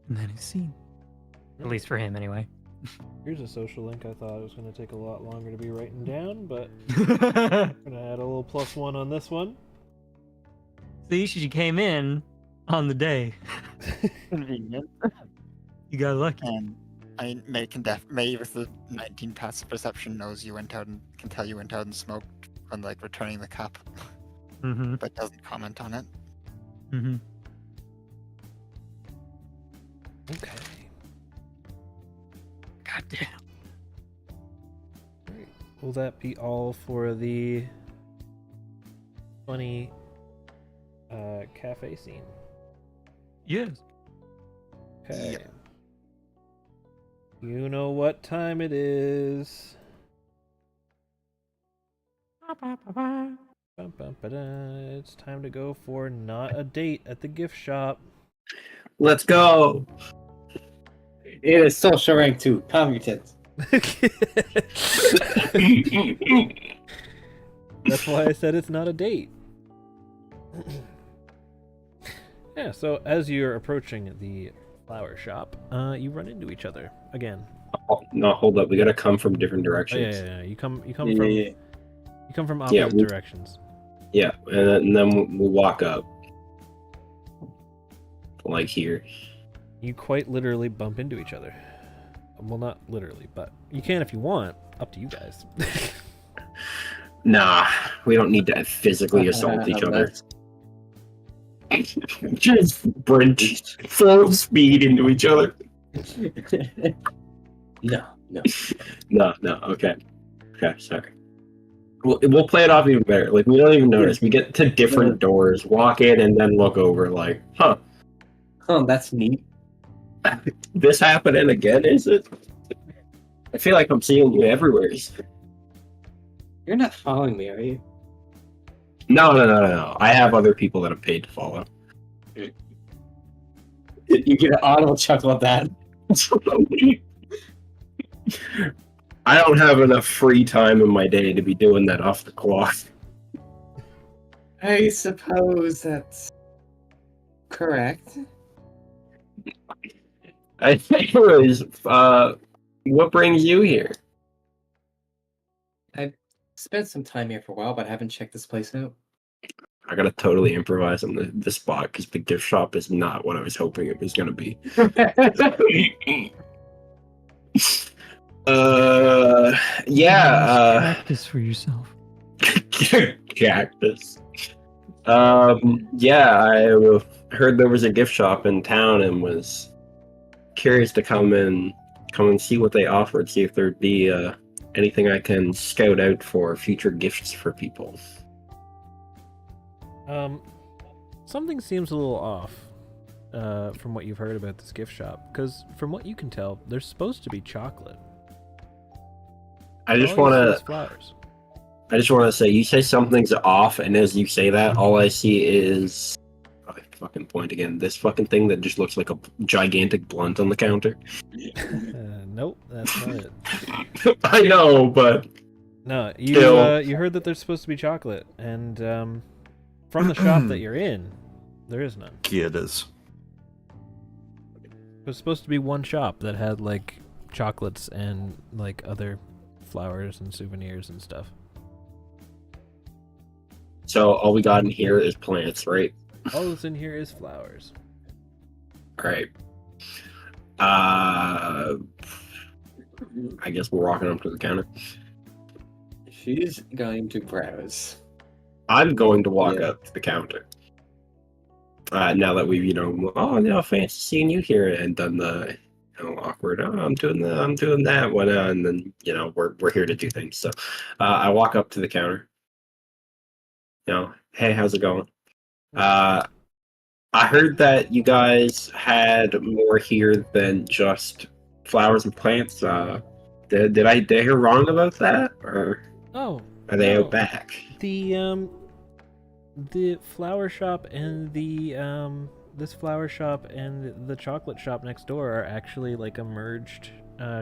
And then he's seen. At least for him, anyway. Here's a social link I thought it was going to take a lot longer to be written down, but I'm going to add a little +1 on this one. See, she came in on the day. Convenient. You got lucky. And I May with the 19 passive perception knows you went out and can tell you went out and smoked when like returning the cup, Mm-hmm. but doesn't comment on it. Mm-hmm. Okay. God damn. Alright. Will that be all for the funny cafe scene? Yes. Okay. Yep. You know what time it is. Bum, bum, ba-da. It's time to go for not a date at the gift shop. Let's go. It is social rank 2. Calm your tits. That's why I said it's not a date. Yeah, so as you're approaching the flower shop, you run into each other again. Oh, no, hold up. We gotta come from different Oh, directions. yeah. You come Yeah, from yeah, yeah. you come from opposite directions. Yeah, and then we'll walk up. Like here. You quite literally bump into each other. Well, not literally, but you can if you want. Up to you guys. Nah, we don't need to physically assault each other. Just sprint full speed into each other. No. No, okay. Okay, sorry. We'll play it off even better. Like, we don't even notice. We get to different doors, walk in, and then look over like, huh, Oh, that's neat. this happening again, is it? I feel like I'm seeing you everywhere. You're not following me, are you? No. I have other people that I'm paid to follow. You get an audible chuckle at that. I don't have enough free time in my day to be doing that off the clock. I suppose that's correct. Anyways, what brings you here? I've spent some time here for a while, but I haven't checked this place out. I gotta totally improvise on the spot because the gift shop is not what I was hoping it was gonna be. Yeah. Practice for yourself. Cactus. Yeah, I heard there was a gift shop in town and was curious to come and see what they offered, see if there'd be anything I can scout out for future gifts for people. Something seems a little off from what you've heard about this gift shop, because from what you can tell, there's supposed to be chocolate. I just All you see want is to flowers. say, you say something's off, and as you say that, all I see is fucking point again. This fucking thing that just looks like a gigantic blunt on the counter. Nope, that's not it. I know, but No, Still. you heard that there's supposed to be chocolate, and from the shop that you're in, there is none. Yeah, it is. It was supposed to be one shop that had like chocolates and like other flowers and souvenirs and stuff. so all we got in here is plants, right? All that's in here is flowers. All right. I guess we're walking up to the counter. She's going to browse. I'm going to walk Yeah. up to the counter. Now that we've, fancy seeing you here, and done the awkward. Oh, I'm doing that one, and then we're here to do things. So I walk up to the counter. Hey, how's it going? I heard that you guys had more here than just flowers and plants. Did I hear wrong about that, or Oh, are they no. out back? The flower shop and the this flower shop and the chocolate shop next door are actually like a merged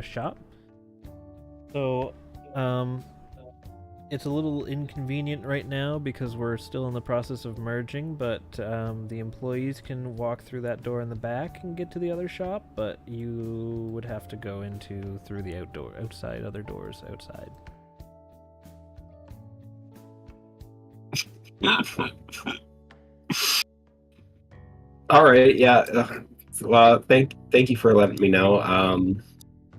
shop. So it's a little inconvenient right now because we're still in the process of merging, but the employees can walk through that door in the back and get to the other shop, but you would have to go through the other doors outside. All right, yeah. Well, thank you for letting me know. I'm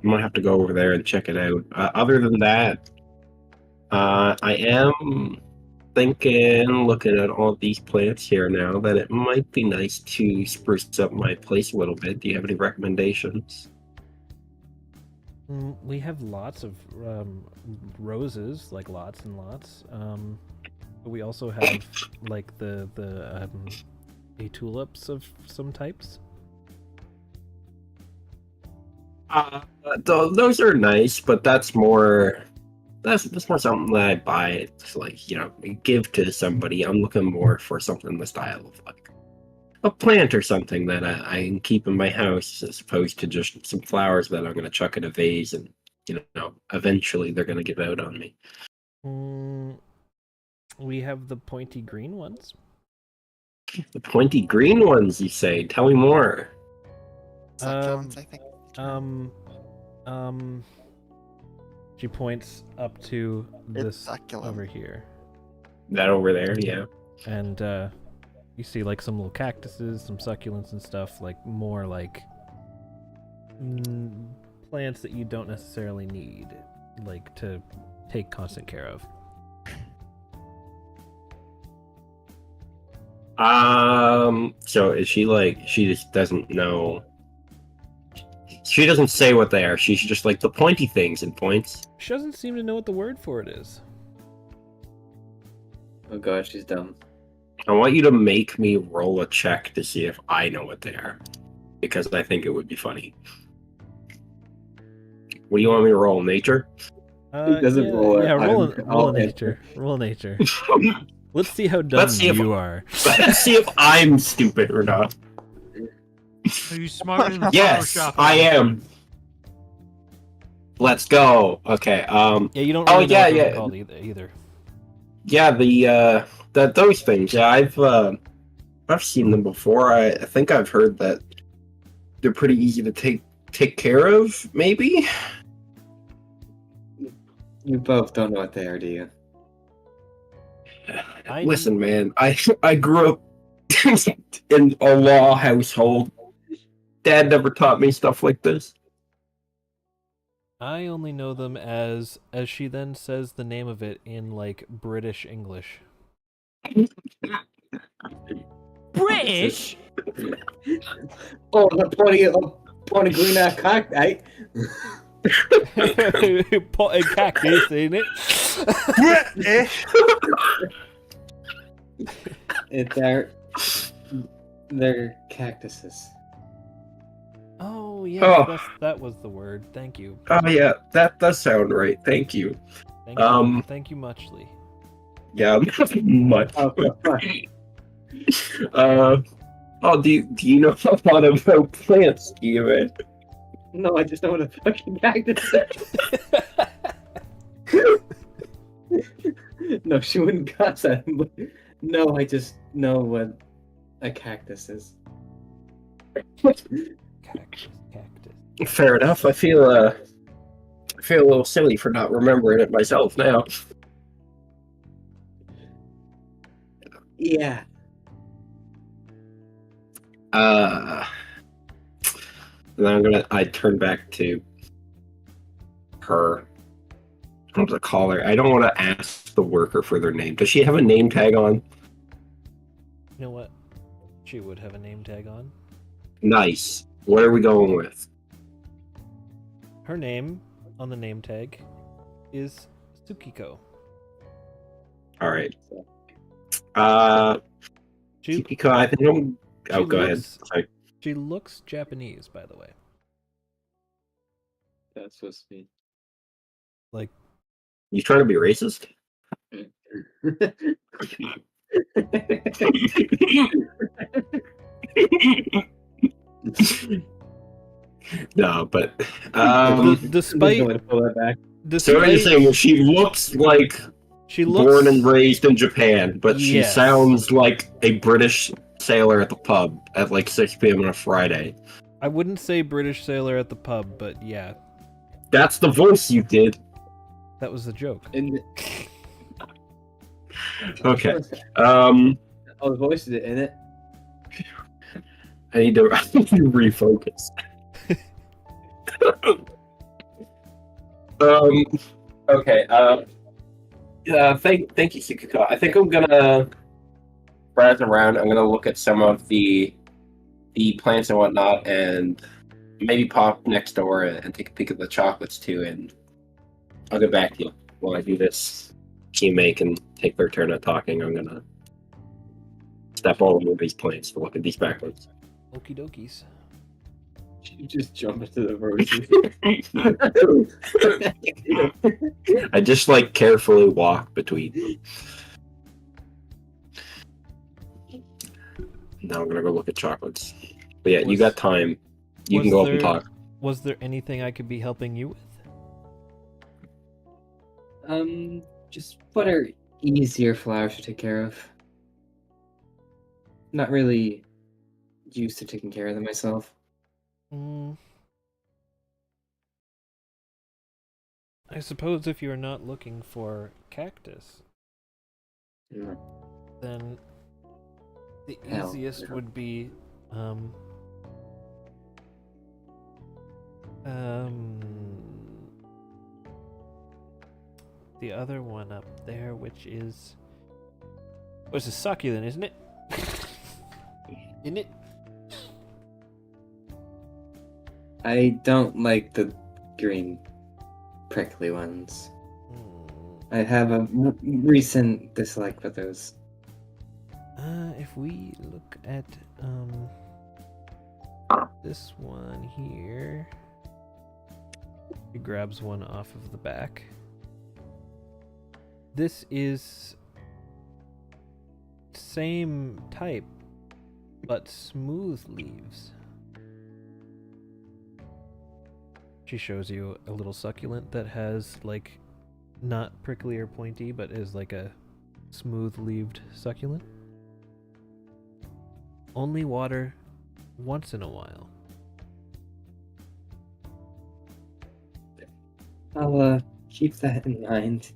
gonna have to go over there and check it out. Other than that, I am thinking, looking at all these plants here now, that it might be nice to spruce up my place a little bit. Do you have any recommendations? We have lots of roses, like lots and lots. But we also have like the tulips of some types. Those are nice, but that's more something that I buy to, like, give to somebody. I'm looking more for something in the style of like a plant or something that I can keep in my house, as opposed to just some flowers that I'm going to chuck in a vase and eventually they're going to give out on me. We have the pointy green ones. The pointy green ones, you say? Tell me more. Succulents, I think. She points up to It's this succulent. over here, That over there, yeah. and you see like some little cactuses, some succulents and stuff, like more like plants that you don't necessarily need, like to take constant care of. So is she like, she just doesn't know? She doesn't say what they are. She's just like the pointy things and points. She doesn't seem to know what the word for it is. Oh gosh, she's dumb. I want you to make me roll a check to see if I know what they are, because I think it would be funny. What do you want me to roll? Nature? It doesn't yeah, roll. Yeah, roll I'll nature. Roll nature. Let's see how dumb Let's see if- you are. Let's see if I'm stupid or not. Are you smarter than Yes, Photoshop? I am. Let's go. Okay. Yeah, you don't Oh, really know yeah, what those yeah. are called either. Yeah, those things. Yeah, I've seen them before. I think I've heard that they're pretty easy to take care of. Maybe. You both don't know what they are, do you? Listen, man. I grew up in a law household. Dad never taught me stuff like this. I only know them as she then says the name of it in like British English. British? Oh, the pointy green cock, eh? Potted cactus, ain't it? They're cactuses. Oh yes, Oh. that was the word. Thank you. Oh yeah, that does sound right. Thank you. Thank you muchly. Yeah, much. Oh, Do you know a lot about plants, Steven? no, I just know what a fucking cactus is. No, she wouldn't cuss at him. No, I just know what a cactus is. Cactus. Fair enough. I feel a little silly for not remembering it myself now. Yeah. Then I turn back to her. I'm gonna call her. I don't want to ask the worker for their name. Does she have a name tag on? You know what? She would have a name tag on. Nice. What are we going with? Her name on the name tag is Tsukiko. All right. She Tsukiko, I think I'm. Oh, go ahead. Sorry. She looks Japanese, by the way. That's supposed to be. Like, You trying to be racist? No, but despite There's no way to pull that back. so what are you saying? Well, she looks like she looks born and raised in Japan, but she Yes. sounds like a British sailor at the pub at like 6 p.m. on a Friday. I wouldn't say British sailor at the pub, but yeah, That's the voice you did. that was the joke. In Okay. Oh, the voice is in it. I need to refocus. Okay. Thank you, Sukiko. I think I'm gonna browse around. I'm gonna look at some of the plants and whatnot, and maybe pop next door and take a peek at the chocolates too. And I'll get back to you while I do this. Teammate can take their turn at talking. I'm gonna step all over these plants to look at these backwards. Okie dokies. You just jump into the roses. I just like carefully walk between them. Now I'm gonna go look at chocolates. But yeah, you got time. You can go up and talk. Was there anything I could be helping you with? Just what are easier flowers to take care of? Not really used to taking care of them myself. I suppose if you're not looking for cactus, No. then the Hell, easiest no. would be the other one up there, which is it's a succulent, isn't it? Isn't it? I don't like the green prickly ones. I have a recent dislike for those. If we look at this one here, he grabs one off of the back. This is same type, but smooth leaves. She shows you a little succulent that has like not prickly or pointy, but is like a smooth-leaved succulent. Only water once in a while. I'll keep that in mind.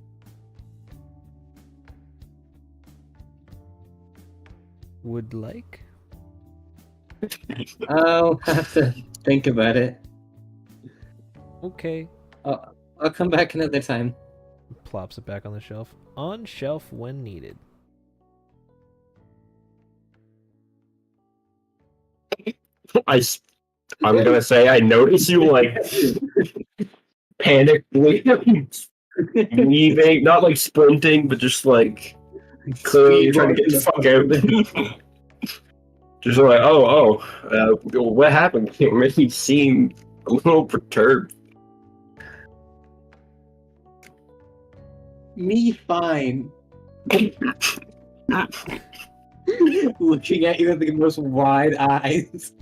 Would like? I'll have to think about it. Okay. I'll come back another time. Plops it back on the shelf. On shelf when needed. I'm gonna say I notice you like panically leaving, not like sprinting, but just like clearly trying to get the fuck out. Just like, what happened? It made me seem a little perturbed. Me fine. Looking at you with the most wide eyes.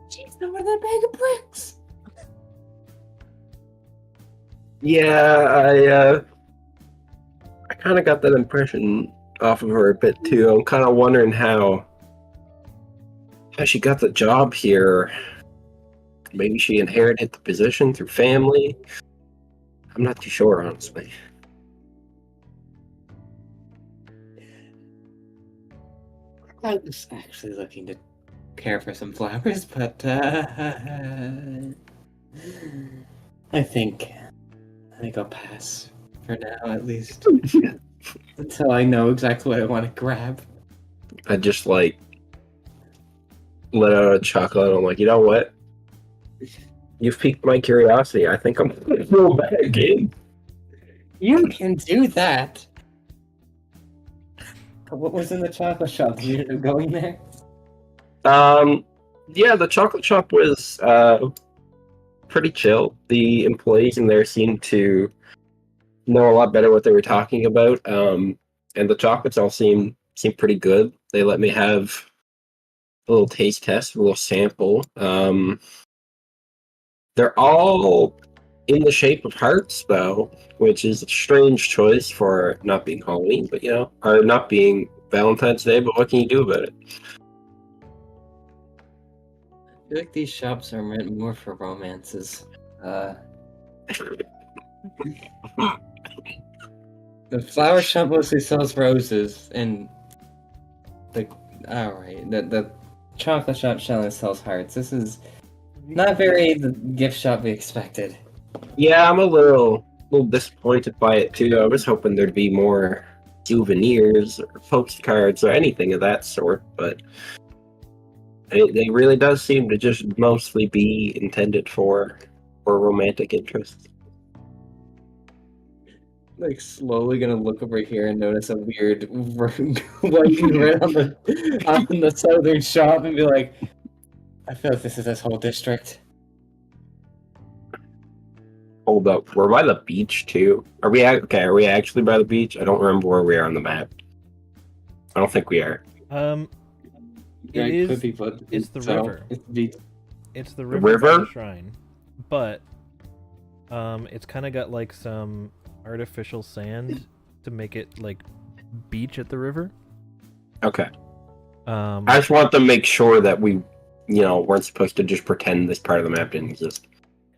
She's not with that bag of bricks. Yeah, I kind of got that impression off of her a bit too. I'm kind of wondering how she got the job here. Maybe she inherited the position through family. I'm not too sure, honestly. I was actually looking to care for some flowers, but I think I'll pass for now, at least. Until I know exactly what I want to grab. I just like let out a chocolate. I'm like, you know what? You've piqued my curiosity. I think I'm gonna go back in. You can do that. What was in the chocolate shop? Did you end up going there? Yeah, the chocolate shop was pretty chill. The employees in there seemed to know a lot better what they were talking about. And the chocolates all seem pretty good. They let me have a little taste test, a little sample. They're all in the shape of hearts, though, which is a strange choice for not being Halloween, but or not being Valentine's Day. But what can you do about it? I feel like these shops are meant more for romances. The flower shop mostly sells roses, and the chocolate shop sells hearts. This is Not very the gift shop we expected. Yeah, I'm a little disappointed by it too. I was hoping there'd be more souvenirs or postcards or anything of that sort, but it really does seem to just mostly be intended for romantic interest. Like slowly gonna look over here and notice a weird writing right on the southern shop and be like, I feel like this is this whole district. Hold up, we're by the beach too. Are we Are we actually by the beach? I don't remember where we are on the map. I don't think we are. It Right, is. could be, but It's the so, river. It's the beach. It's the The river, by river? the shrine, but it's kind of got like some artificial sand to make it like beach at the river. Okay. Um, I just want to make sure that we, weren't supposed to just pretend this part of the map didn't exist.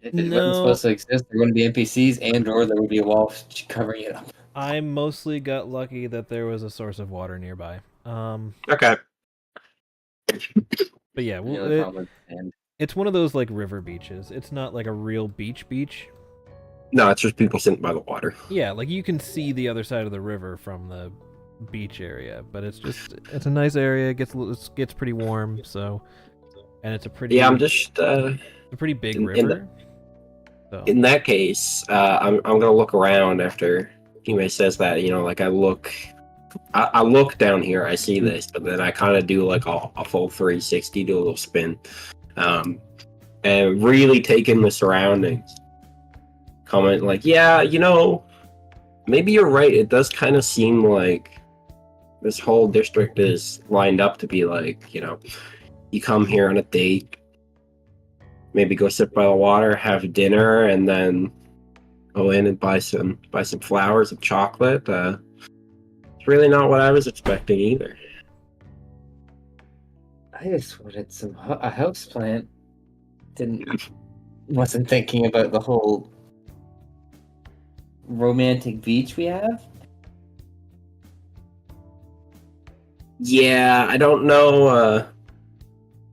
If it No. wasn't supposed to exist, there wouldn't be NPCs and/or there would be a wall covering it up. I mostly got lucky that there was a source of water nearby. Okay. But yeah, You well, know, the problem with sand. it's one of those like river beaches. It's not like a real beach. No, it's just people sitting by the water. Yeah, like you can see the other side of the river from the beach area, but it's a nice area. It gets pretty warm, so, and it's a pretty Yeah, I'm just a pretty big in river. So in that case, I'm gonna look around after Hime says that. I look down here, I see this, but then I kind of do like a full 360, do a little spin, and really take in the surroundings. Comment like, yeah, maybe you're right. It does kind of seem like this whole district is lined up to be like, you come here on a date, maybe go sit by the water, have dinner, and then go in and buy some flowers and chocolate. It's really not what I was expecting either. I just wanted a house plant. Wasn't thinking about the whole romantic beach we have. Yeah, I don't know. I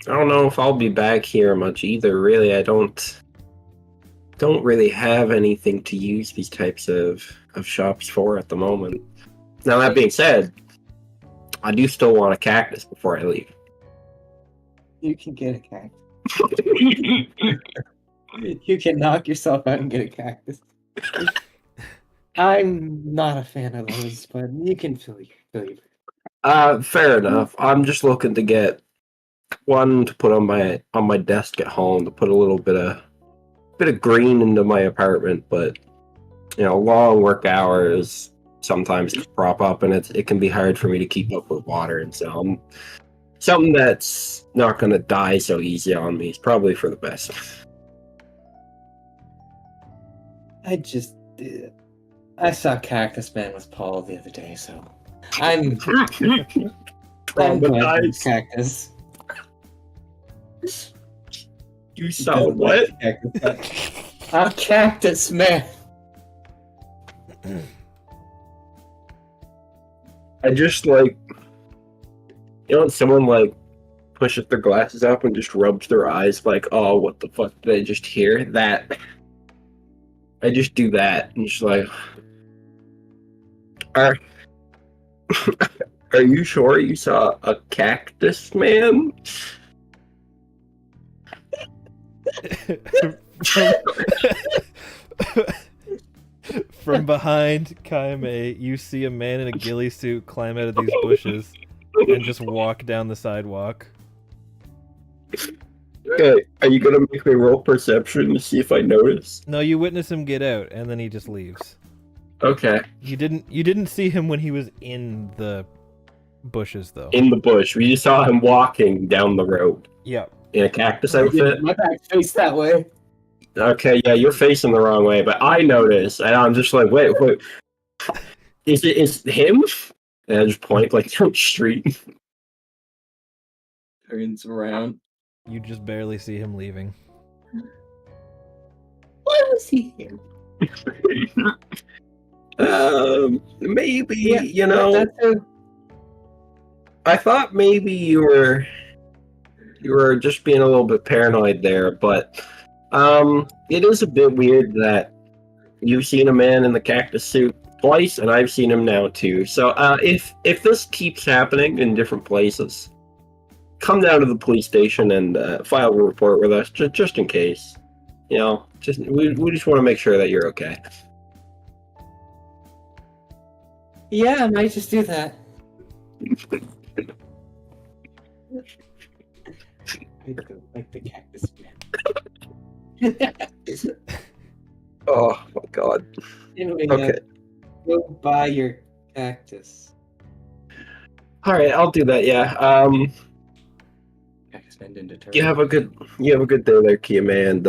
don't know if I'll be back here much either. Really, I don't really have anything to use these types of shops for at the moment. Now that being said, I do still want a cactus before I leave. You can get a cactus. You can knock yourself out and get a cactus. I'm not a fan of those, but you can feel you. Fair enough. I'm just looking to get one to put on my desk at home to put a little bit of green into my apartment, but long work hours sometimes crop up, and it can be hard for me to keep up with water, and so something that's not going to die so easy on me is probably for the best. I saw Cactus Man with Paul the other day, so I'm glad Traumatized. Cactus. You saw what? A Cactus Man. I just when someone pushes their glasses up and just rubs their eyes like, oh, what the fuck did I just hear? That I just do that and just like, are you sure you saw a cactus man? From behind Kaime, you see a man in a ghillie suit climb out of these bushes and just walk down the sidewalk. Okay, are you gonna make me roll perception to see if I notice? No, you witness him get out, and then he just leaves. Okay, You didn't see him when he was in the bushes, though. in the bush. We just saw him walking down the road Yeah. in a cactus outfit. My back's faced that way. Okay, yeah, you're facing the wrong way, but I notice, and I'm just like, wait, is him? And I just point down the street. Turns around. You just barely see him leaving. Why was he here? Maybe That's a... I thought maybe you were You were just being a little bit paranoid there, but it is a bit weird that you've seen a man in the cactus suit twice, and I've seen him now too. So if this keeps happening in different places, come down to the police station and file a report with us, just in case. You know, we just want to make sure that you're okay. Yeah, I might just do that. Like the cactus man. Oh my god. Anyway, Okay. go buy your cactus. All right, I'll do that. Yeah. Cactus man didn't deter. You have a good day there, Kiyame, and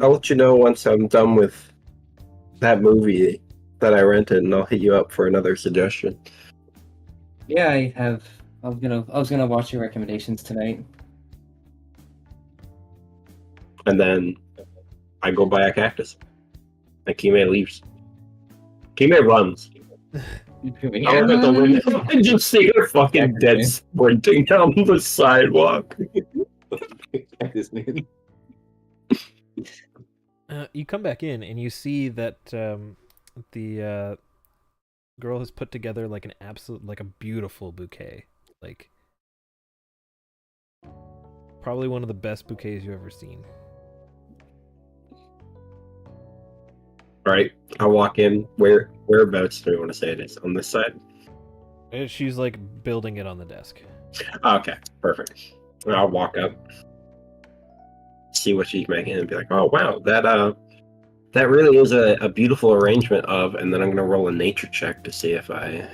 I'll let you know once I'm done with that movie that I rented, and I'll hit you up for another suggestion. Yeah, I was gonna watch your recommendations tonight. And then I go buy a cactus. And Kiyame leaves. Kiyame runs. I look at the window and just see her fucking dead sprinting down the sidewalk. Cactus man. You come back in and you see that the girl has put together like a beautiful bouquet, like probably one of the best bouquets you've ever seen. All right, I walk in. Whereabouts do you want to say it is? On this side? She's like building it on the desk. Okay, perfect. I'll walk up, see what she's making, and be like, "Oh wow, that really is a beautiful arrangement of." And then I'm gonna roll a nature check to see if I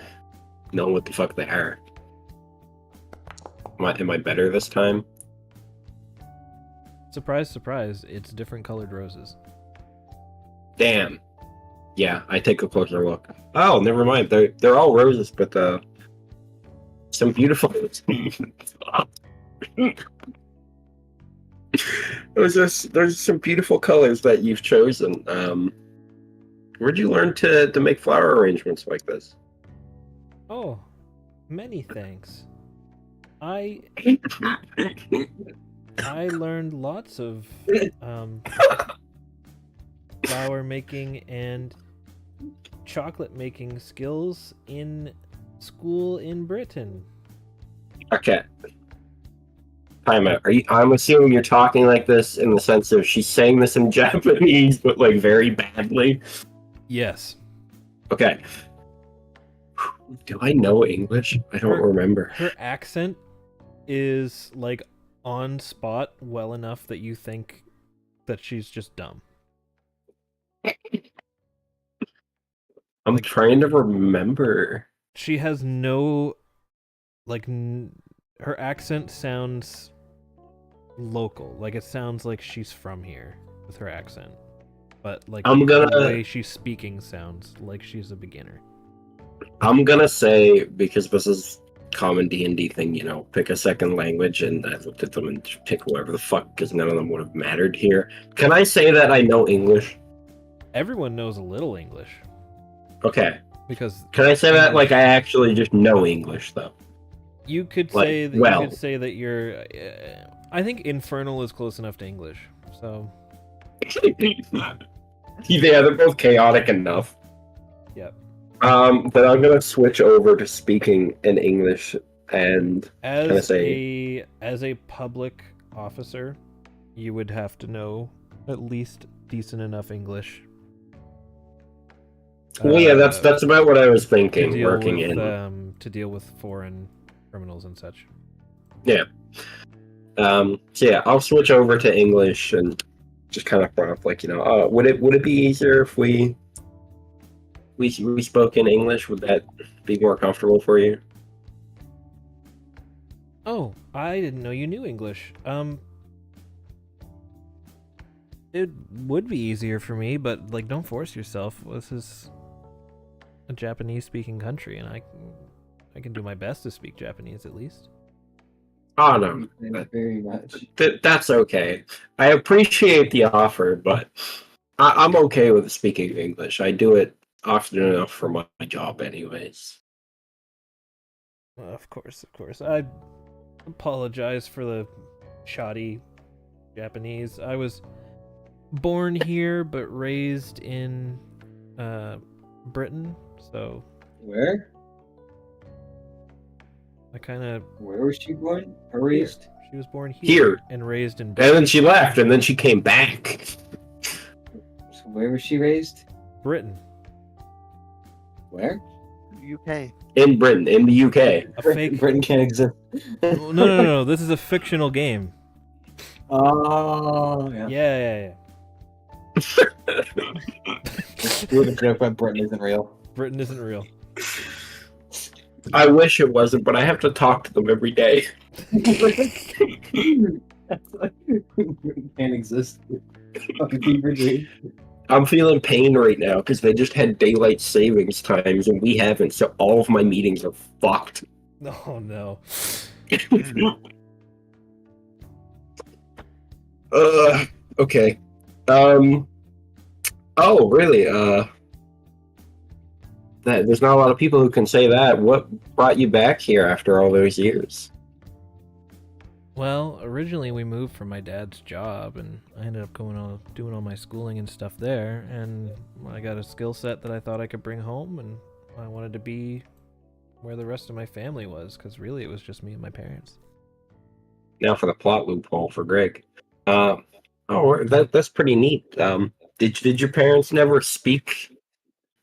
know what the fuck they are. Am I better this time? Surprise, surprise! It's different colored roses. Damn. Yeah, I take a closer look. Oh, never mind. They're all roses, but some beautiful. There's some beautiful colors that you've chosen. Where'd you learn to make flower arrangements like this? Oh, many thanks. I learned lots of flower making and chocolate making skills in school in Britain. Okay. Time out. I'm assuming you're talking like this in the sense of she's saying this in Japanese, but like very badly. Yes. Okay. Do I know English? I don't remember. Her accent is like on spot well enough that you think that she's just dumb. I'm trying to remember. She has no her accent sounds local. Like it sounds like she's from here with her accent. But like the way she's speaking sounds like she's a beginner. I'm gonna say, because this is common D&D thing, you know, pick a second language, and I looked at them and just pick whatever the fuck, because none of them would have mattered here. Can I say that I know English? Everyone knows a little English. Okay. Because can I say that like I actually just know English though? You could like, say that you could say that you're. I think Infernal is close enough to English, so. Yeah, they're both chaotic enough. Yep. But I'm gonna switch over to speaking in English and as a public officer, you would have to know at least decent enough English. Well, yeah, that's about what I was thinking. To deal with foreign criminals and such. Yeah. So yeah, I'll switch over to English and just kind of prompt, like, you know, would it be easier if we spoke in English? Would that be more comfortable for you? Oh, I didn't know you knew English. It would be easier for me, but like, don't force yourself. This is a Japanese-speaking country, and I can do my best to speak Japanese at least. Oh no, very much. That's okay. I appreciate the offer, but I'm okay with speaking English. I do it often enough for my job, anyways. Of course. I apologize for the shoddy Japanese. I was born here but raised in Britain, so Where? I kind of Where was she born or raised? she was born Here. and raised in And Britain. then she left, and then she came back. So where was she raised? Britain. Where? UK. In Britain, in the UK. A fake. Britain can't exist. No. This is a fictional game. Oh, yeah. Yeah. We're the joke about Britain isn't real. Britain isn't real. I wish it wasn't, but I have to talk to them every day. Britain can't exist. Fucking fever dream. I'm feeling pain right now because they just had daylight savings times and we haven't, so all of my meetings are fucked. Oh no. Okay. Oh, really? There's not a lot of people who can say that. What brought you back here after all those years? Well, originally we moved from my dad's job, and I ended up doing all my schooling and stuff there, and I got a skill set that I thought I could bring home, and I wanted to be where the rest of my family was, because really it was just me and my parents. Now for the plot loophole for Greg. That's pretty neat. Did your parents never speak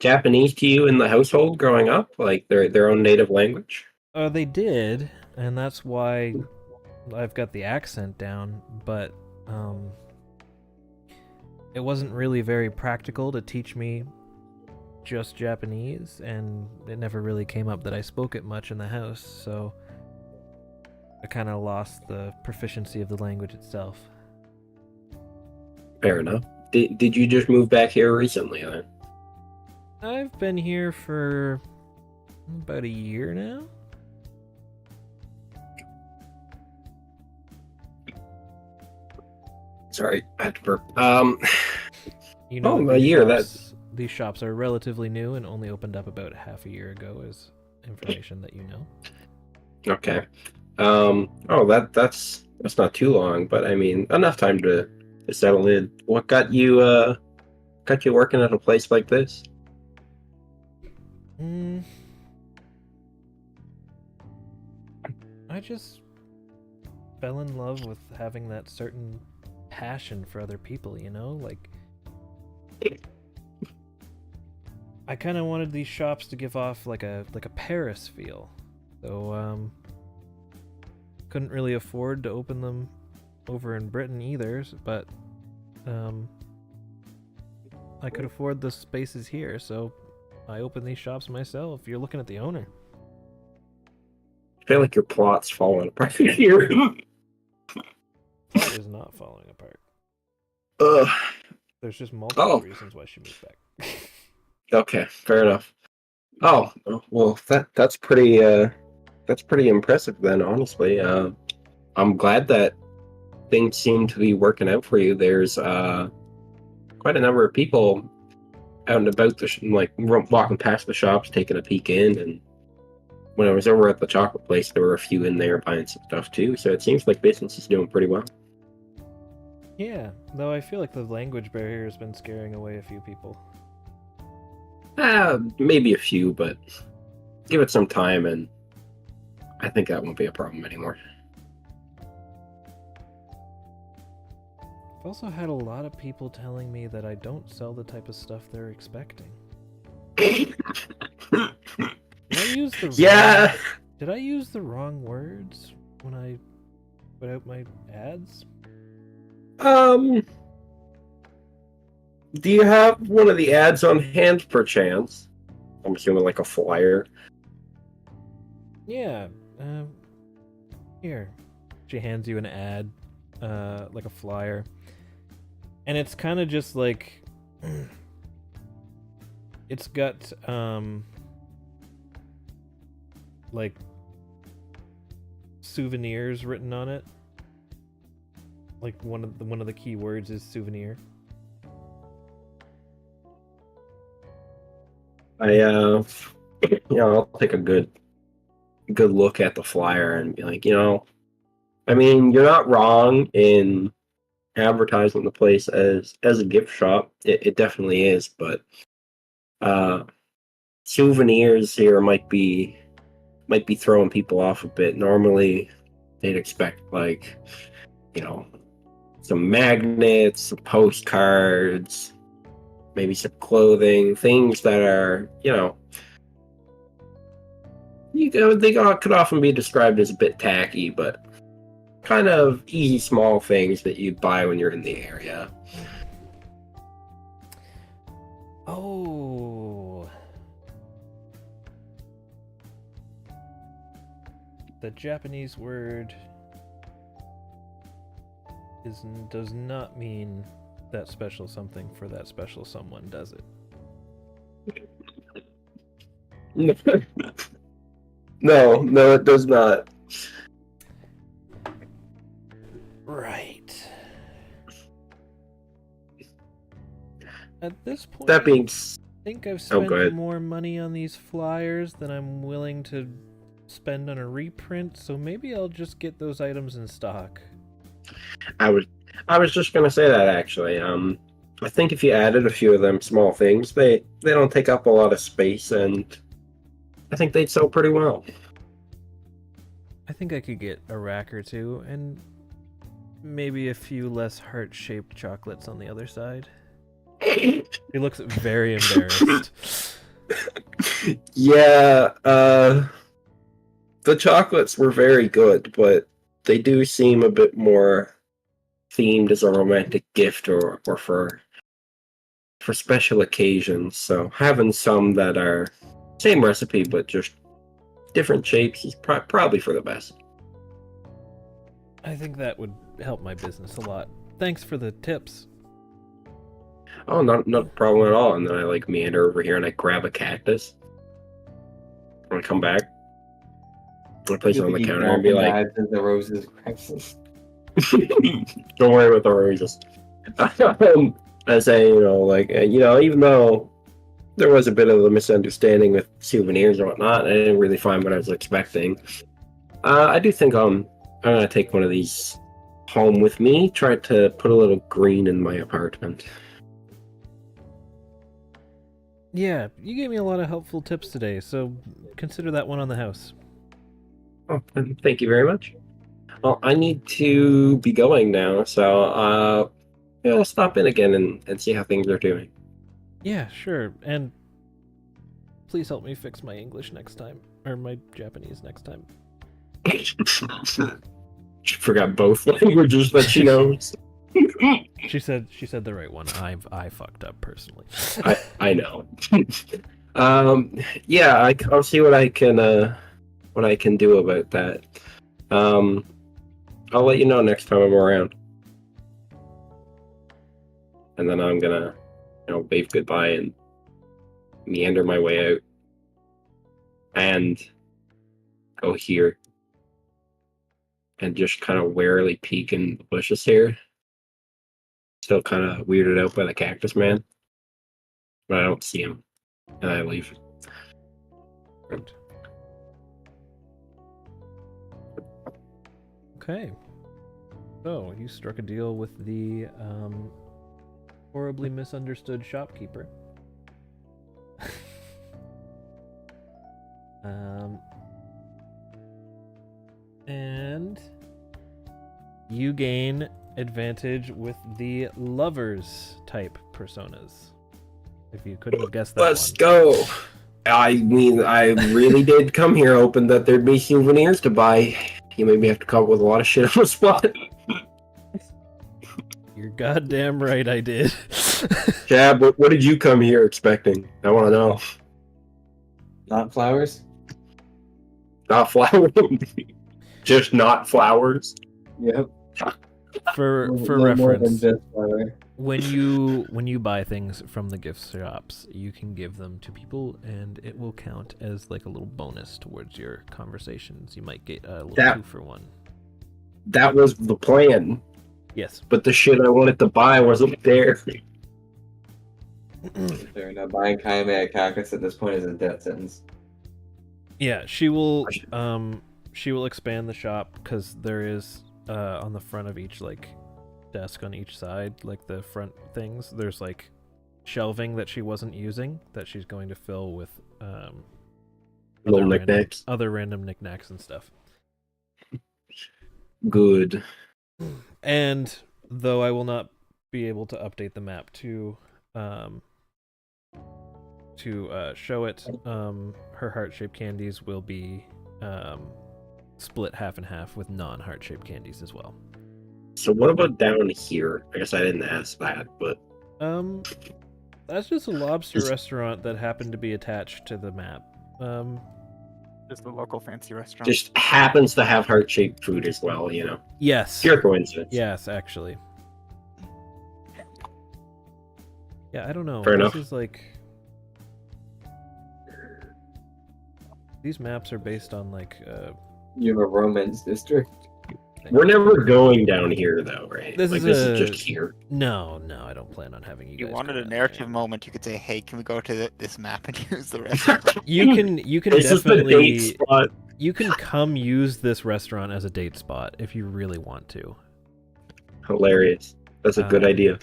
Japanese to you in the household growing up, like their own native language? They did, and that's why I've got the accent down, but it wasn't really very practical to teach me just Japanese, and it never really came up that I spoke it much in the house, so I kind of lost the proficiency of the language itself. Fair enough. Did you just move back here recently then? I've been here for about a year now. Sorry, I had to burp. You know, a year. These shops are relatively new and only opened up about half a year ago, is information that you know. Okay. That's not too long, but I mean enough time to settle in. What got you working at a place like this? I just fell in love with having that certain passion for other people, you know? Like, I kind of wanted these shops to give off like a Paris feel. So, couldn't really afford to open them over in Britain either, but I could afford the spaces here, so I opened these shops myself. You're looking at the owner. I feel like your plot's falling apart here. Plot is not falling apart. There's just multiple reasons why she moved back. Okay, fair enough. Oh, well, that's pretty impressive then, honestly. I'm glad that things seem to be working out for you. There's quite a number of people out and about, walking past the shops, taking a peek in, and when I was over at the chocolate place, there were a few in there buying some stuff too, so it seems like business is doing pretty well. Yeah, though I feel like the language barrier has been scaring away a few people. Maybe a few, but give it some time and I think that won't be a problem anymore. I've also had a lot of people telling me that I don't sell the type of stuff they're expecting. Did I use the wrong words when I put out my ads? Do you have one of the ads on hand, perchance? I'm assuming like a flyer. Yeah. Here. She hands you an ad, like a flyer. And it's kind of just like... it's got, like, souvenirs written on it. Like, one of the key words is souvenir. I'll take a good look at the flyer and be like, I mean, you're not wrong in advertising the place as a gift shop. It definitely is, but souvenirs here might be throwing people off a bit. Normally, they'd expect like, you know, some magnets, some postcards, maybe some clothing, things that are, they could often be described as a bit tacky, but kind of easy, small things that you'd buy when you're in the area. Oh. The Japanese word does not mean that special something for that special someone, does it? No, it does not. Right. At this point, That being I think I've go spent ahead. more money on these flyers than I'm willing to spend on a reprint, so maybe I'll just get those items in stock. I was just gonna say that actually. I think if you added a few of them small things, they don't take up a lot of space, and I think they'd sell pretty well. I think I could get a rack or two, and maybe a few less heart-shaped chocolates on the other side. He looks very embarrassed. Yeah, the chocolates were very good, but they do seem a bit more themed as a romantic gift or for special occasions. So having some that are same recipe but just different shapes is probably for the best. I think that would help my business a lot. Thanks for the tips. Oh, not a problem at all. And then I like meander over here and I grab a cactus. And I come back. I place it on the counter and be like, the roses crisis. "Don't worry about the roses." I say, even though there was a bit of a misunderstanding with souvenirs and whatnot, I didn't really find what I was expecting. I do think I'm gonna take one of these home with me. Try to put a little green in my apartment. Yeah, you gave me a lot of helpful tips today, so consider that one on the house. Oh, thank you very much. Well, I need to be going now, so I'll stop in again and see how things are doing. Yeah, sure, and please help me fix my English next time, or my Japanese next time. She forgot both languages that she knows. She said the right one. I fucked up personally. I know. Yeah, I'll see what I can do about that. I'll let you know next time I'm around. And then I'm gonna, wave goodbye and meander my way out and go here and just kind of warily peek in the bushes here. Still kind of weirded out by the cactus man, but I don't see him, and I leave. Right. Okay. So you struck a deal with the horribly misunderstood shopkeeper. And you gain advantage with the lovers type personas. If you couldn't have guessed that Let's one. go. I mean, I really did come here hoping that there'd be souvenirs to buy. You made me have to come up with a lot of shit on the spot. You're goddamn right I did. Chad, what did you come here expecting? I want to know. Not flowers? Not flowers. Just not flowers. Yep. For No more than reference, just flower. when you buy things from the gift shops, you can give them to people, and it will count as like a little bonus towards your conversations. You might get a little 2-for-1. That was the plan, Yes. but the shit I wanted to buy wasn't there. Fair enough. Buying Kaime a cactus at this point is a death sentence. Yeah, she will expand the shop because there is on the front of each like desk on each side, like the front things, there's like shelving that she wasn't using that she's going to fill with Little knickknacks. other random knickknacks and stuff. Good. And though I will not be able to update the map to show it, her heart-shaped candies will be split half and half with non-heart-shaped candies as well. So what about down here? I guess I didn't ask that, but that's just a lobster restaurant that happened to be attached to the map. Just the local fancy restaurant. just happens to have heart-shaped food as well, you know. Yes. Pure coincidence. Yes, actually. Yeah, I don't know. Fair This enough. is like these maps are based on like You have a romance district. We're never going down here, though, right? This Like, is is just here. No, I don't plan on having you If you guys wanted go a down narrative there. moment, you could say, "Hey, can we go to this map and use the restaurant?" You can This is the date definitely spot. you can come use this restaurant as a date spot if you really want to. Hilarious. That's a good idea.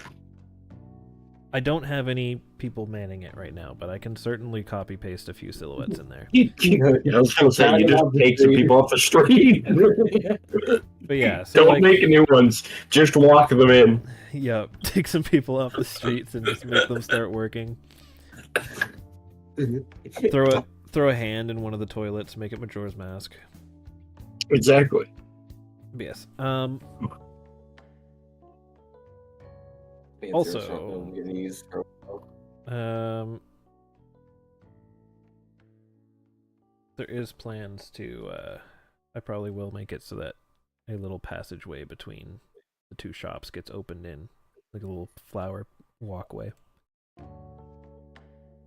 I don't have any people manning it right now, but I can certainly copy paste a few silhouettes in there. I was gonna say, you just take some people off the street. But yeah, so Don't like, make new ones. Just walk them in. yeah, take some people off the streets and just make them start working. Throw a hand in one of the toilets, make it Majora's Mask. Exactly. But yes. Fancy Also- restaurant no one can use for- There is plans to I probably will make it so that a little passageway between the two shops gets opened in, like a little flower walkway.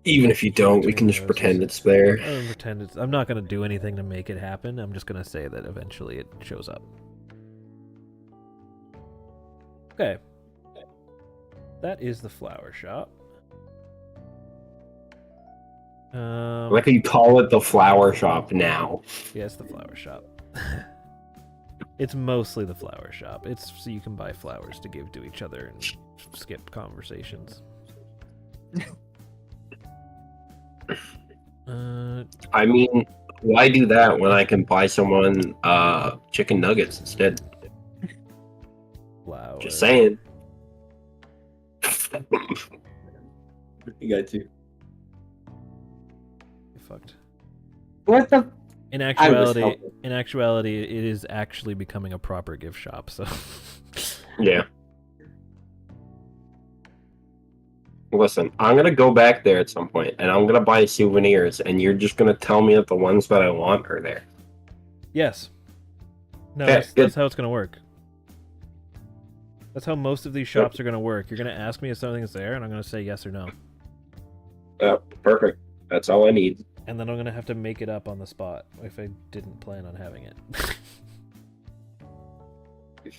Even if you don't, we can just pretend it's there. I'm not gonna do anything to make it happen. I'm just gonna say that eventually it shows up. Okay. That is the flower shop. I like how you call it the flower shop now. Yeah, it's the flower shop. It's mostly the flower shop. It's so you can buy flowers to give to each other and skip conversations. I mean, why do that when I can buy someone chicken nuggets instead? Flower. Just saying. You got to. You fucked. What the? In I was actuality, it is actually becoming a proper gift shop. So. Yeah. Listen, I'm gonna go back there at some point, and I'm gonna buy souvenirs, and you're just gonna tell me that the ones that I want are there. Yes. No, Okay, that's good. how it's gonna work. That's how most of these shops are gonna work. You're gonna ask me if something's there, and I'm gonna say yes or no, Perfect. That's all I need. and then I'm gonna have to make it up on the spot if I didn't plan on having it.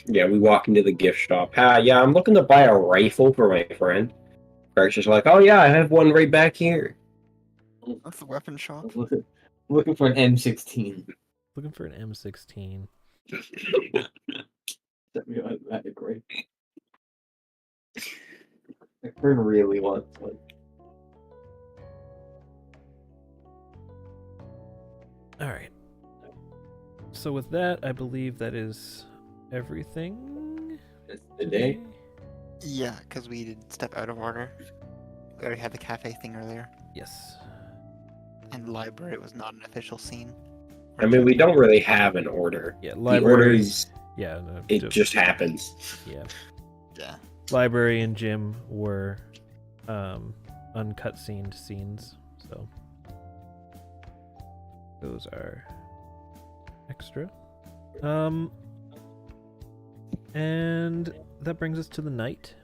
Yeah, we walk into the gift shop. Yeah, I'm looking to buy a rifle for my friend. Craig's just like, oh yeah, I have one right back here. That's the weapon shop. Looking for an M16. Looking for an M16. That'd be great. My friend really wants one. All right. So with that, I believe that is everything. It's the day. Yeah, because we did step out of order. We already had the cafe thing earlier, Yes. and library was not an official scene. I mean, we don't really have an order. Yeah. The Library. orders, Yeah. No, it just happens. Yeah. Yeah. Library and gym were uncut scenes, so those are extra. And that brings us to the night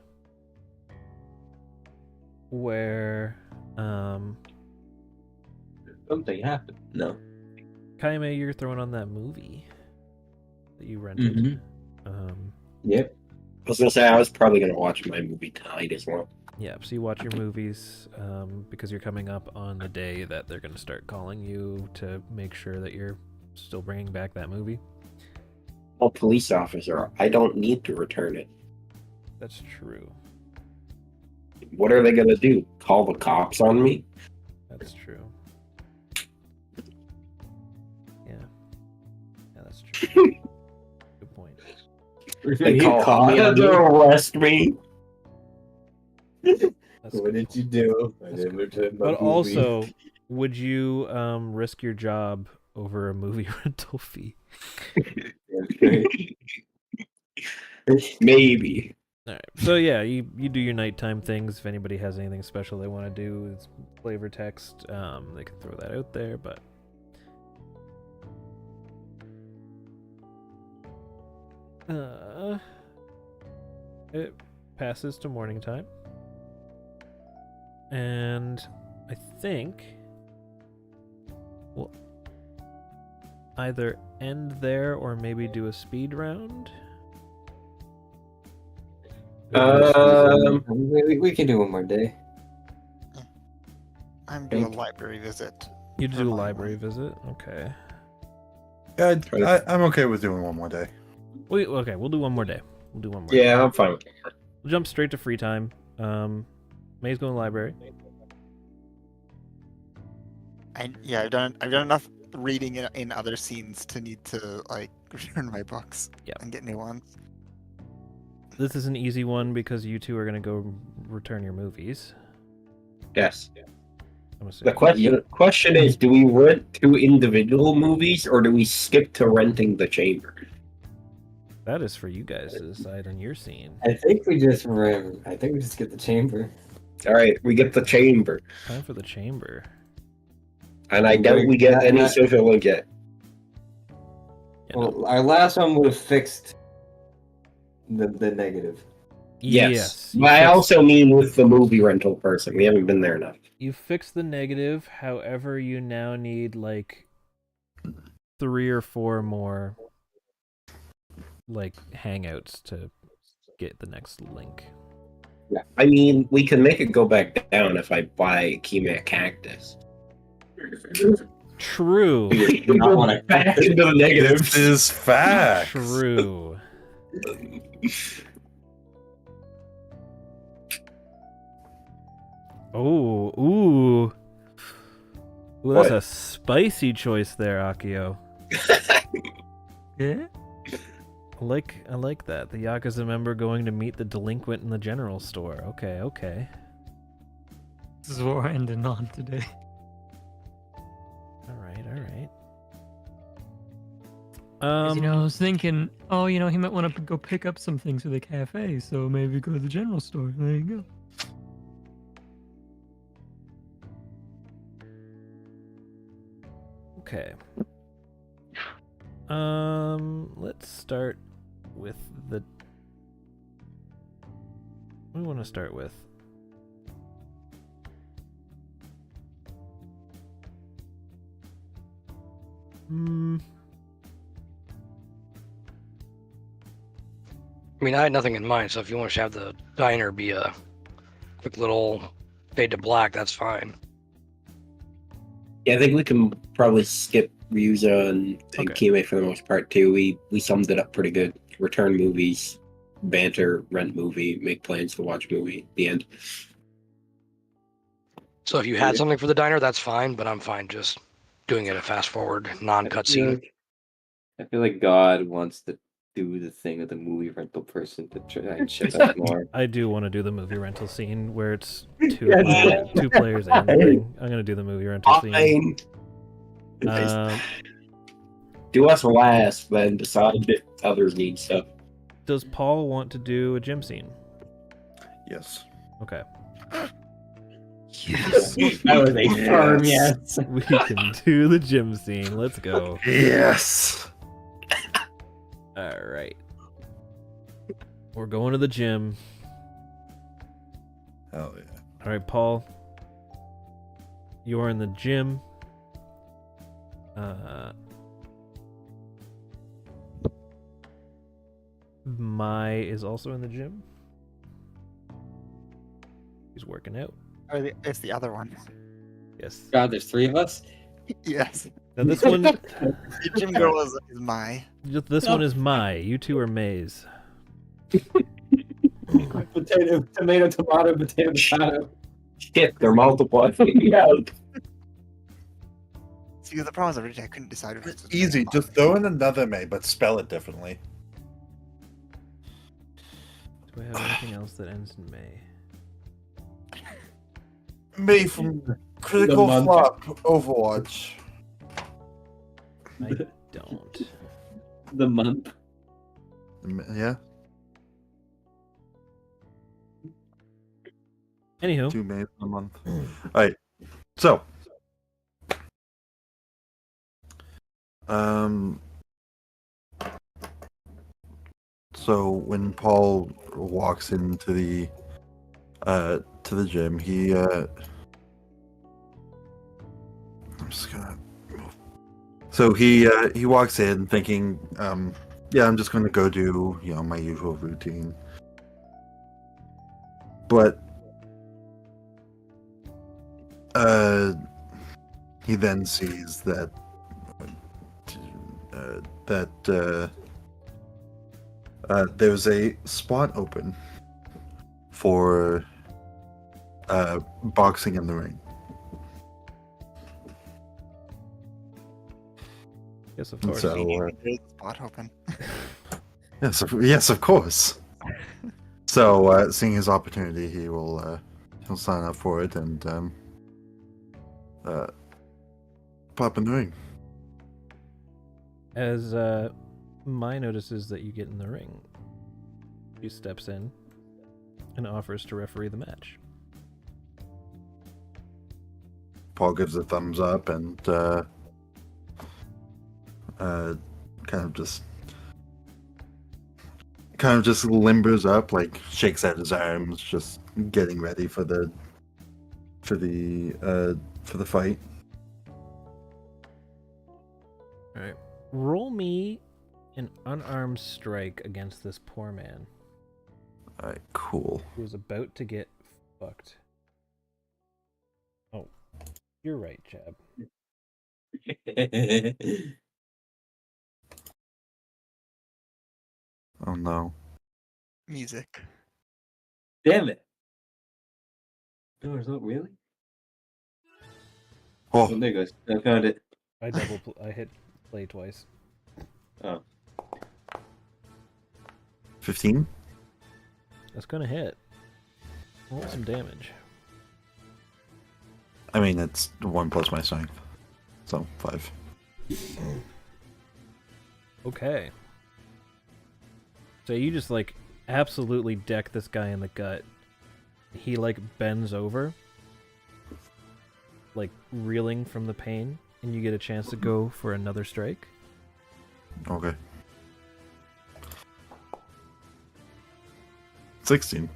where Something happened. No. Kaime, you're throwing on that movie that you rented. Yep. I was gonna say I was probably gonna watch my movie tonight as well. Yeah, so you watch your movies because you're coming up on the day that they're going to start calling you to make sure that you're still bringing back that movie. a police officer. I don't need to return it. That's true. What are they gonna do? Call the cops on me? That's true. Yeah. Yeah, that's true. Good point. They call me to arrest me. That's What good. did you do? I That's didn't good. return my But movie. also, would you risk your job over a movie rental fee? Maybe. All right. So yeah, you do your nighttime things. If anybody has anything special they want to do, it's flavor text. They can throw that out there. But it passes to morning time, and I think we'll either end there or maybe do a speed round. We can do one more day. I'm doing a library visit. You for do a my library one. visit, okay? Yeah, I'm okay with doing one more day. Okay, we'll do one more day. We'll do one more. Yeah, I'm fine with it. We'll jump straight to free time. May's going to the library. I've done enough reading in other scenes to need to like return my books Yeah. and get new ones. This is an easy one because you two are going to go return your movies. Yes. I'm The assuming. question is, do we rent 2 individual movies or do we skip to renting the chamber? That is for you guys to decide on your scene. I think we just get the chamber. Alright, we get the chamber. Time for the chamber. And I doubt we get any That- social link yet. Yeah, no. Well, our last one would have fixed the negative. Yes. you But I fixed- also mean with the movie rental person. We haven't been there enough. You fixed the negative, however, you now need like 3 or 4 more like hangouts to get the next link. I mean, we can make it go back down if I buy Kima Cactus. True. We go back into the negative. This is facts. True. Oh, ooh. Ooh, that's What? a spicy choice there, Akio. Yeah. I like that. The Yakuza member going to meet the delinquent in the general store. Okay, okay. This is what we're ending on today. Alright, alright. 'Cause, I was thinking, he might want to go pick up some things for the cafe, so maybe go to the general store. There you go. Okay. Let's start with the. What do we want to start with? I mean, I had nothing in mind, so if you want to have the diner be a quick little fade to black, that's fine. Yeah, I think we can probably skip Ryuza and Okay. Kime for the most part too. We summed it up pretty good. Return movies, banter, rent movie, make plans to watch movie. The end. So if you had something for the diner, that's fine, but I'm fine just doing it a fast forward, non-cutscene. I feel like God wants to do the thing with the movie rental person to try and ship us more. I do want to do the movie rental scene where it's two, Yes. two players and the thing. I'm gonna do the movie rental scene. Fine. Do us last, then decide if others need stuff. Does Paul want to do a gym scene? Yes. Okay. Yes. That was a firm yes. We can do the gym scene. Let's go. Yes. All right. We're going to the gym. Hell yeah. All right, Paul. You're in the gym. Mai is also in the gym. He's working out. Or it's the other one. Yes. God, there's 3 of us. Yes. Now this one, Gym girl is my. this one is my. You two are May's. Potato, tomato, tomato, potato, potato. Shit, they're multiplying. Yeah. See, the problem is originally I couldn't decide if it's Easy, just throw in another May, but spell it differently. Do I have anything else that ends in May? May from Critical month. Flop Overwatch. I don't. The month. Yeah, Anywho, 2 Mays in a month. Alright, so. So when Paul walks into the gym, I'm just gonna move. So he walks in thinking, yeah, I'm just gonna go do, my usual routine. But he then sees that there's a spot open for boxing in the ring. yes, of course. So, There's a spot open. yes, of course. So, seeing his opportunity, he'll sign up for it and pop in the ring. As Mai notices that you get in the ring, she steps in and offers to referee the match. Paul gives a thumbs up and kind of just limbers up, like shakes out his arms, just getting ready for the fight. All right, roll me an unarmed strike against this poor man All right, cool. who is about to get fucked. Oh, you're right, Chab. Oh no. Music. Damn it. No result, really? Oh, Oh, there it goes. I found it. I hit play twice. Oh. 15? That's gonna hit. Roll some damage. I mean, it's 1 plus my strength. So, 5. Okay. So you just absolutely deck this guy in the gut. He bends over, reeling from the pain, and you get a chance to go for another strike. Okay. 16.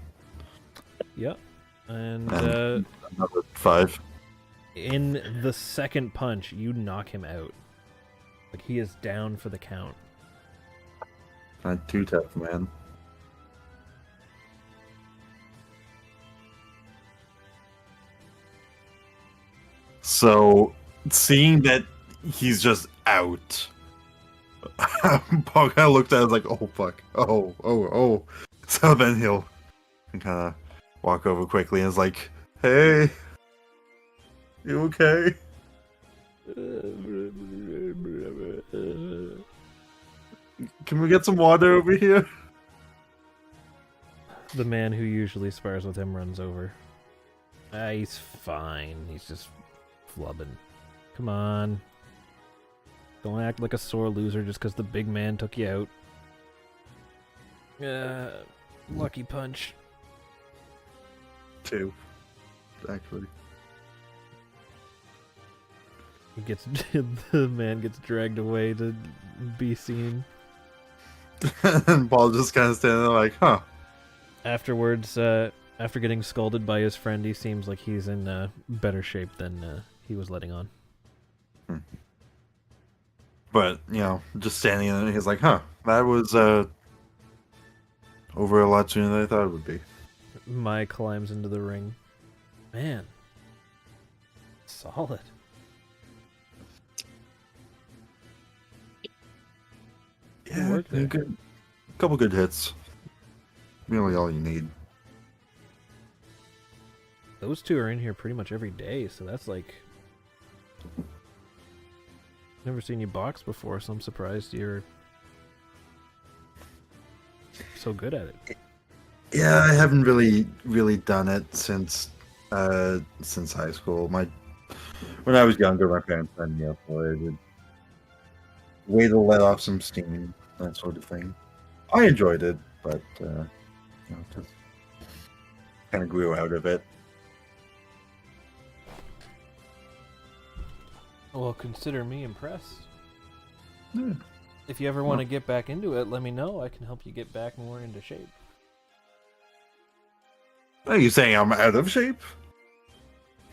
Yep. And And another 5. in the second punch, you knock him out. He is down for the count. Not too tough, man. So, seeing that he's just out, Paul kind of looked at it like, oh fuck, oh. So then he'll kind of walk over quickly and is like, hey, you okay? Can we get some water over here? The man who usually spars with him runs over. He's fine. He's just flubbing. Come on. Don't act like a sore loser just because the big man took you out. Lucky punch. 2, actually. The man gets dragged away to be seen. And Paul just kind of standing there like, huh. Afterwards, after getting scolded by his friend, he seems like he's in better shape than he was letting on. But, just standing there, he's like, huh, that was over a lot sooner than I thought it would be. Mai climbs into the ring. Man. Solid. Yeah, work there. good. Couple good hits. Really, all you need. Those two are in here pretty much every day, so that's like... Never seen you box before, so I'm surprised you're so good at it. Yeah, I haven't really done it since high school. When I was younger, my parents signed me up for it. Way to let off some steam, that sort of thing. I enjoyed it, but just kind of grew out of it. Well, consider me impressed. Yeah. If you ever want to get back into it, let me know. I can help you get back more into shape. Are you saying I'm out of shape?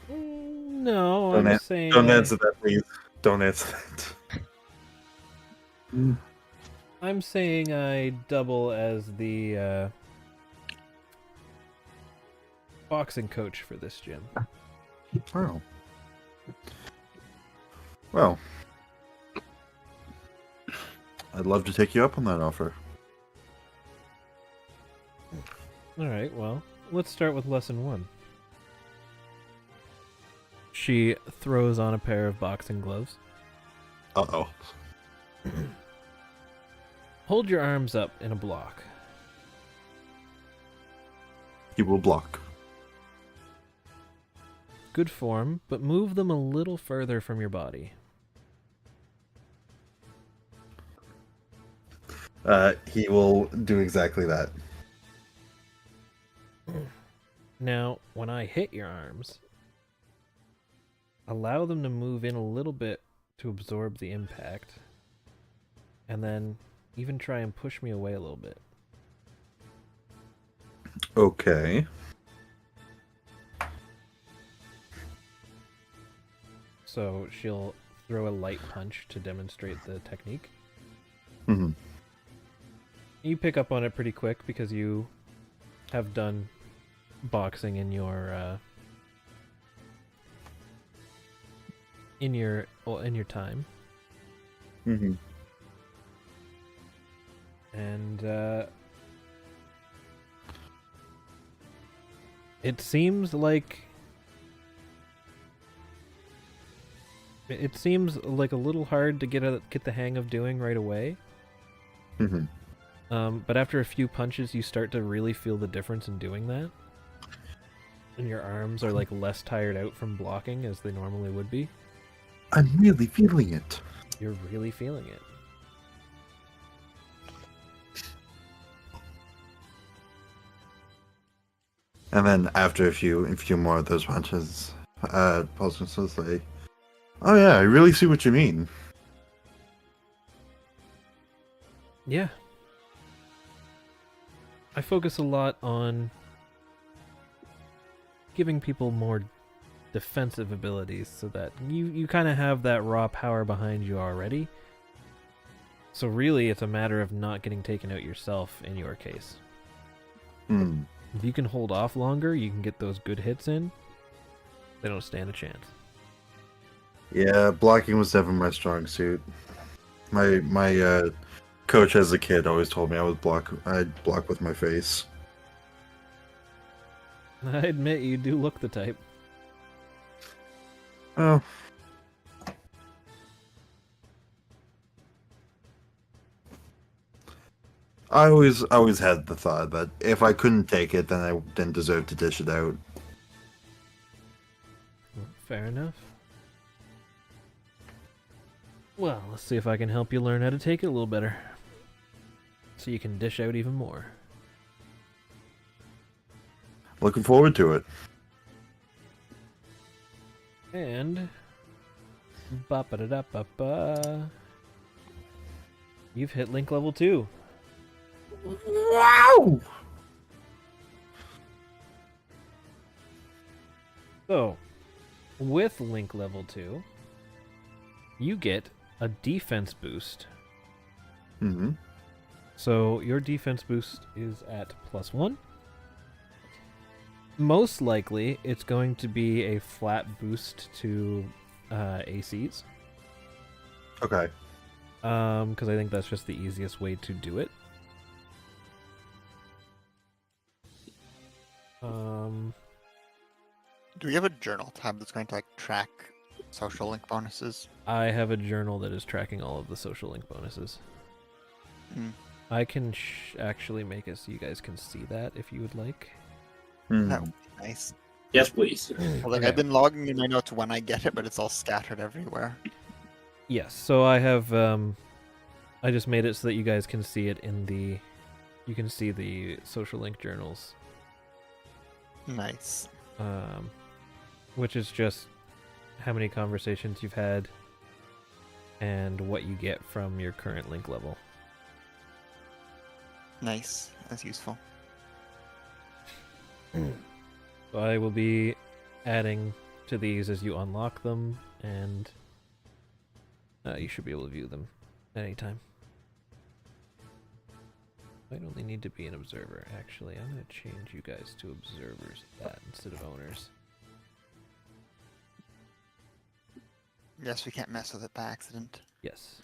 No, Don't I'm saying... Don't answer that, please. Don't answer that. I'm saying I double as the boxing coach for this gym. Oh. Well, I'd love to take you up on that offer. Alright, well, let's start with lesson 1. She throws on a pair of boxing gloves. Uh-oh. Hold your arms up in a block. He will block. Good form, but move them a little further from your body. He will do exactly that. Now, when I hit your arms, allow them to move in a little bit to absorb the impact, and then even try and push me away a little bit. Okay. So she'll throw a light punch to demonstrate the technique. Mm-hmm. You pick up on it pretty quick because you have done boxing in your time. Mm-hmm. And it seems like a little hard to get the hang of doing right away. Mm-hmm. But after a few punches, you start to really feel the difference in doing that. And your arms are like less tired out from blocking as they normally would be. I'm really feeling it. You're really feeling it. And then after a few more of those punches, Paul's just to say, "Oh yeah, I really see what you mean." Yeah. I focus a lot on giving people more defensive abilities so that you kind of have that raw power behind you already. So really, it's a matter of not getting taken out yourself in your case. Hmm. If you can hold off longer, you can get those good hits in. They don't stand a chance. Yeah, blocking was never my strong suit. My coach as a kid always told me I'd block with my face. I admit you do look the type. Oh. I always had the thought that if I couldn't take it, then I didn't deserve to dish it out. Fair enough. Well, let's see if I can help you learn how to take it a little better. So you can dish out even more. Looking forward to it. And... ba-ba-da-da-ba-ba. You've hit link level 2. Wow! So, with link level 2, you get a defense boost. Mm-hmm. So your defense boost is at +1. Most likely, it's going to be a flat boost to ACs. Okay. Because I think that's just the easiest way to do it. Do we have a journal tab that's going to like track social link bonuses? I have a journal that is tracking all of the social link bonuses. Hmm. I can actually make it so you guys can see that if you would like. That would be nice. Yes, please. Well, like Okay. I've been logging in my notes when I get it, but it's all scattered everywhere. Yes, so I have I just made it so that you guys can see it in the you can see the social link journals. Nice. Which is just how many conversations you've had and what you get from your current link level. Nice. That's useful. So I will be adding to these as you unlock them, and you should be able to view them anytime. Might only need to be an observer. Actually, I'm going to change you guys to observers instead of owners. Yes, we can't mess with it by accident. Yes.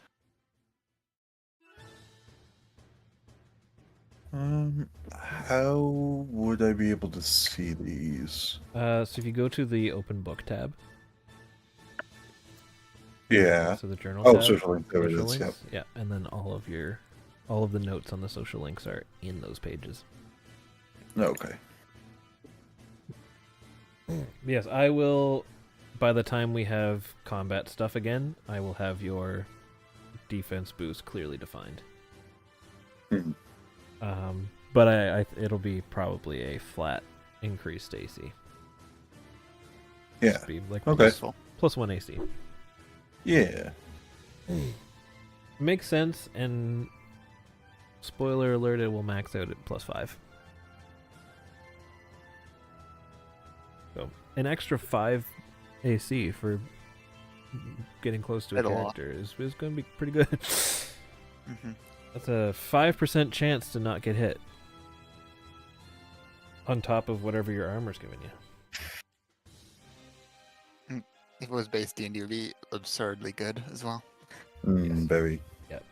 How would I be able to see these? So if you go to the open book tab, Yeah. so the journal Oh, tab, social link. There it social is. Yep. links, yeah, and then all of the notes on the social links are in those pages. Okay. Yes, I will. By the time we have combat stuff again, I will have your defense boost clearly defined. Mhm. But it'll be probably a flat increased AC. Yeah. Just be like Okay. plus 1 AC. Yeah. Makes sense, and spoiler alert, it will max out at plus 5. So an extra 5 AC for getting close to a Quite a lot. character is going to be pretty good. Hmm. That's a 5% chance to not get hit. On top of whatever your armor's giving you. If it was base D&D, it would be absurdly good as well. Yes. Very. Yep.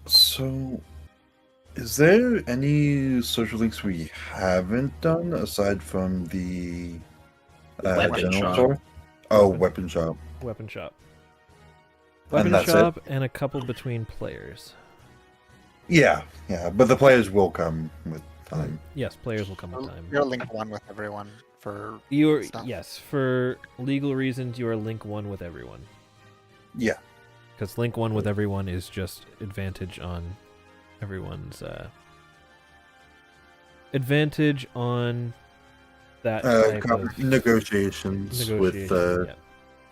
So, is there any social links we haven't done aside from the Weapon general shop. store? Oh, Weapon- weapon shop. Weapon shop. And Weapon that's it? shop and a couple between players. Yeah, but the players will come with time. Yes, players will come with time. You're link one with everyone for You're stuff. yes, for legal reasons you are link 1 with everyone. Yeah. Because link 1 with everyone is just advantage on everyone's advantage on that type of Negotiations with negotiation, yeah.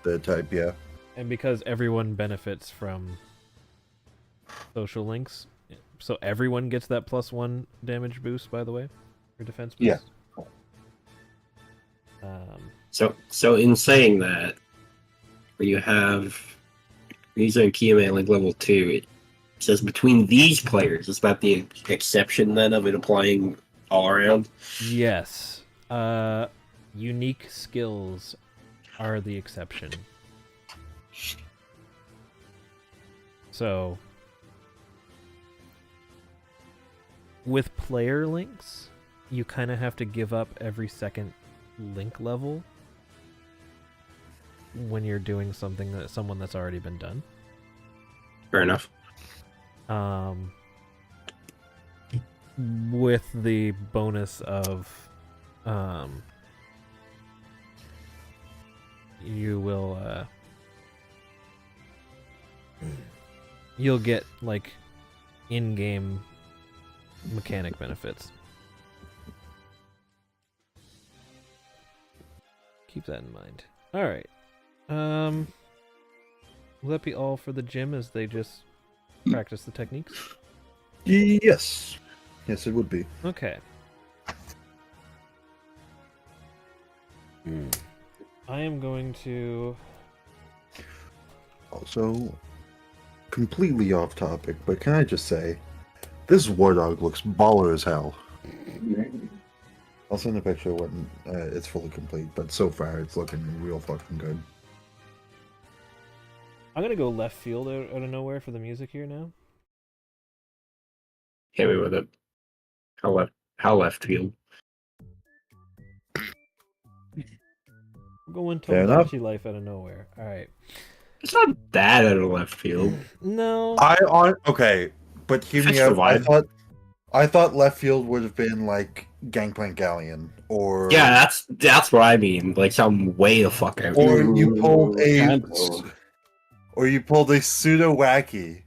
the type, yeah. And because everyone benefits from social links, so everyone gets that plus 1 damage boost, by the way, or defense boost. Yeah. So in saying that, where you have using Kiyame like level 2, it says between these players. Is that the exception then of it applying all around? Yes. Unique skills are the exception. So, with player links, you kind of have to give up every second link level when you're doing someone that's already been done. Fair enough. With the bonus of you will you'll get like in-game mechanic benefits. Keep that in mind. All right. Will that be all for the gym as they just practice the techniques? Yes. Yes, it would be. Okay. I am going to... Also, completely off topic, but can I just say, this War Dog looks baller as hell. I'll send a picture when it's fully complete, but so far it's looking real fucking good. I'm gonna go left field out of nowhere for the music here now. Hit me with it. How left field? We're going to Fair enough. Lucky Life out of nowhere. All right. It's not that out of left field. No. Okay, but hear Fits me the out. vibe. I thought left field would have been like Gangplank Galleon, or Yeah, that's what I mean. Like some way the fuck out. or you pulled Tempo. a pseudo wacky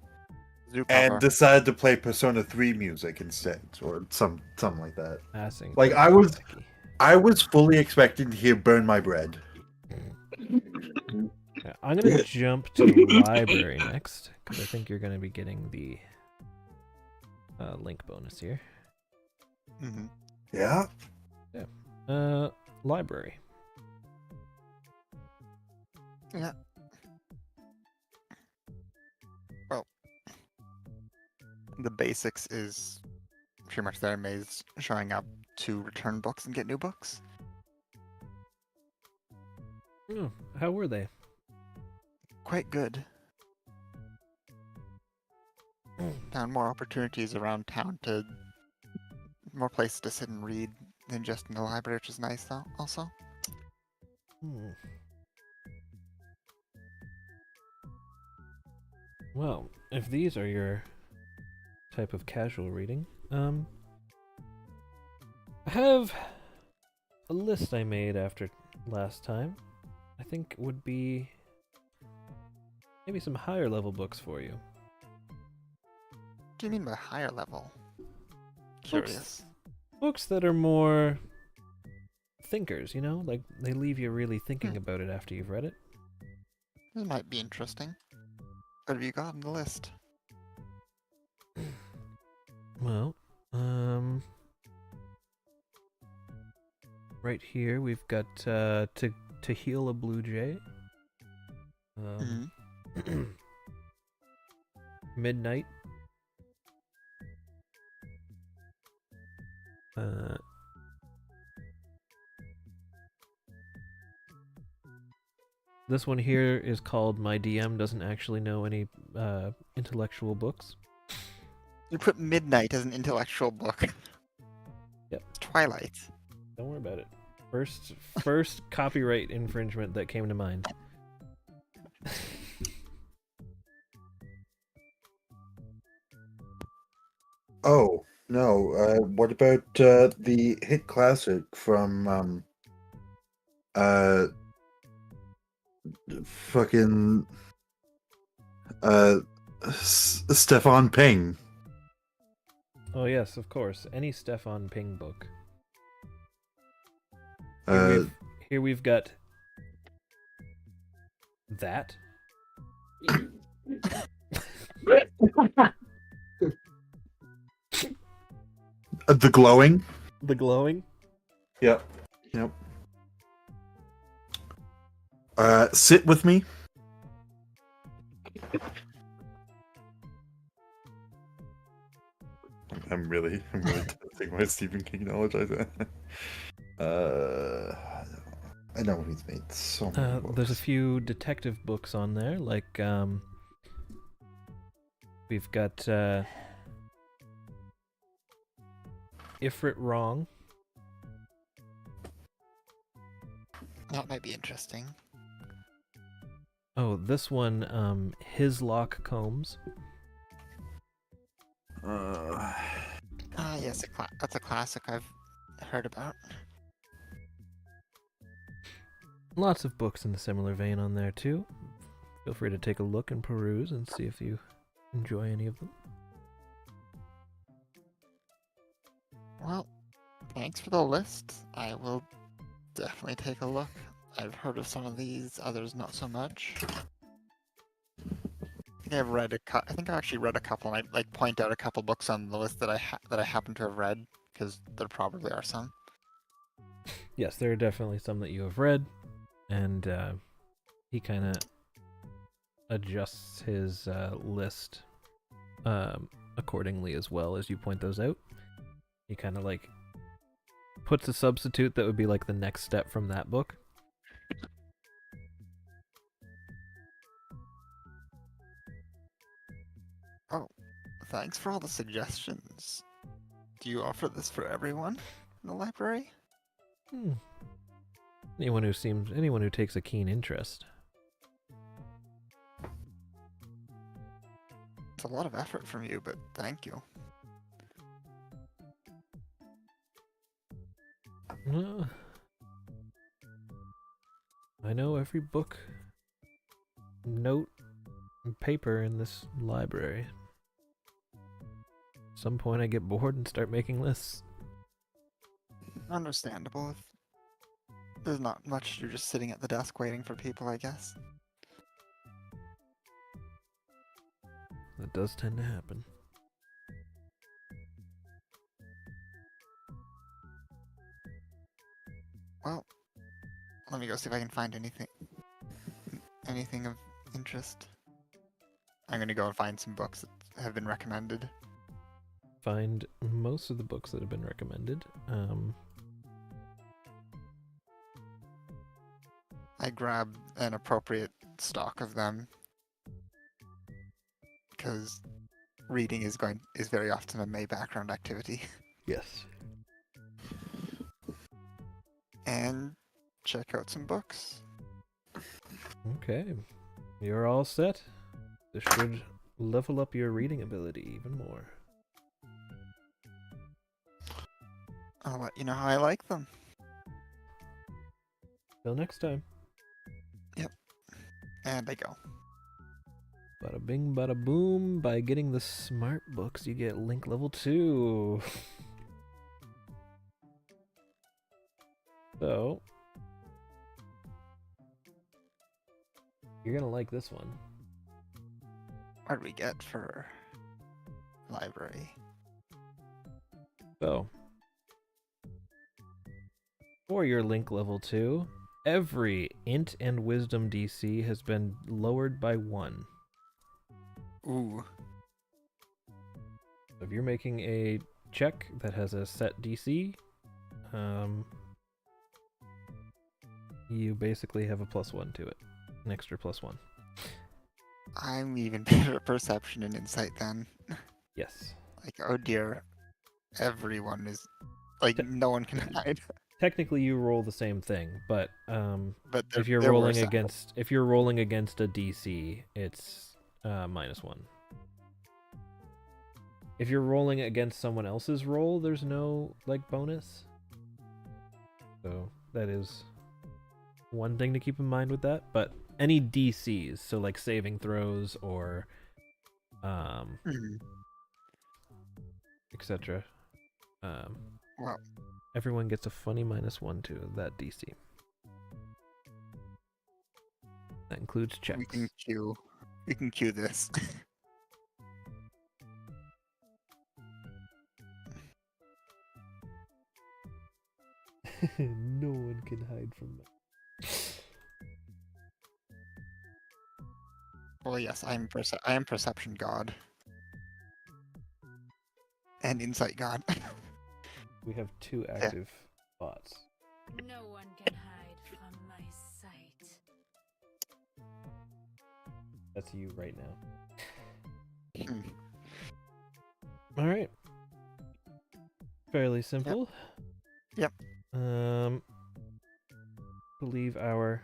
Zoo and cover. decided to play Persona 3 music instead, or something like that. Passing. Like I was fully expecting to hear "Burn My Bread." Yeah, I'm gonna jump to library next because I think you're gonna be getting the link bonus here. Mm-hmm. Yeah. Library. Yeah. Well, the basics is pretty much their maze showing up to return books and get new books. Oh, how were they? Quite good. Found more opportunities around town more places to sit and read than just in the library, which is nice though also. Well, if these are your type of casual reading, I have a list I made after last time. I think would be maybe some higher level books for you. What do you mean by higher level? Curious. Books that are more thinkers, you know? Like, they leave you really thinking about it after you've read it. This might be interesting. What have you got on the list? Well, right here we've got to heal a blue jay. Midnight. This one here is called My DM Doesn't Actually Know Any Intellectual Books. You put Midnight as an intellectual book. Yep. Twilight. Don't worry about it. First copyright infringement that came to mind. Oh no! What about the hit classic from fucking Stefan Ping? Oh yes, of course. Any Stefan Ping book. Here we've got that. The Glowing. The Glowing. Yep. Sit With Me. I'm really testing my Stephen King knowledge. I know he's made so many books. There's a few detective books on there, like we've got Ifrit Wrong. That might be interesting. Oh, this one, Hislock Combs. Yes, that's a classic I've heard about. Lots of books in a similar vein on there too. Feel free to take a look and peruse and see if you enjoy any of them. Well, thanks for the list. I will definitely take a look. I've heard of some of these, others not so much. I think I actually read a couple, and I point out a couple books on the list that I happen to have read, because there probably are some. Yes, there are definitely some that you have read, and he kind of adjusts his list accordingly as well as you point those out. He kind of like puts a substitute that would be like the next step from that book. Thanks for all the suggestions. Do you offer this for everyone in the library? Anyone who takes a keen interest. It's a lot of effort from you, but thank you. Well, I know every book, note, and paper in this library. At some point I get bored and start making lists. Understandable if there's not much, you're just sitting at the desk waiting for people, I guess. That does tend to happen. Well, let me go see if I can find anything of interest. I'm gonna go and find some books that have been recommended. Find most of the books that have been recommended. I grab an appropriate stock of them because reading is very often a May background activity. Yes. And check out some books. Okay. You're all set. This should level up your reading ability even more. I'll let you know how I like them. Till next time. And I go. Bada bing, bada boom. By getting the smart books, you get link level 2. So, you're gonna like this one. What do we get for library? So, for your link level 2, every int and wisdom DC has been lowered by 1. Ooh. If you're making a check that has a set DC, you basically have a +1 to it. An extra +1. I'm even better at perception and insight then. Yes. Like, oh dear. Everyone is... Like, no one can hide. Technically you roll the same thing, but But if you're they're rolling worse at it. against a DC, it's -1. If you're rolling against someone else's roll, there's no like bonus. So that is one thing to keep in mind with that. But any DCs, so like saving throws or etc. Well, Everyone gets a funny -1 to that DC. That includes checks. we can cue this. No one can hide from me. Well, yes, I am perception god. And insight god. We have 2 active bots. No one can hide from my sight. That's you right now. All right. Fairly simple. Yep. Believe our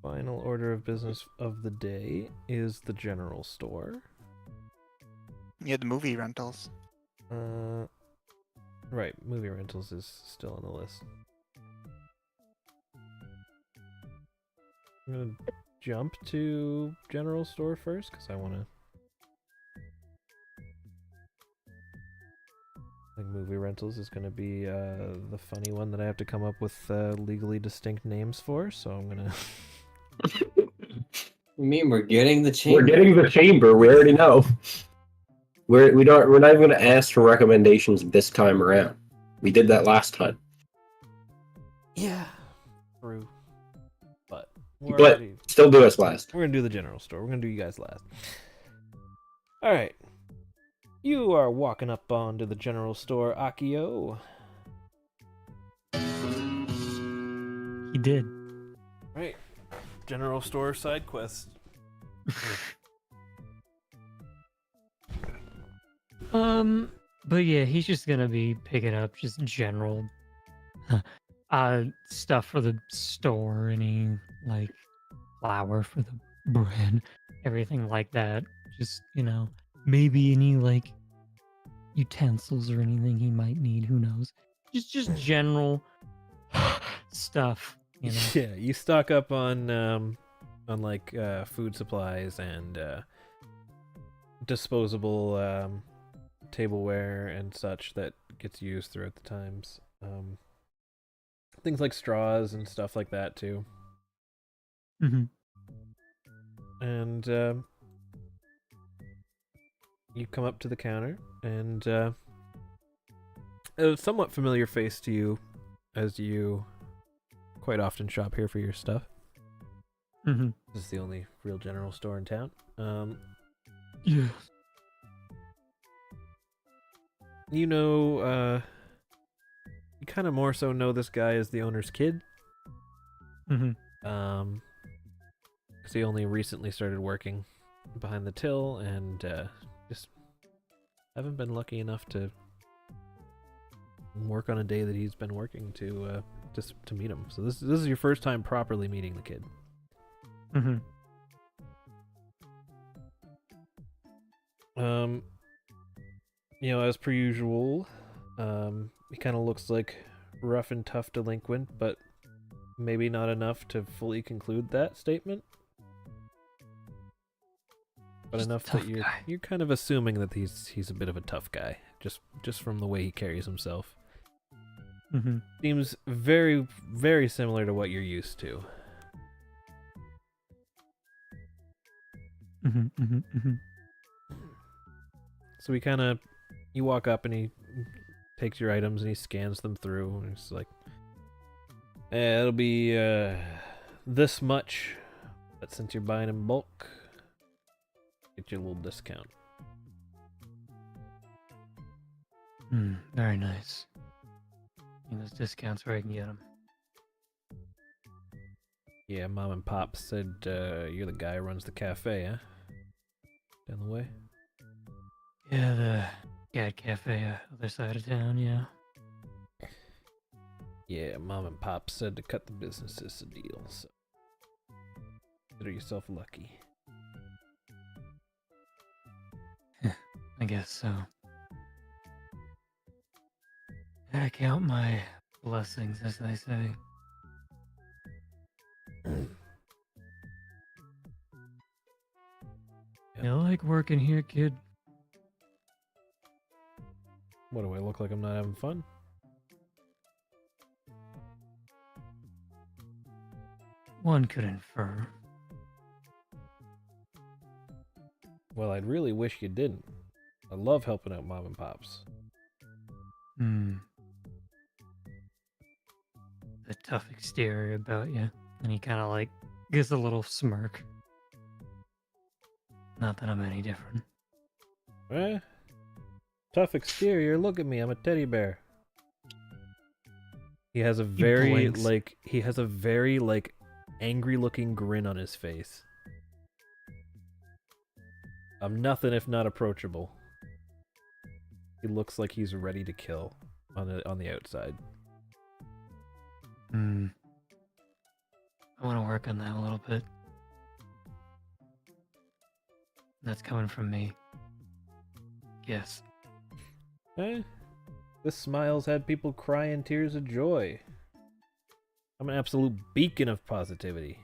final order of business of the day is the general store. Yeah, the movie rentals. Right, movie rentals is still on the list. I'm gonna jump to general store first because I want to. I think movie rentals is going to be the funny one that I have to come up with legally distinct names for. So I'm gonna. You mean we're getting the chamber? We're getting the chamber. We already know. We're not even going to ask for recommendations this time around. We did that last time. Yeah. True. But Still do us last. We're gonna do the general store. We're gonna do you guys last. All right. You are walking up onto the general store, Akio. He did. Right. General store side quest. But yeah, he's just gonna be picking up just general stuff for the store, any like flour for the bread, everything like that. Just, maybe any like utensils or anything he might need, who knows. Just general stuff, Yeah, you stock up on like food supplies and disposable tableware and such that gets used throughout the times. Things like straws and stuff like that too. Mm-hmm. And you come up to the counter, and a somewhat familiar face to you, as you quite often shop here for your stuff. Mm-hmm. This is the only real general store in town. Yeah. You kind of more so know this guy as the owner's kid. Mm-hmm. Because he only recently started working behind the till, and just haven't been lucky enough to work on a day that he's been working to meet him. So this is your first time properly meeting the kid. Mm-hmm. As per usual, he kind of looks like rough and tough delinquent, but maybe not enough to fully conclude that statement. But Just a enough tough that guy. you're kind of assuming that he's a bit of a tough guy, just from the way he carries himself. Mm-hmm. Seems very, very similar to what you're used to. Mm-hmm. Mm-hmm. Mm-hmm. So you walk up and he takes your items and he scans them through, and he's like, it'll be this much, but since you're buying in bulk, get you a little discount. Very nice. Those discounts where I can get them. Yeah, Mom and Pop said you're the guy who runs the cafe, huh? Down the way? Yeah, the Cat Cafe, other side of town, yeah. Yeah, Mom and Pop said to cut the businesses a deal, so consider yourself lucky. I guess so. I count my blessings, as they say. You like working here, kid? What do I look like? I'm not having fun? One could infer. Well, I'd really wish you didn't. I love helping out Mom and Pops. The tough exterior about you. And he kind of like gives a little smirk. Not that I'm any different. Eh? Tough exterior, look at me, I'm a teddy bear. He has a very, angry looking grin on his face. I'm nothing if not approachable. He looks like he's ready to kill on the outside. I want to work on that a little bit. That's coming from me. Yes. Eh? This smile's had people crying tears of joy. I'm an absolute beacon of positivity.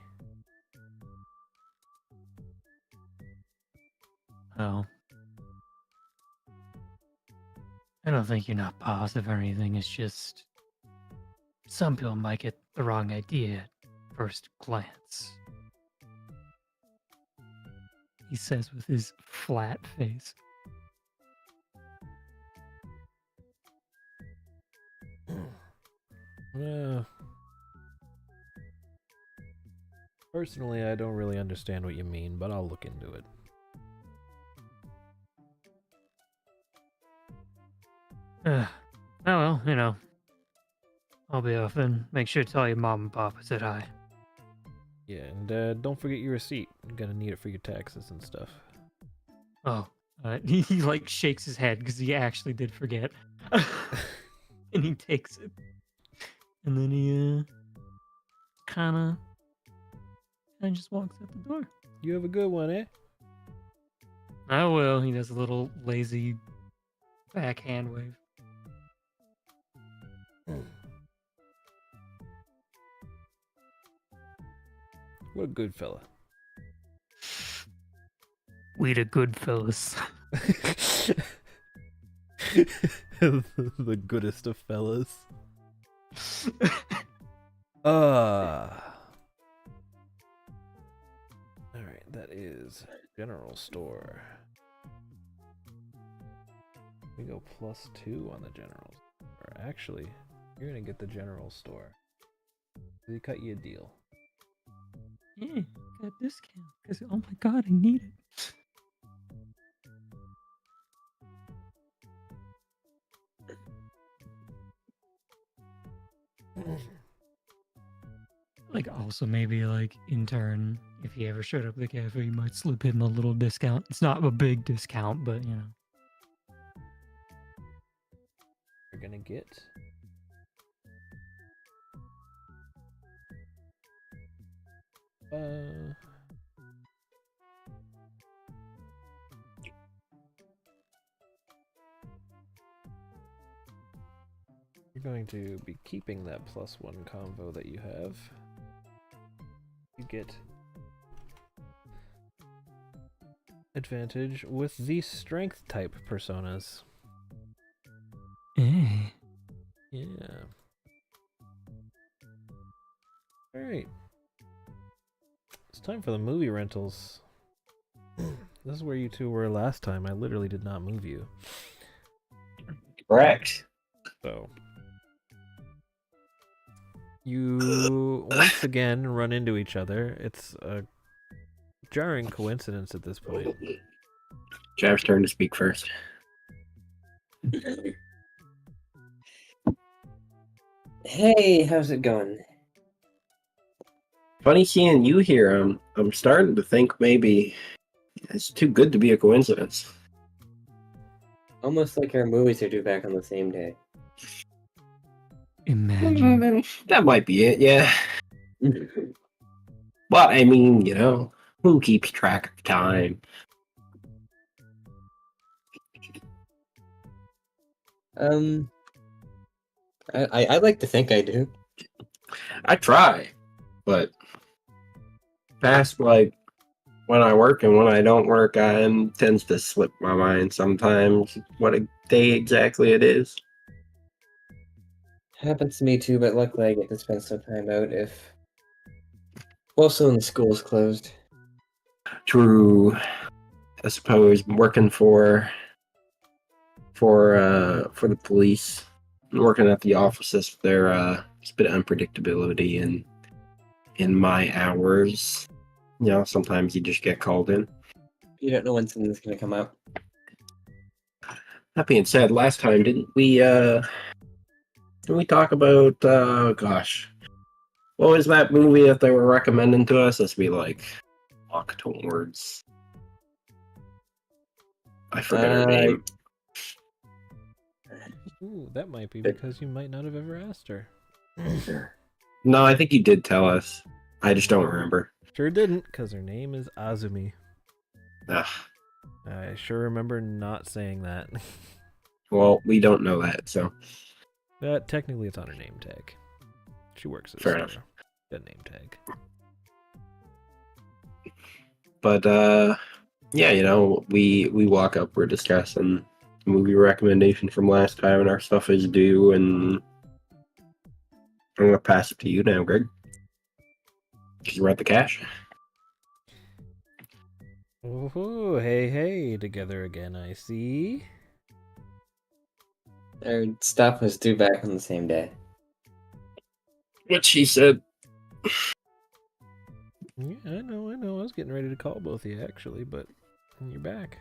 Oh. I don't think you're not positive or anything. It's just some people might get the wrong idea at first glance. He says with his flat face. Personally, I don't really understand what you mean, but I'll look into it. Oh well, I'll be off then. Make sure to tell your mom and pop I said hi. Yeah, and don't forget your receipt. You're gonna need it for your taxes and stuff. Oh, He like shakes his head because he actually did forget, and he takes it, and then he kind of just walks out the door. You have a good one, eh? I will. He does a little lazy backhand wave. What a good fella. We the good fellas. The goodest of fellas. Alright, that is general store. We go +2 on the general store. Actually, you're gonna get the general store. They cut you a deal. Yeah, got a discount. Cause oh my god, I need it. Like also maybe like in turn, if he ever showed up at the cafe, you might slip him a little discount. It's not a big discount, but you know. You're gonna get you're going to be keeping that +1 convo that you have. You get advantage with the strength type personas. Eh. Yeah. Alright. It's time for the movie rentals. This is where you two were last time. I literally did not move you. Correct. So. You once again run into each other. It's a jarring coincidence at this point. Jav's turn to speak first. Hey, how's it going? Funny seeing you here. I'm starting to think maybe it's too good to be a coincidence. Almost like our movies are due back on the same day. Imagine. That might be it, yeah. But I mean, you know, who keeps track of time? I like to think I do. I try, but past like when I work and when I don't work, I tends to slip my mind sometimes what a day exactly it is. Happens to me too, but luckily I get to spend some time out if... Well, soon the school's closed. True. I suppose working for the police, working at the offices, there's a bit of unpredictability in my hours. You know, sometimes you just get called in. You don't know when something's gonna come out. That being said, last time didn't we talk about gosh, what was that movie that they were recommending to us? Let's be like walk towards. I forget her name. Ooh, that might be because you might not have ever asked her. No, I think you did tell us. I just don't remember. Sure didn't, because her name is Azumi. Ugh. I sure remember not saying that. Well, we don't know that, so. Technically, it's on her name tag. She works at Fair a enough. store. That name tag. But yeah, you know, we walk up, we're discussing movie recommendation from last time, and our stuff is due, and I'm gonna pass it to you now, Greg, because we're at the cash. Oh, hey, together again, I see. Our stuff was due back on the same day. What she said. Yeah, I know. I was getting ready to call both of you, actually, but you're back.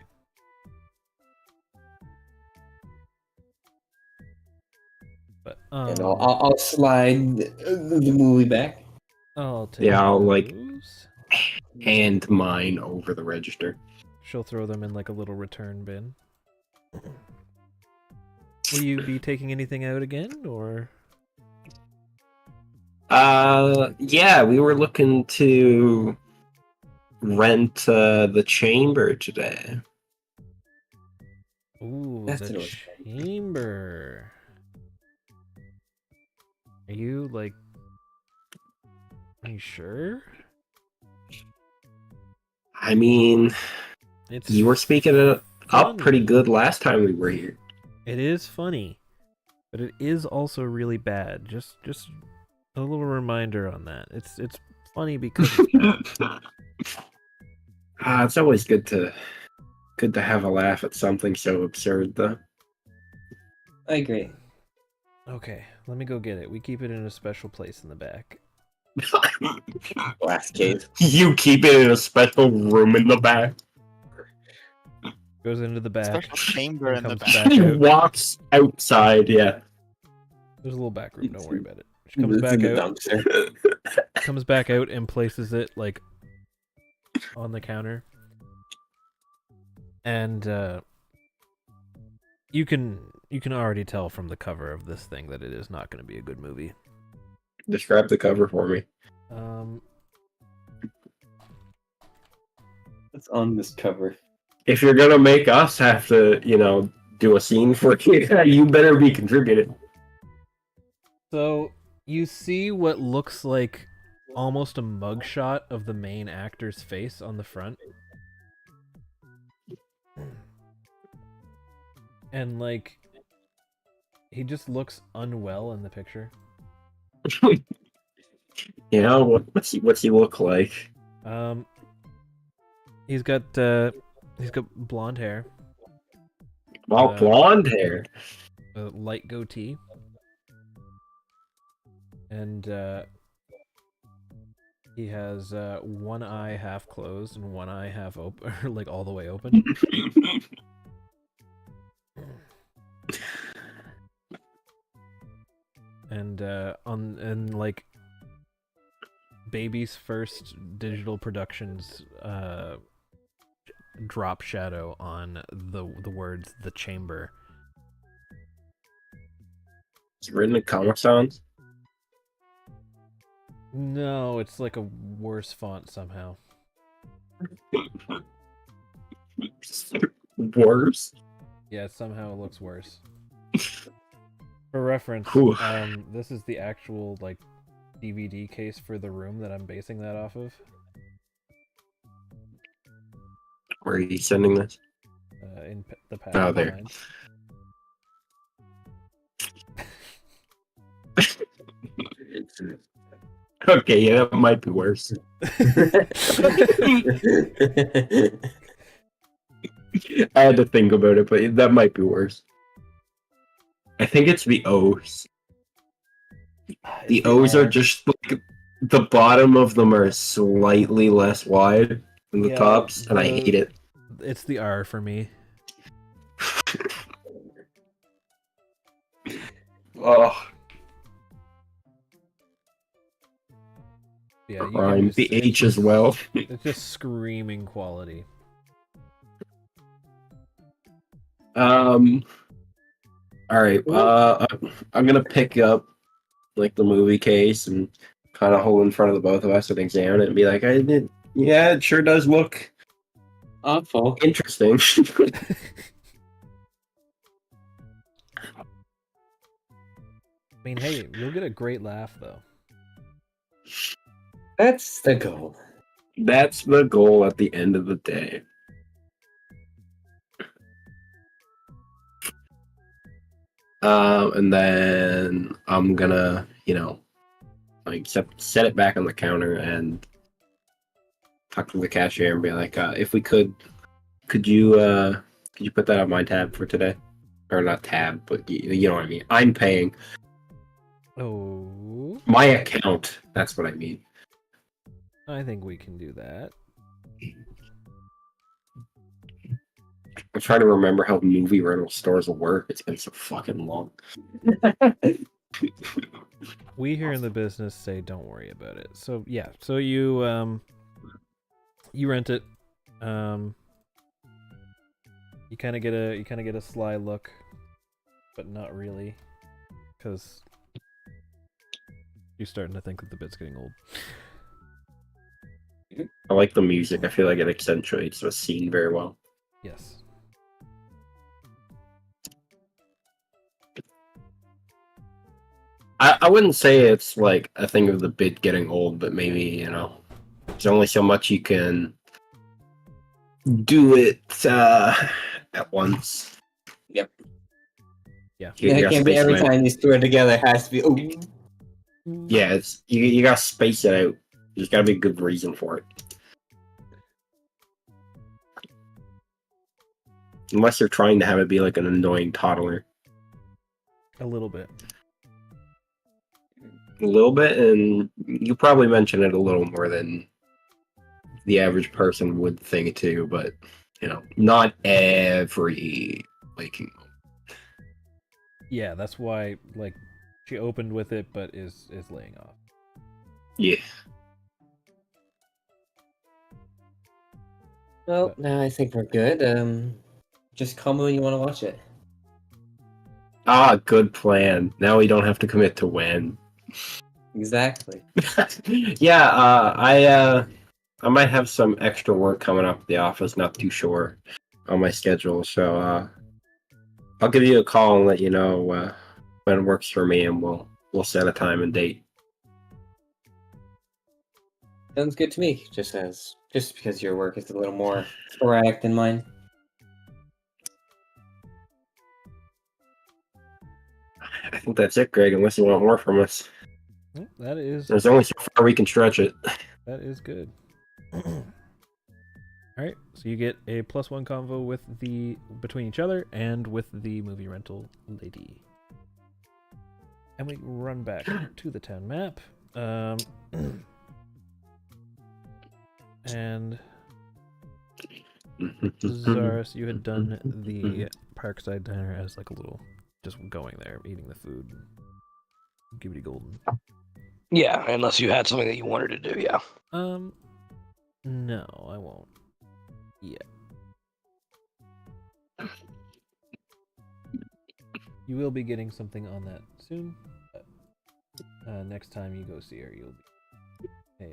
But, And I'll slide the movie back. I'll take Yeah, I'll, like, those. hand mine over the register. she'll throw them in like a little return bin. Will you be taking anything out again, or? Yeah, we were looking to rent the chamber today. Ooh, That's the an order. chamber. Are you like? Are you sure? I mean, It's you were speaking it up pretty funny. good last time we were here. It is funny, but it is also really bad. Just a little reminder on that. It's funny because it's bad. It's always good to have a laugh at something so absurd, though. I agree. Okay, let me go get it. We keep it in a special place in the back. Glass cave. You keep it in a special room in the back. Goes into the back. Special chamber and in the comes back. back He out. walks outside, yeah. There's a little back room. Don't worry about it. She comes It's back in the out. dumpster. Comes back out and places it like on the counter. And you can already tell from the cover of this thing that it is not going to be a good movie. Describe the cover for me. What's on this cover? If you're gonna make us have to, do a scene for you, you better be contributing. So you see what looks like almost a mugshot of the main actor's face on the front. And like he just looks unwell in the picture. What's he look like? He's got blonde hair, Well, blonde hair. a light goatee, and he has one eye half closed and one eye half open, like all the way open. And like Baby's first digital productions drop shadow on the words "the chamber." It's written in Comic Sans. No, it's like a worse font somehow. Worse. Yeah, somehow it looks worse. For reference, Whew. this is the actual like DVD case for the room that I'm basing that off of. Where are you sending this? In the past. Oh, there. Okay, yeah, that might be worse. I had to think about it, but that might be worse. I think it's the O's. The O's are just like the bottom of them are slightly less wide than the tops, and I hate it. It's the R for me. Oh, Yeah, you rhyme. can The just, H as well. it's just screaming quality. All right. I'm gonna pick up like the movie case and kind of hold in front of the both of us and examine it and be like, yeah, it sure does look Awful. interesting. I mean, hey, you'll get a great laugh though. That's the goal. That's the goal at the end of the day. And then I'm gonna, set it back on the counter and talk to the cashier and be like, if we could you put that on my tab for today? Or not tab, but you know what I mean. I'm paying. Oh, My account. That's what I mean. I think we can do that. I'm trying to remember how movie rental stores will work. It's been so fucking long. We here in the business say don't worry about it. So yeah, so you rent it. You kind of get a sly look, but not really, because you're starting to think that the bit's getting old. I like the music. I feel like it accentuates the scene very well. Yes. I wouldn't say it's like a thing of the bit getting old, but maybe, you know, there's only so much you can do it at once. Yep. Yeah. You It gotta can't be space every it out. time these two are together. It has to be. Oh, Yeah, it's you gotta space it out. There's gotta be a good reason for it. Unless they're trying to have it be like an annoying toddler. A little bit. A little bit, and you probably mention it a little more than the average person would think too, but you know, not every waking moment. Yeah, that's why like she opened with it, but is laying off. Yeah. well, now I think we're good. Just call me when you want to watch it. Ah, good plan. Now we don't have to commit to when. Exactly. Yeah, I might have some extra work coming up at the office, not too sure on my schedule, so I'll give you a call and let you know when it works for me, and we'll set a time and date. Sounds good to me. Just because your work is a little more sporadic than mine. I think that's it, Greg, unless you want more from us. Well, that is There's only so far we can stretch it. that is good. Alright, so you get a +1 convo with between each other and with the movie rental lady. And we run back to the town map. And Zaris, you had done the Parkside Diner as like a little, just going there, eating the food, gibbity golden. Yeah, unless you had something that you wanted to do, yeah. No, I won't. Yeah. You will be getting something on that soon. But, next time you go see her, you'll be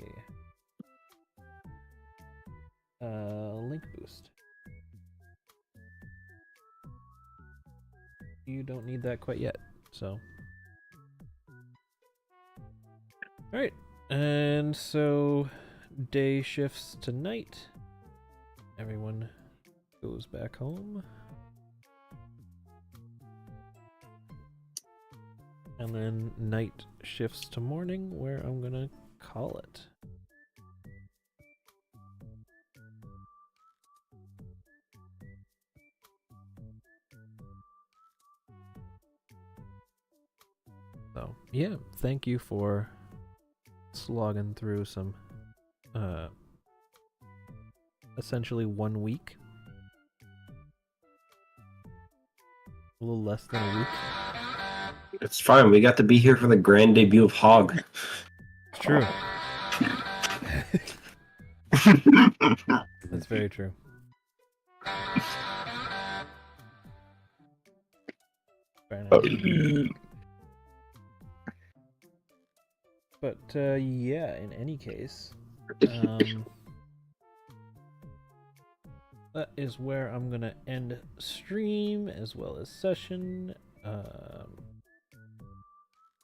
a link boost. You don't need that quite yet, so. Alright, and so day shifts tonight. Everyone goes back home. And then night shifts to morning, where I'm gonna call it. So, yeah, thank you for slogging through some, essentially 1 week. A little less than a week. It's fine. We got to be here for the grand debut of Hog. It's true. That's very true. But yeah, in any case, that is where I'm gonna end stream as well as session.